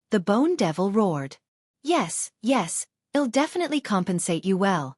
The Bone Devil roared. Yes, I'll definitely compensate you well.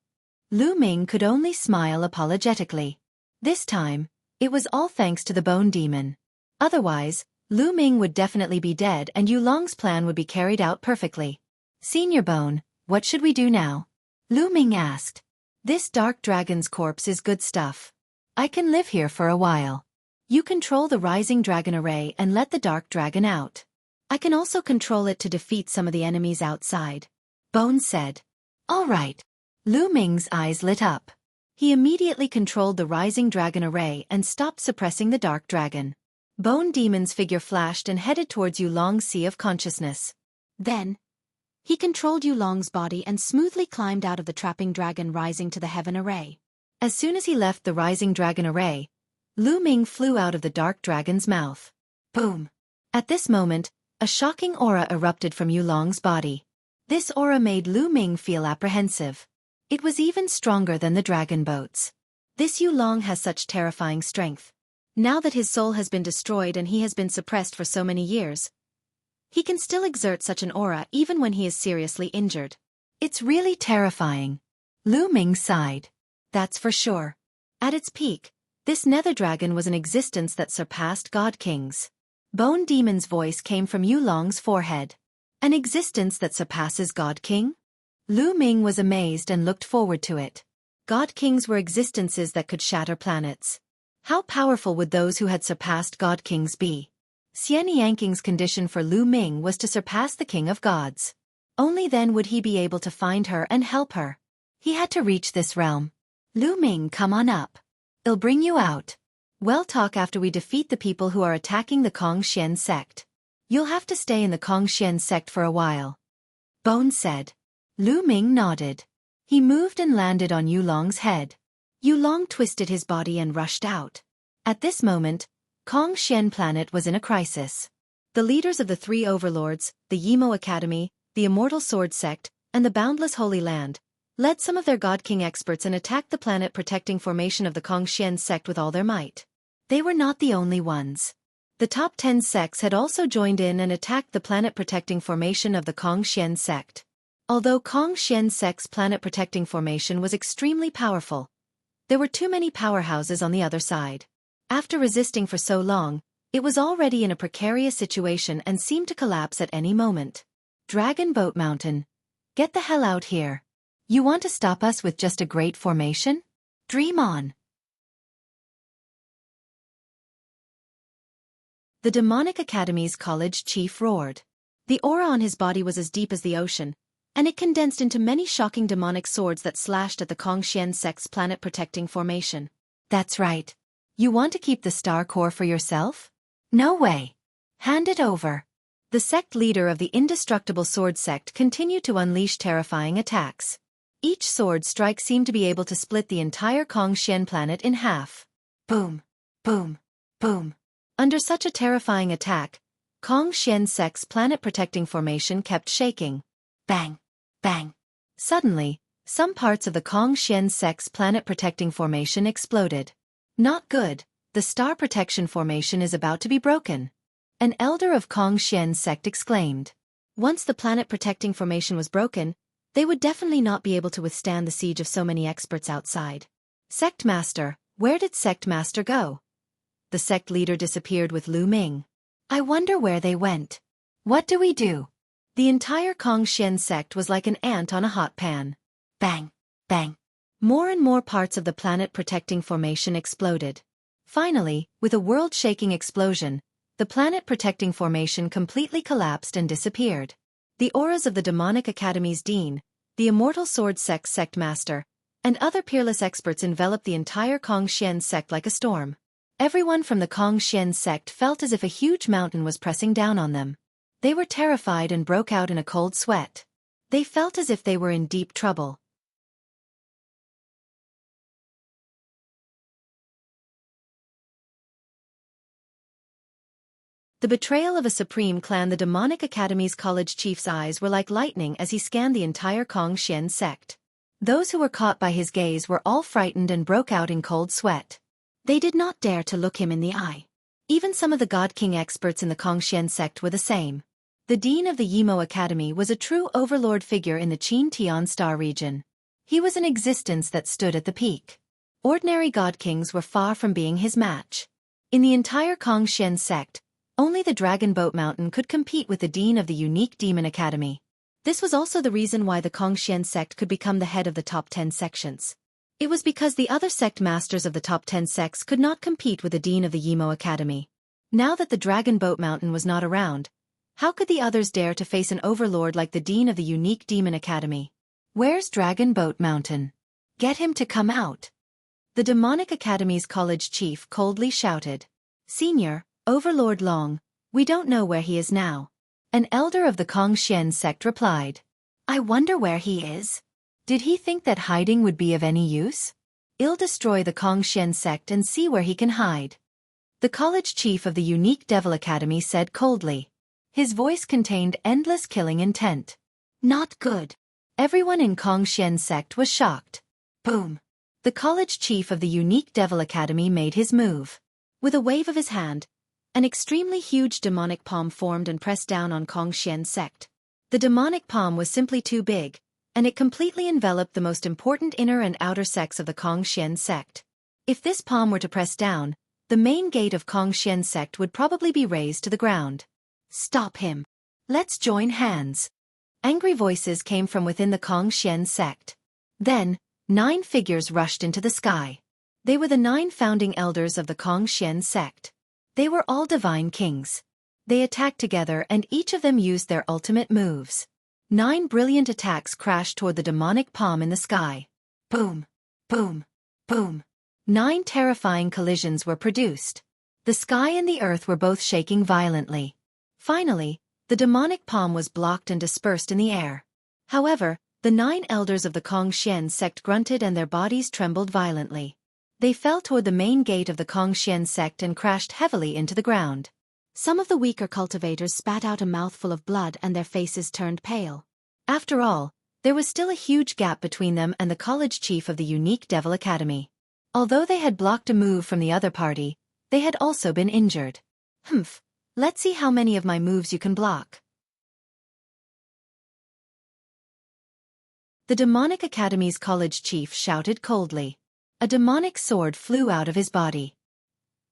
Lu Ming could only smile apologetically. This time, it was all thanks to the bone demon. Otherwise, Lu Ming would definitely be dead and Yulong's plan would be carried out perfectly. Senior Bone, what should we do now? Lu Ming asked. This dark dragon's corpse is good stuff. I can live here for a while. You control the rising dragon array and let the dark dragon out. I can also control it to defeat some of the enemies outside. Bone said. All right. Lu Ming's eyes lit up. He immediately controlled the rising dragon array and stopped suppressing the dark dragon. Bone Demon's figure flashed and headed towards Yulong's sea of consciousness. Then, he controlled Yulong's body and smoothly climbed out of the trapping dragon rising to the heaven array. As soon as he left the rising dragon array, Lu Ming flew out of the dark dragon's mouth. Boom! At this moment, a shocking aura erupted from Yulong's body. This aura made Lu Ming feel apprehensive. It was even stronger than the dragon boats. This Yulong has such terrifying strength. Now that his soul has been destroyed and he has been suppressed for so many years, he can still exert such an aura even when he is seriously injured. It's really terrifying. Lu Ming sighed. That's for sure. At its peak, this nether dragon was an existence that surpassed God Kings. Bone Demon's voice came from Yulong's forehead. An existence that surpasses God King? Lu Ming was amazed and looked forward to it. God Kings were existences that could shatter planets. How powerful would those who had surpassed God Kings be? Xian Yanking's condition for Lu Ming was to surpass the King of Gods. Only then would he be able to find her and help her. He had to reach this realm. Lu Ming, come on up. I'll bring you out. We'll talk after we defeat the people who are attacking the Kongxian sect. You'll have to stay in the Kongxian sect for a while. Bone said. Lu Ming nodded. He moved and landed on Yulong's head. Yulong twisted his body and rushed out. At this moment, Kongxian planet was in a crisis. The leaders of the three overlords, the Yimo Academy, the Immortal Sword Sect, and the Boundless Holy Land, led some of their God King experts and attacked the planet-protecting formation of the Kongxian sect with all their might. They were not the only ones. The top 10 sects had also joined in and attacked the planet-protecting formation of the Kongxian sect. Although Kongxian sect's planet-protecting formation was extremely powerful, there were too many powerhouses on the other side. After resisting for so long, it was already in a precarious situation and seemed to collapse at any moment. Dragon Boat Mountain. Get the hell out here. You want to stop us with just a great formation? Dream on. The Demonic Academy's college chief roared. The aura on his body was as deep as the ocean, and it condensed into many shocking demonic swords that slashed at the Kongxian sect's planet-protecting formation. That's right. You want to keep the star core for yourself? No way. Hand it over. The sect leader of the indestructible sword sect continued to unleash terrifying attacks. Each sword strike seemed to be able to split the entire Kongxian planet in half. Boom, boom, boom. Under such a terrifying attack, Kongxian sect's planet-protecting formation kept shaking. Bang, bang. Suddenly, some parts of the Kongxian sect's planet-protecting formation exploded. Not good, the star protection formation is about to be broken. An elder of Kongxian sect exclaimed. Once the planet-protecting formation was broken, they would definitely not be able to withstand the siege of so many experts outside. Sect Master, where did Sect Master go? The sect leader disappeared with Lu Ming. I wonder where they went. What do we do? The entire Kongxian sect was like an ant on a hot pan. Bang, bang. More and more parts of the planet-protecting formation exploded. Finally, with a world-shaking explosion, the planet-protecting formation completely collapsed and disappeared. The auras of the Demonic Academy's Dean, the Immortal Sword Sect Sect Master, and other peerless experts enveloped the entire Kongxian sect like a storm. Everyone from the Kongxian sect felt as if a huge mountain was pressing down on them. They were terrified and broke out in a cold sweat. They felt as if they were in deep trouble. The betrayal of a supreme clan. The Demonic Academy's college chief's eyes were like lightning as he scanned the entire Kongxian sect. Those who were caught by his gaze were all frightened and broke out in cold sweat. They did not dare to look him in the eye. Even some of the God King experts in the Kongxian sect were the same. The dean of the Yimo Academy was a true overlord figure in the Qin Tian Star region. He was an existence that stood at the peak. Ordinary god kings were far from being his match. In the entire Kongxian sect, only the Dragon Boat Mountain could compete with the dean of the unique Demon Academy. This was also the reason why the Kongxian sect could become the head of the top 10 sections. It was because the other sect masters of the top 10 sects could not compete with the dean of the Yimo Academy. Now that the Dragon Boat Mountain was not around, how could the others dare to face an overlord like the dean of the unique Demon Academy? Where's Dragon Boat Mountain? Get him to come out. The Demonic Academy's college chief coldly shouted. Senior, Overlord Long, we don't know where he is now. An elder of the Kongxian sect replied. I wonder where he is. Did he think that hiding would be of any use? I'll destroy the Kongxian sect and see where he can hide. The college chief of the unique Devil Academy said coldly. His voice contained endless killing intent. Not good. Everyone in Kongxian sect was shocked. Boom. The college chief of the unique Devil Academy made his move. With a wave of his hand, an extremely huge demonic palm formed and pressed down on Kongxian sect. The demonic palm was simply too big, and it completely enveloped the most important inner and outer sects of the Kongxian sect. If this palm were to press down, the main gate of Kongxian sect would probably be razed to the ground. Stop him. Let's join hands. Angry voices came from within the Kongxian sect. Then, 9 figures rushed into the sky. They were the 9 founding elders of the Kongxian sect. They were all divine kings. They attacked together and each of them used their ultimate moves. 9 brilliant attacks crashed toward the demonic palm in the sky. Boom, boom, boom. 9 terrifying collisions were produced. The sky and the earth were both shaking violently. Finally, the demonic palm was blocked and dispersed in the air. However, the 9 elders of the Kongxian sect grunted and their bodies trembled violently. They fell toward the main gate of the Kongxian sect and crashed heavily into the ground. Some of the weaker cultivators spat out a mouthful of blood and their faces turned pale. After all, there was still a huge gap between them and the college chief of the unique Devil Academy. Although they had blocked a move from the other party, they had also been injured. Humph. Let's see how many of my moves you can block. The Demonic Academy's college chief shouted coldly. A demonic sword flew out of his body.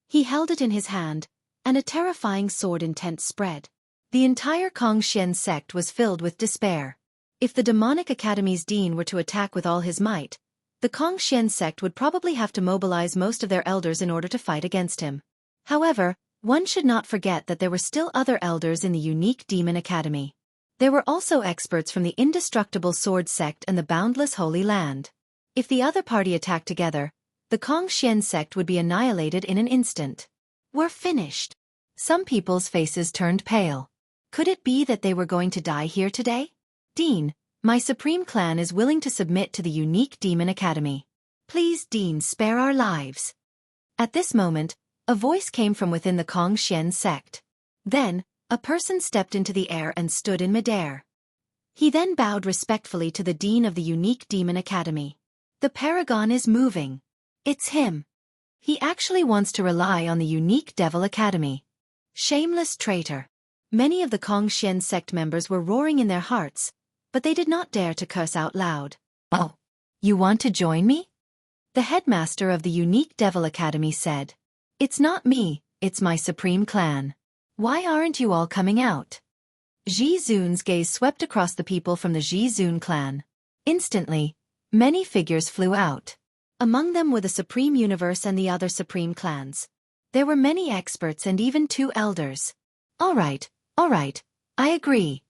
He held it in his hand, and a terrifying sword intent spread. The entire Kongxian sect was filled with despair. If the Demonic Academy's dean were to attack with all his might, the Kongxian sect would probably have to mobilize most of their elders in order to fight against him. However, one should not forget that there were still other elders in the unique Demon Academy. There were also experts from the indestructible sword sect and the boundless Holy Land. If the other party attacked together, the Kongxian sect would be annihilated in an instant. We're finished. Some people's faces turned pale. Could it be that they were going to die here today? Dean, my supreme clan is willing to submit to the unique Demon Academy. Please, Dean, spare our lives. At this moment, a voice came from within the Kongxian sect. Then, a person stepped into the air and stood in midair. He then bowed respectfully to the dean of the unique Demon Academy. The paragon is moving. It's him. He actually wants to rely on the unique Devil Academy. Shameless traitor. Many of the Kongxian sect members were roaring in their hearts, but they did not dare to curse out loud. Oh, you want to join me? The headmaster of the unique Devil Academy said. It's not me, it's my supreme clan. Why aren't you all coming out? Ji Zun's gaze swept across the people from the Ji Zun clan. Instantly, many figures flew out. Among them were the Supreme Universe and the other Supreme clans. There were many experts and even 2 elders. All right, I agree.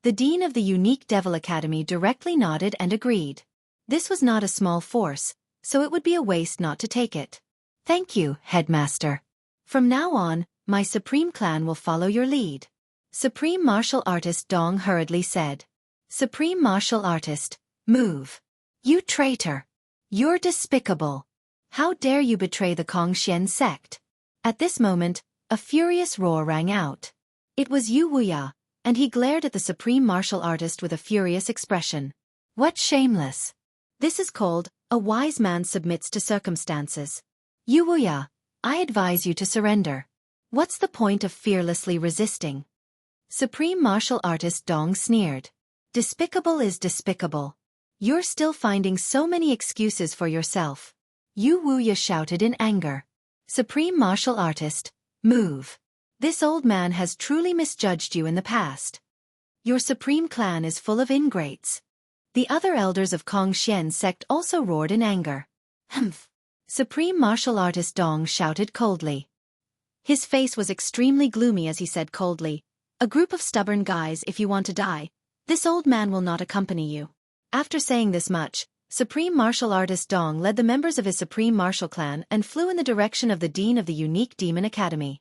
The dean of the unique Devil Academy directly nodded and agreed. This was not a small force, so it would be a waste not to take it. Thank you, headmaster. From now on, my supreme clan will follow your lead. Supreme Martial Artist Dong hurriedly said. Supreme Martial Artist, move. You traitor. You're despicable. How dare you betray the Kongxian sect? At this moment, a furious roar rang out. It was Yu Wuya, and he glared at the Supreme Martial Artist with a furious expression. What shameless! This is called, a wise man submits to circumstances. Yu Wuya, I advise you to surrender. What's the point of fearlessly resisting? Supreme Martial Artist Dong sneered. Despicable is despicable. You're still finding so many excuses for yourself. Yu Wuya shouted in anger. Supreme Martial Artist, move. This old man has truly misjudged you in the past. Your supreme clan is full of ingrates. The other elders of Kong Xian's sect also roared in anger. Humph. Supreme Martial Artist Dong shouted coldly. His face was extremely gloomy as he said coldly, "A group of stubborn guys if you want to die. This old man will not accompany you." After saying this much, Supreme Martial Artist Dong led the members of his Supreme Martial Clan and flew in the direction of the Dean of the Unique Demon Academy.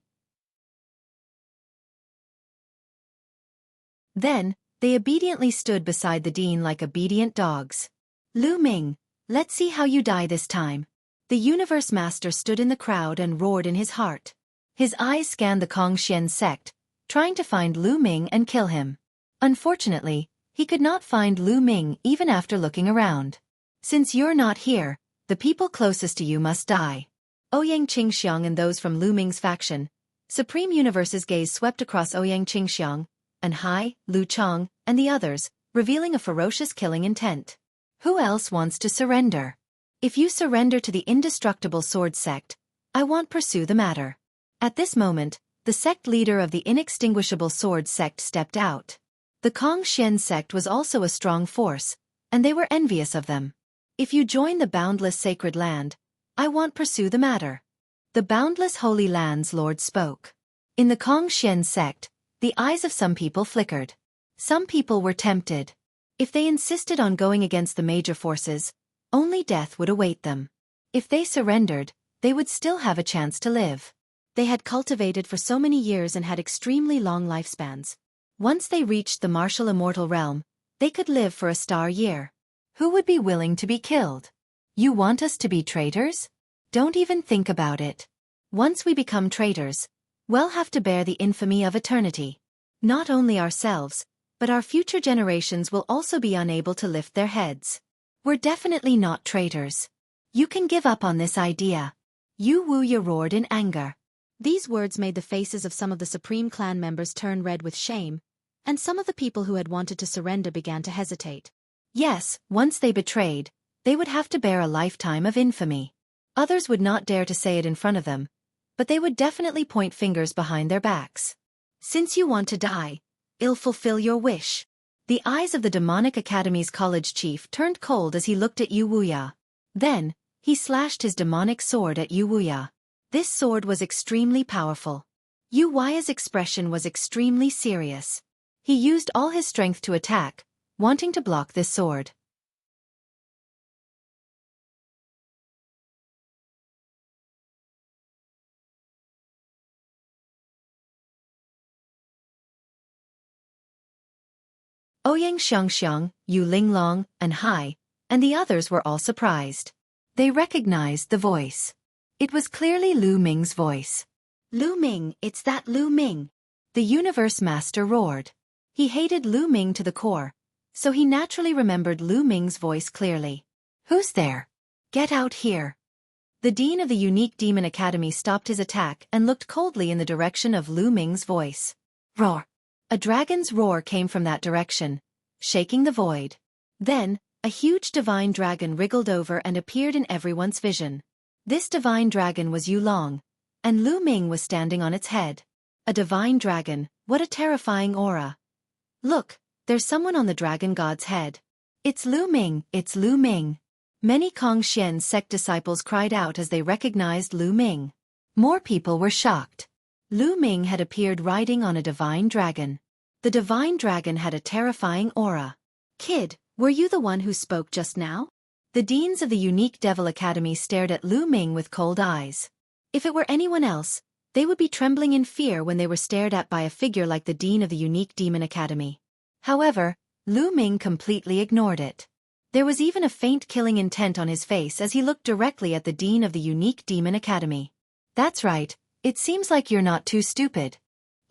Then, they obediently stood beside the Dean like obedient dogs. "Lu Ming, let's see how you die this time." The Universe Master stood in the crowd and roared in his heart. His eyes scanned the Kong Xian sect, trying to find Lu Ming and kill him. Unfortunately, he could not find Lu Ming even after looking around. "Since you're not here, the people closest to you must die." Ouyang Qingxiang and those from Lu Ming's faction. Supreme Universe's gaze swept across Ouyang Qingxiang, and Hai, Lu Chang, and the others, revealing a ferocious killing intent. Who else wants to surrender? If you surrender to the indestructible sword sect, I won't pursue the matter. At this moment, the sect leader of the inextinguishable sword sect stepped out. The Kong Xian sect was also a strong force, and they were envious of them. If you join the boundless sacred land, I won't pursue the matter. The boundless holy land's lord spoke. In the Kong Xian sect, the eyes of some people flickered. Some people were tempted. If they insisted on going against the major forces, only death would await them. If they surrendered, they would still have a chance to live. They had cultivated for so many years and had extremely long lifespans. Once they reached the martial immortal realm, they could live for a star year. Who would be willing to be killed? You want us to be traitors? Don't even think about it. Once we become traitors, we'll have to bear the infamy of eternity. Not only ourselves, but our future generations will also be unable to lift their heads. We're definitely not traitors. You can give up on this idea. Yu Wuya roared in anger. These words made the faces of some of the Supreme Clan members turn red with shame, and some of the people who had wanted to surrender began to hesitate. Yes, once they betrayed, they would have to bear a lifetime of infamy. Others would not dare to say it in front of them, but they would definitely point fingers behind their backs. Since you want to die, I'll fulfill your wish. The eyes of the Demonic Academy's college chief turned cold as he looked at Yu Wuya. Then, he slashed his demonic sword at Yu Wuya. This sword was extremely powerful. Yu Wuya's expression was extremely serious. He used all his strength to attack, wanting to block this sword. Ouyang Xiangxiang, Yu Linglong, and Hai, and the others were all surprised. They recognized the voice. It was clearly Lu Ming's voice. "Lu Ming, it's that Lu Ming!" The Universe Master roared. He hated Lu Ming to the core, so he naturally remembered Lu Ming's voice clearly. "Who's there? Get out here!" The Dean of the Unique Demon Academy stopped his attack and looked coldly in the direction of Lu Ming's voice. Roar! A dragon's roar came from that direction, shaking the void. Then, a huge divine dragon wriggled over and appeared in everyone's vision. This divine dragon was Yulong, and Lu Ming was standing on its head. A divine dragon, what a terrifying aura. Look, there's someone on the dragon god's head. It's Lu Ming, it's Lu Ming. Many Kong Xian sect disciples cried out as they recognized Lu Ming. More people were shocked. Lu Ming had appeared riding on a divine dragon. The divine dragon had a terrifying aura. "Kid, were you the one who spoke just now?" The deans of the Unique Devil Academy stared at Lu Ming with cold eyes. If it were anyone else, they would be trembling in fear when they were stared at by a figure like the Dean of the Unique Demon Academy. However, Lu Ming completely ignored it. There was even a faint killing intent on his face as he looked directly at the Dean of the Unique Demon Academy. "That's right, it seems like you're not too stupid,"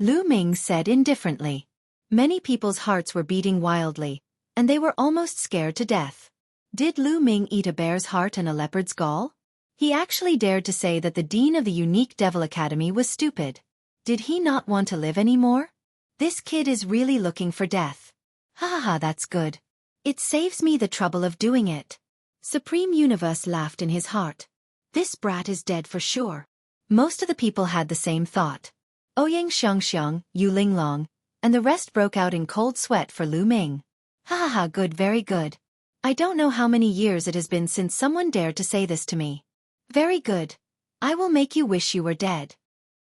Lu Ming said indifferently. Many people's hearts were beating wildly, and they were almost scared to death. Did Lu Ming eat a bear's heart and a leopard's gall? He actually dared to say that the Dean of the Unique Devil Academy was stupid. Did he not want to live anymore? This kid is really looking for death. Ha ha ha, that's good. It saves me the trouble of doing it. Supreme Universe laughed in his heart. This brat is dead for sure. Most of the people had the same thought. Ouyang Xiangxiang, Yu Linglong, and the rest broke out in cold sweat for Lu Ming. Ha ha ha, good, very good. I don't know how many years it has been since someone dared to say this to me. Very good. I will make you wish you were dead.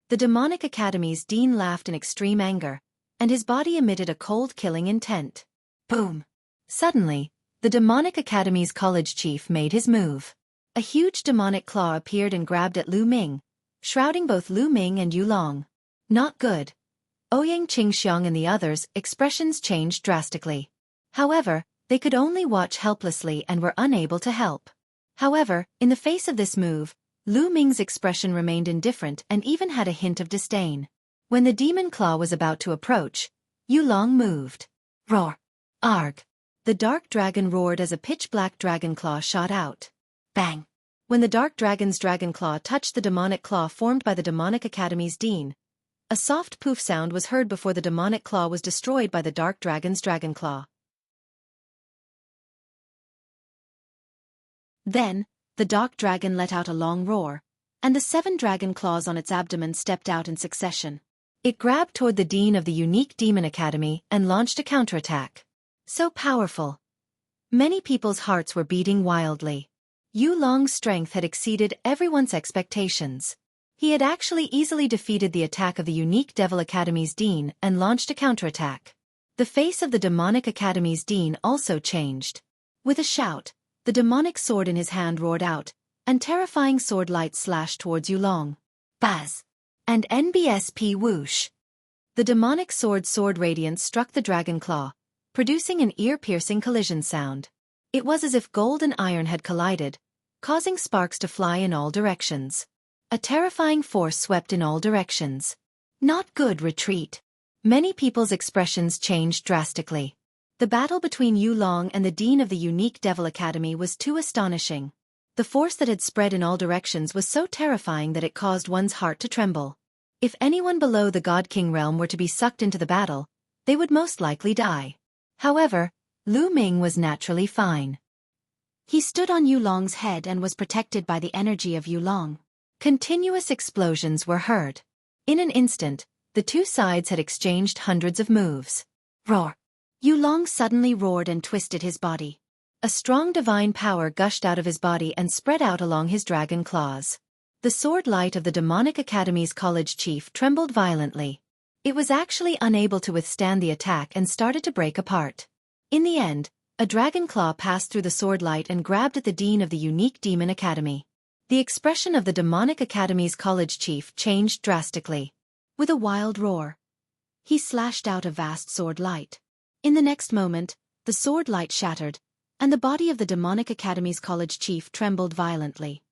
The Demonic Academy's dean laughed in extreme anger, and his body emitted a cold killing intent. Boom! Suddenly, the Demonic Academy's college chief made his move. A huge demonic claw appeared and grabbed at Lu Ming, shrouding both Lu Ming and Yu Long. Not good. Ouyang Qingxiang and the others' expressions changed drastically. However, they could only watch helplessly and were unable to help. However, in the face of this move, Lu Ming's expression remained indifferent and even had a hint of disdain. When the demon claw was about to approach, Yu Long moved. Roar! Arg! The dark dragon roared as a pitch-black dragon claw shot out. Bang! When the dark dragon's dragon claw touched the demonic claw formed by the Demonic Academy's dean, a soft poof sound was heard before the demonic claw was destroyed by the dark dragon's dragon claw. Then, the dark dragon let out a long roar, and the 7 dragon claws on its abdomen stepped out in succession. It grabbed toward the dean of the unique Demon Academy and launched a counterattack. So powerful. Many people's hearts were beating wildly. Yu Long's strength had exceeded everyone's expectations. He had actually easily defeated the attack of the unique Devil Academy's dean and launched a counterattack. The face of the Demonic Academy's dean also changed. With a shout, the demonic sword in his hand roared out, and terrifying sword light slashed towards Yu Long. Buzz! And NBSP whoosh! The demonic sword radiance struck the dragon claw, producing an ear-piercing collision sound. It was as if gold and iron had collided, causing sparks to fly in all directions. A terrifying force swept in all directions. Not good, retreat. Many people's expressions changed drastically. The battle between Yu Long and the dean of the unique Devil Academy was too astonishing. The force that had spread in all directions was so terrifying that it caused one's heart to tremble. If anyone below the God King realm were to be sucked into the battle, they would most likely die. However, Lu Ming was naturally fine. He stood on Yu Long's head and was protected by the energy of Yu Long. Continuous explosions were heard. In an instant, the two sides had exchanged hundreds of moves. Roar! Yu Long suddenly roared and twisted his body. A strong divine power gushed out of his body and spread out along his dragon claws. The sword light of the Demonic Academy's college chief trembled violently. It was actually unable to withstand the attack and started to break apart. In the end, a dragon claw passed through the sword light and grabbed at the dean of the unique Demon Academy. The expression of the Demonic Academy's college chief changed drastically. With a wild roar, he slashed out a vast sword light. In the next moment, the sword light shattered, and the body of the Demonic Academy's college chief trembled violently.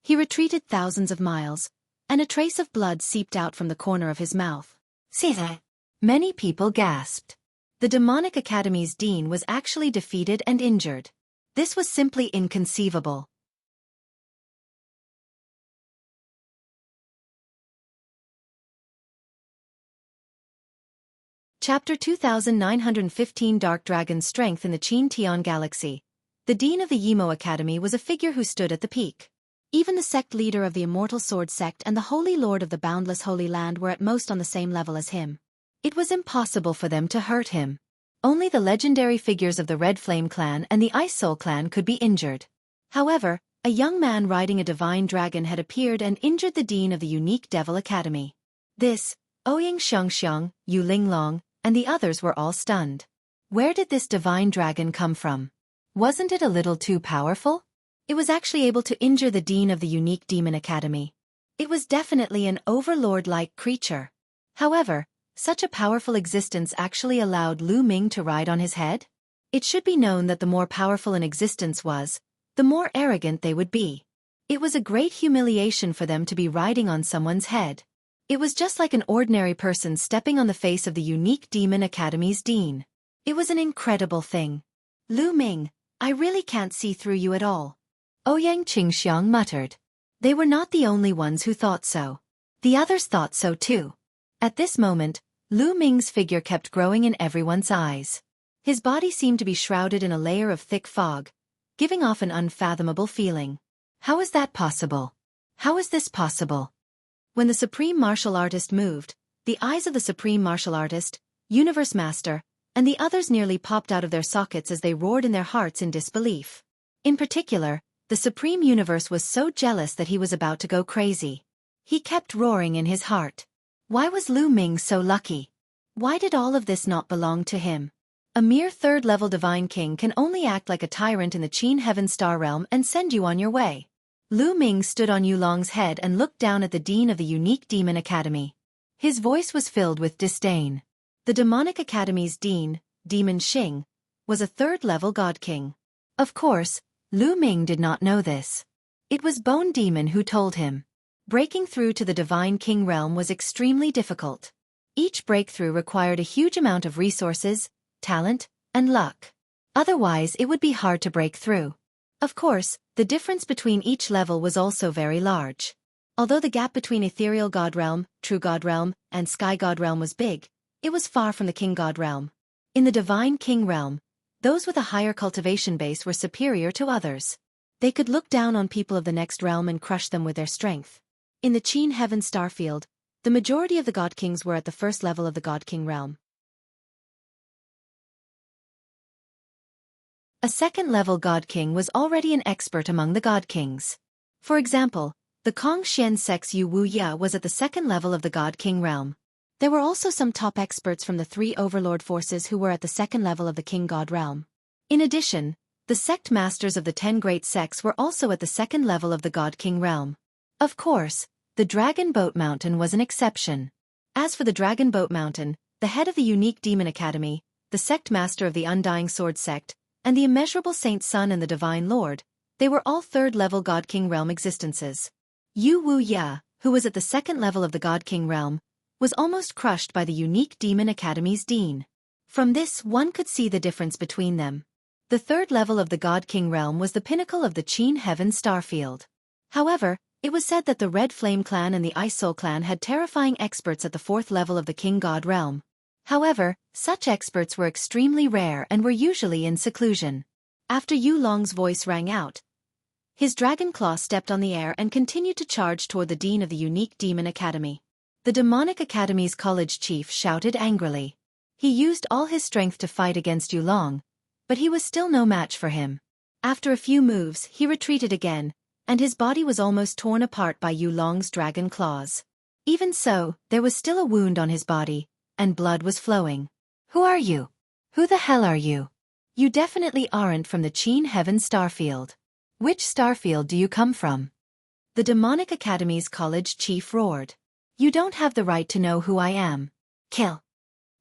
He retreated thousands of miles, and a trace of blood seeped out from the corner of his mouth. See that? Many people gasped. The Demonic Academy's dean was actually defeated and injured. This was simply inconceivable. Chapter 2915 Dark Dragon's Strength in the Qin-Tian Galaxy. The dean of the Yimo Academy was a figure who stood at the peak. Even the sect leader of the Immortal Sword Sect and the Holy Lord of the Boundless Holy Land were at most on the same level as him. It was impossible for them to hurt him. Only the legendary figures of the Red Flame Clan and the Ice Soul Clan could be injured. However, a young man riding a divine dragon had appeared and injured the dean of the unique Devil Academy. This, Ouyang Xiangxiang, Yu Linglong, and the others were all stunned. Where did this divine dragon come from? Wasn't it a little too powerful? It was actually able to injure the dean of the unique Demon Academy. It was definitely an overlord-like creature. However, such a powerful existence actually allowed Lu Ming to ride on his head? It should be known that the more powerful an existence was, the more arrogant they would be. It was a great humiliation for them to be riding on someone's head. It was just like an ordinary person stepping on the face of the unique Demon Academy's dean. It was an incredible thing. Lu Ming, I really can't see through you at all. Ouyang Qingxiang muttered. They were not the only ones who thought so. The others thought so too. At this moment, Lu Ming's figure kept growing in everyone's eyes. His body seemed to be shrouded in a layer of thick fog, giving off an unfathomable feeling. How is that possible? How is this possible? When the Supreme Martial Artist moved, the eyes of the Supreme Martial Artist, Universe Master, and the others nearly popped out of their sockets as they roared in their hearts in disbelief. In particular, the Supreme Universe was so jealous that he was about to go crazy. He kept roaring in his heart. Why was Lu Ming so lucky? Why did all of this not belong to him? A mere third-level Divine King can only act like a tyrant in the Qin Heaven Star Realm and send you on your way. Lu Ming stood on Yulong's head and looked down at the Dean of the Unique Demon Academy. His voice was filled with disdain. The Demonic Academy's Dean, Demon Xing, was a third-level God King. Of course, Lu Ming did not know this. It was Bone Demon who told him. Breaking through to the Divine King realm was extremely difficult. Each breakthrough required a huge amount of resources, talent, and luck. Otherwise, it would be hard to break through. Of course, the difference between each level was also very large. Although the gap between Ethereal God Realm, True God Realm, and Sky God Realm was big, it was far from the King God Realm. In the Divine King Realm, those with a higher cultivation base were superior to others. They could look down on people of the next realm and crush them with their strength. In the Qin Heaven Starfield, the majority of the God Kings were at the first level of the God King realm. A second-level God King was already an expert among the God Kings. For example, the Kong Xian Sex Yu Wu Ya was at the second level of the God King realm. There were also some top experts from the three overlord forces who were at the second level of the King God realm. In addition, the sect masters of the 10 great sects were also at the second level of the God King realm. Of course, the Dragon Boat Mountain was an exception. As for the Dragon Boat Mountain, the head of the Unique Demon Academy, the sect master of the Undying Sword sect, and the immeasurable Saint Sun and the Divine Lord, they were all third-level God King realm existences. Yu Wu Ya, who was at the second level of the God King realm, was almost crushed by the Unique Demon Academy's Dean. From this, one could see the difference between them. The third level of the God King realm was the pinnacle of the Qin Heaven Starfield. However, it was said that the Red Flame Clan and the Ice Soul Clan had terrifying experts at the fourth level of the King God realm. However, such experts were extremely rare and were usually in seclusion. After Yu Long's voice rang out, his dragon claw stepped on the air and continued to charge toward the Dean of the Unique Demon Academy. The Demonic Academy's college chief shouted angrily. He used all his strength to fight against Yu Long, but he was still no match for him. After a few moves, he retreated again, and his body was almost torn apart by Yu Long's dragon claws. Even so, there was still a wound on his body, and blood was flowing. Who are you? Who the hell are you? You definitely aren't from the Qin Heaven Starfield. Which starfield do you come from? The Demonic Academy's college chief roared. You don't have the right to know who I am. Kill.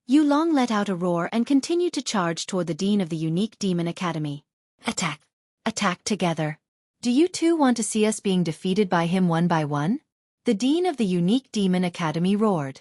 Yu Long let out a roar and continued to charge toward the Dean of the Unique Demon Academy. Attack. Attack together. Do you two want to see us being defeated by him one by one? The Dean of the Unique Demon Academy roared.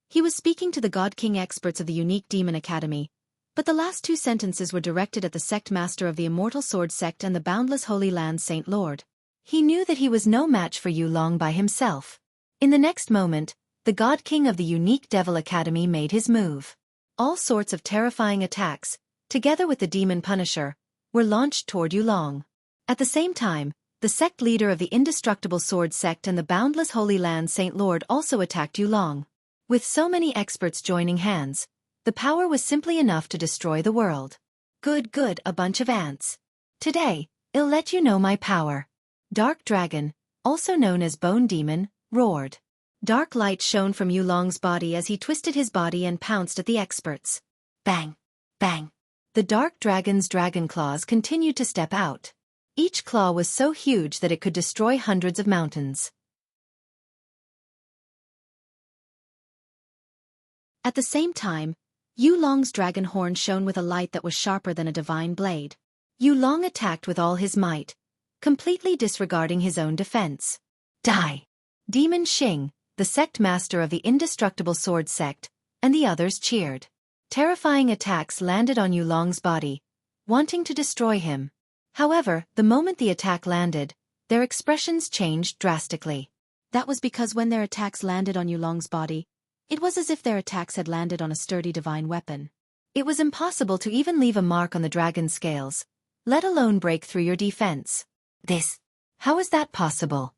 He was speaking to the God King experts of the Unique Demon Academy, but the last two sentences were directed at the sect master of the Immortal Sword sect and the Boundless Holy Land Saint Lord. He knew that he was no match for Yu Long by himself. In the next moment, the God King of the Unique Devil Academy made his move. All sorts of terrifying attacks, together with the Demon Punisher, were launched toward Yu Long. At the same time, the sect leader of the Indestructible Sword sect and the Boundless Holy Land Saint Lord also attacked Yu Long. With so many experts joining hands, the power was simply enough to destroy the world. Good, a bunch of ants. Today, I'll let you know my power. Dark Dragon, also known as Bone Demon, roared. Dark light shone from Yu Long's body as he twisted his body and pounced at the experts. Bang! Bang! The Dark Dragon's dragon claws continued to step out. Each claw was so huge that it could destroy hundreds of mountains. At the same time, Yu Long's dragon horn shone with a light that was sharper than a divine blade. Yu Long attacked with all his might, completely disregarding his own defense. Die! Demon Xing, the sect master of the Indestructible Sword sect, and the others cheered. Terrifying attacks landed on Yu Long's body, wanting to destroy him. However, the moment the attack landed, their expressions changed drastically. That was because when their attacks landed on Yu Long's body, it was as if their attacks had landed on a sturdy divine weapon. It was impossible to even leave a mark on the dragon's scales, let alone break through your defense. How is that possible?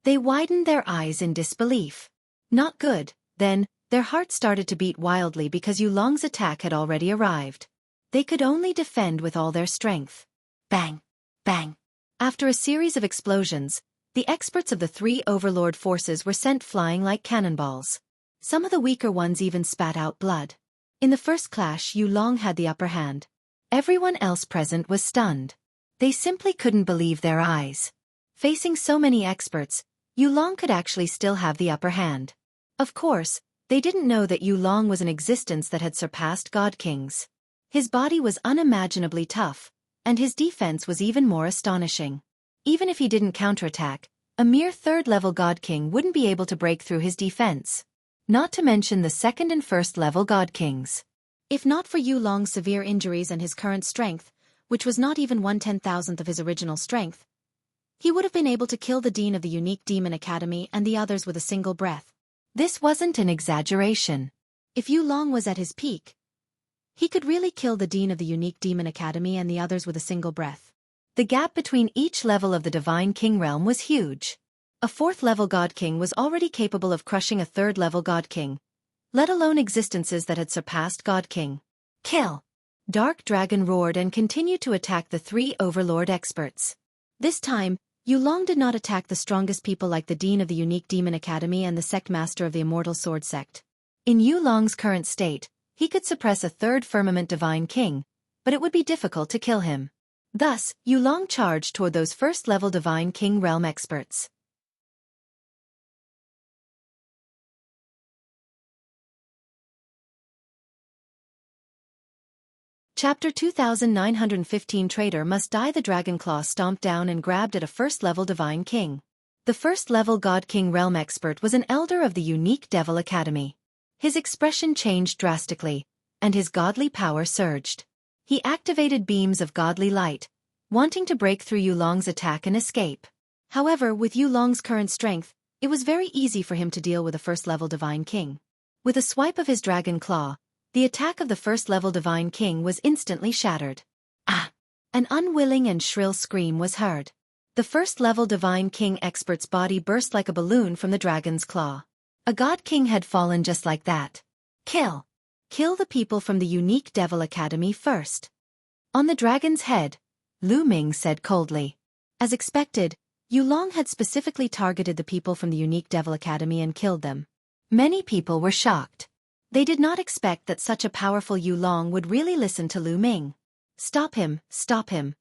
They widened their eyes in disbelief. Not good, then, their hearts started to beat wildly because Yulong's attack had already arrived. They could only defend with all their strength. Bang! Bang! After a series of explosions, the experts of the three overlord forces were sent flying like cannonballs. Some of the weaker ones even spat out blood. In the first clash, Yulong had the upper hand. Everyone else present was stunned. They simply couldn't believe their eyes. Facing so many experts, Yulong could actually still have the upper hand. Of course, they didn't know that Yulong was an existence that had surpassed God Kings. His body was unimaginably tough, and his defense was even more astonishing. Even if he didn't counterattack, a mere third-level God King wouldn't be able to break through his defense. Not to mention the second and first-level God Kings. If not for Yulong's severe injuries and his current strength, which was not even 1/10,000th of his original strength, he would have been able to kill the Dean of the Unique Demon Academy and the others with a single breath. This wasn't an exaggeration. If Yulong was at his peak, he could really kill the Dean of the Unique Demon Academy and the others with a single breath. The gap between each level of the Divine King realm was huge. A fourth-level God King was already capable of crushing a third-level God King, let alone existences that had surpassed God King. Kill! Dark Dragon roared and continued to attack the three Overlord experts. This time, Yulong did not attack the strongest people like the Dean of the Unique Demon Academy and the Sect Master of the Immortal Sword Sect. In Yulong's current state, he could suppress a third Firmament Divine King, but it would be difficult to kill him. Thus, Yulong charged toward those first-level Divine King realm experts. Chapter 2915 Traitor Must Die. The Dragon Claw stomped down and grabbed at a first-level Divine King. The first-level God King realm expert was an elder of the Unique Devil Academy. His expression changed drastically, and his godly power surged. He activated beams of godly light, wanting to break through Yulong's attack and escape. However, with Yulong's current strength, it was very easy for him to deal with a first-level Divine King. With a swipe of his Dragon Claw, the attack of the first-level Divine King was instantly shattered. Ah! An unwilling and shrill scream was heard. The first-level Divine King expert's body burst like a balloon from the dragon's claw. A God King had fallen just like that. Kill! Kill the people from the Unique Devil Academy first. On the dragon's head, Lu Ming said coldly. As expected, Yulong had specifically targeted the people from the Unique Devil Academy and killed them. Many people were shocked. They did not expect that such a powerful Yulong would really listen to Lu Ming. Stop him, stop him.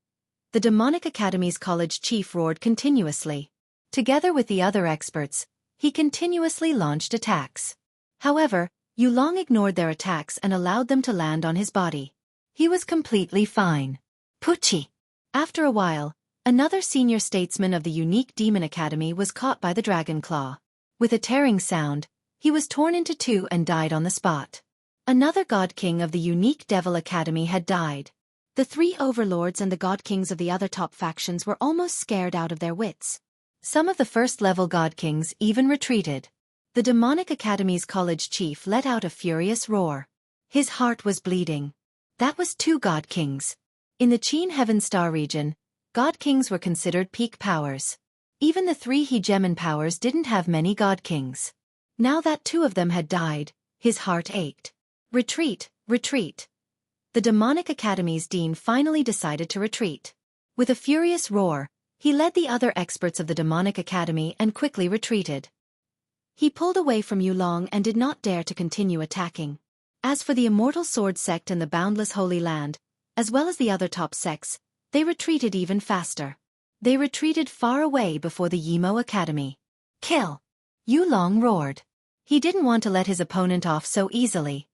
The Demonic Academy's college chief roared continuously. Together with the other experts, he continuously launched attacks. However, Yulong ignored their attacks and allowed them to land on his body. He was completely fine. Pucci! After a while, another senior statesman of the Unique Demon Academy was caught by the Dragon Claw. With a tearing sound, he was torn into two and died on the spot. Another God King of the Unique Devil Academy had died. The three overlords and the God Kings of the other top factions were almost scared out of their wits. Some of the first-level God Kings even retreated. The Demonic Academy's college chief let out a furious roar. His heart was bleeding. That was two God Kings. In the Qin Heaven Star region, God Kings were considered peak powers. Even the three Hegemon powers didn't have many God Kings. Now that two of them had died, his heart ached. Retreat, retreat. The Demonic Academy's dean finally decided to retreat. With a furious roar, he led the other experts of the Demonic Academy and quickly retreated. He pulled away from Yulong and did not dare to continue attacking. As for the Immortal Sword Sect and the Boundless Holy Land, as well as the other top sects, they retreated even faster. They retreated far away before the Yimo Academy. Kill! Yulong roared. He didn't want to let his opponent off so easily.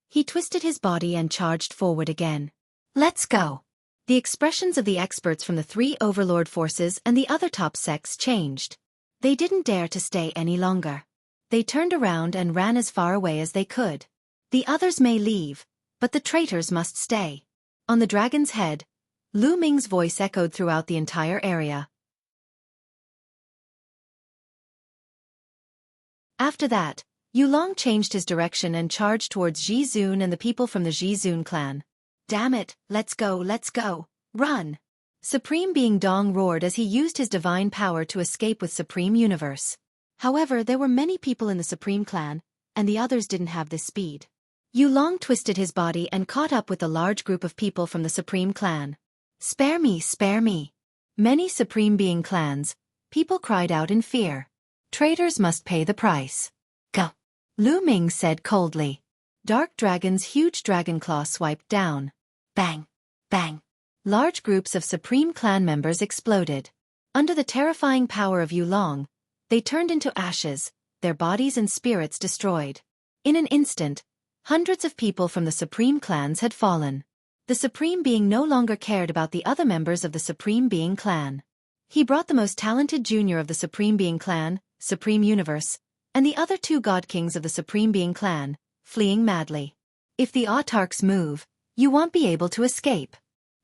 He twisted his body and charged forward again. Let's go! The expressions of the experts from the three overlord forces and the other top sects changed. They didn't dare to stay any longer. They turned around and ran as far away as they could. The others may leave, but the traitors must stay. On the dragon's head, Lu Ming's voice echoed throughout the entire area. After that, Yulong changed his direction and charged towards Jizun and the people from the Jizun clan. Damn it, let's go, run! Supreme Being Dong roared as he used his divine power to escape with Supreme Universe. However, there were many people in the Supreme clan, and the others didn't have this speed. Yulong twisted his body and caught up with a large group of people from the Supreme clan. Spare me, spare me! Many Supreme Being clans, people cried out in fear. Traitors must pay the price. Go! Lu Ming said coldly. Dark Dragon's huge dragon claw swiped down. Bang! Bang! Large groups of Supreme Clan members exploded. Under the terrifying power of Yulong, they turned into ashes, their bodies and spirits destroyed. In an instant, hundreds of people from the Supreme Clans had fallen. The Supreme Being no longer cared about the other members of the Supreme Being Clan. He brought the most talented junior of the Supreme Being Clan, Supreme Universe, and the other 2 God Kings of the Supreme Being Clan, fleeing madly. If the autarchs move, you won't be able to escape.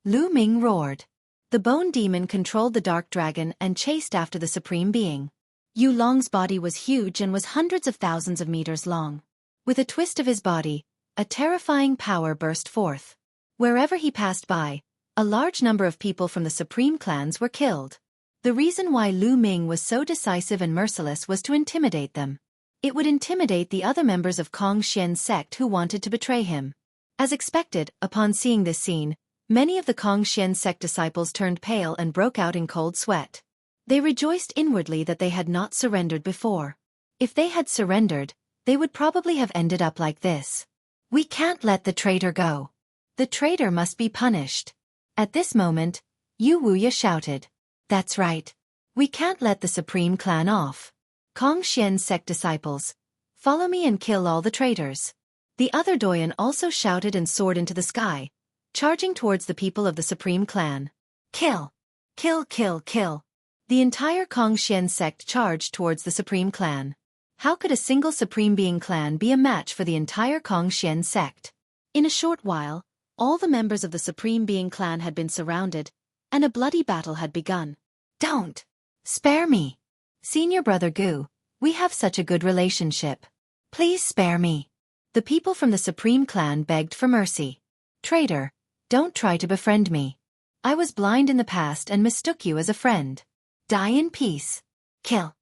Lu Ming roared. The Bone Demon controlled the Dark Dragon and chased after the Supreme Being. Yulong's body was huge and was hundreds of thousands of meters long. With a twist of his body, a terrifying power burst forth. Wherever he passed by, a large number of people from the Supreme Clans were killed. The reason why Lu Ming was so decisive and merciless was to intimidate them. It would intimidate the other members of Kong Xian's sect who wanted to betray him. As expected, upon seeing this scene, many of the Kong Xian sect disciples turned pale and broke out in cold sweat. They rejoiced inwardly that they had not surrendered before. If they had surrendered, they would probably have ended up like this. We can't let the traitor go. The traitor must be punished. At this moment, Yu Wuya shouted. That's right. We can't let the Supreme Clan off. Kong Xian's sect disciples, follow me and kill all the traitors. The other Doyen also shouted and soared into the sky, charging towards the people of the Supreme Clan. Kill! Kill, kill, kill! The entire Kong Xian sect charged towards the Supreme Clan. How could a single Supreme Being clan be a match for the entire Kong Xian sect? In a short while, all the members of the Supreme Being clan had been surrounded, and a bloody battle had begun. Don't! Spare me! Senior Brother Gu, we have such a good relationship. Please spare me. The people from the Supreme Clan begged for mercy. Traitor, don't try to befriend me. I was blind in the past and mistook you as a friend. Die in peace. Kill.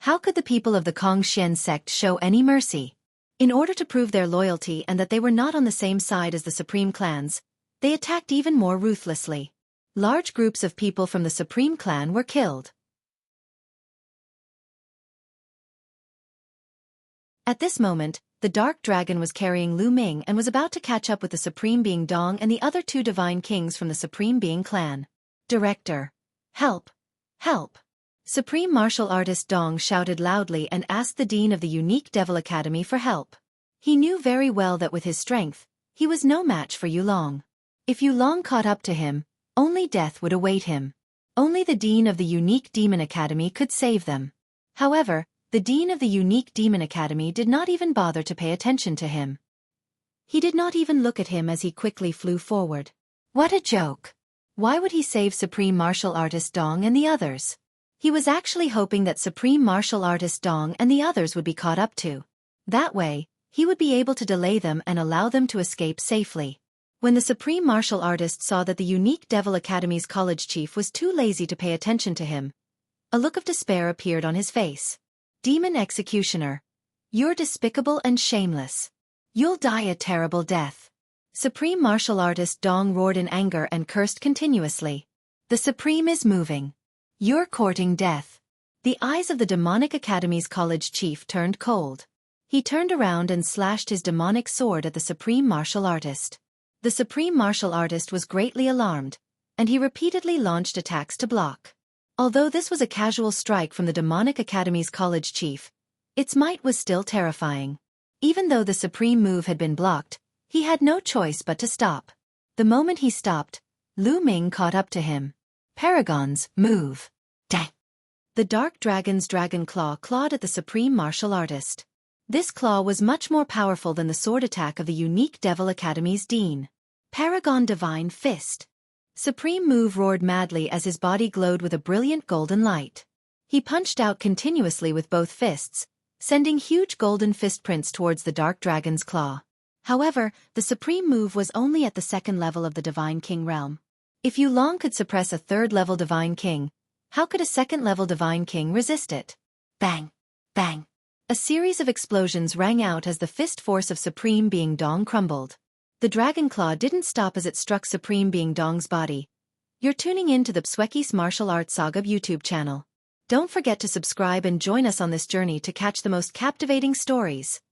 How could the people of the Kong Xian sect show any mercy? In order to prove their loyalty and that they were not on the same side as the Supreme Clans, they attacked even more ruthlessly. Large groups of people from the Supreme Clan were killed. At this moment, the Dark Dragon was carrying Lu Ming and was about to catch up with the Supreme Being Dong and the other 2 Divine Kings from the Supreme Being Clan. Director. Help! Help! Supreme Martial Artist Dong shouted loudly and asked the Dean of the Unique Devil Academy for help. He knew very well that with his strength, he was no match for Yulong. If Yulong caught up to him, only death would await him. Only the Dean of the Unique Demon Academy could save them. However, the Dean of the Unique Demon Academy did not even bother to pay attention to him. He did not even look at him as he quickly flew forward. What a joke! Why would he save Supreme Martial Artist Dong and the others? He was actually hoping that Supreme Martial Artist Dong and the others would be caught up to. That way, he would be able to delay them and allow them to escape safely. When the Supreme Martial Artist saw that the Unique Devil Academy's college chief was too lazy to pay attention to him, a look of despair appeared on his face. Demon Executioner. You're despicable and shameless. You'll die a terrible death. Supreme Martial Artist Dong roared in anger and cursed continuously. The Supreme is moving. You're courting death. The eyes of the Demonic Academy's college chief turned cold. He turned around and slashed his demonic sword at the Supreme Martial Artist. The Supreme Martial Artist was greatly alarmed, and he repeatedly launched attacks to block. Although this was a casual strike from the Demonic Academy's college chief, its might was still terrifying. Even though the Supreme move had been blocked, he had no choice but to stop. The moment he stopped, Lu Ming caught up to him. Paragons, move. Dang. The Dark Dragon's dragon claw clawed at the Supreme Martial Artist. This claw was much more powerful than the sword attack of the Unique Devil Academy's Dean. Paragon Divine Fist. Supreme Move roared madly as his body glowed with a brilliant golden light. He punched out continuously with both fists, sending huge golden fist prints towards the dark dragon's claw. However, the supreme move was only at the second level of the Divine King realm. If Yulong could suppress a third-level Divine King, how could a second-level Divine King resist it? Bang! Bang! A series of explosions rang out as the fist force of Supreme Being Dong crumbled. The dragon claw didn't stop as it struck Supreme Being Dong's body. You're tuning in to the Xueqi's Martial Arts Saga YouTube channel. Don't forget to subscribe and join us on this journey to catch the most captivating stories.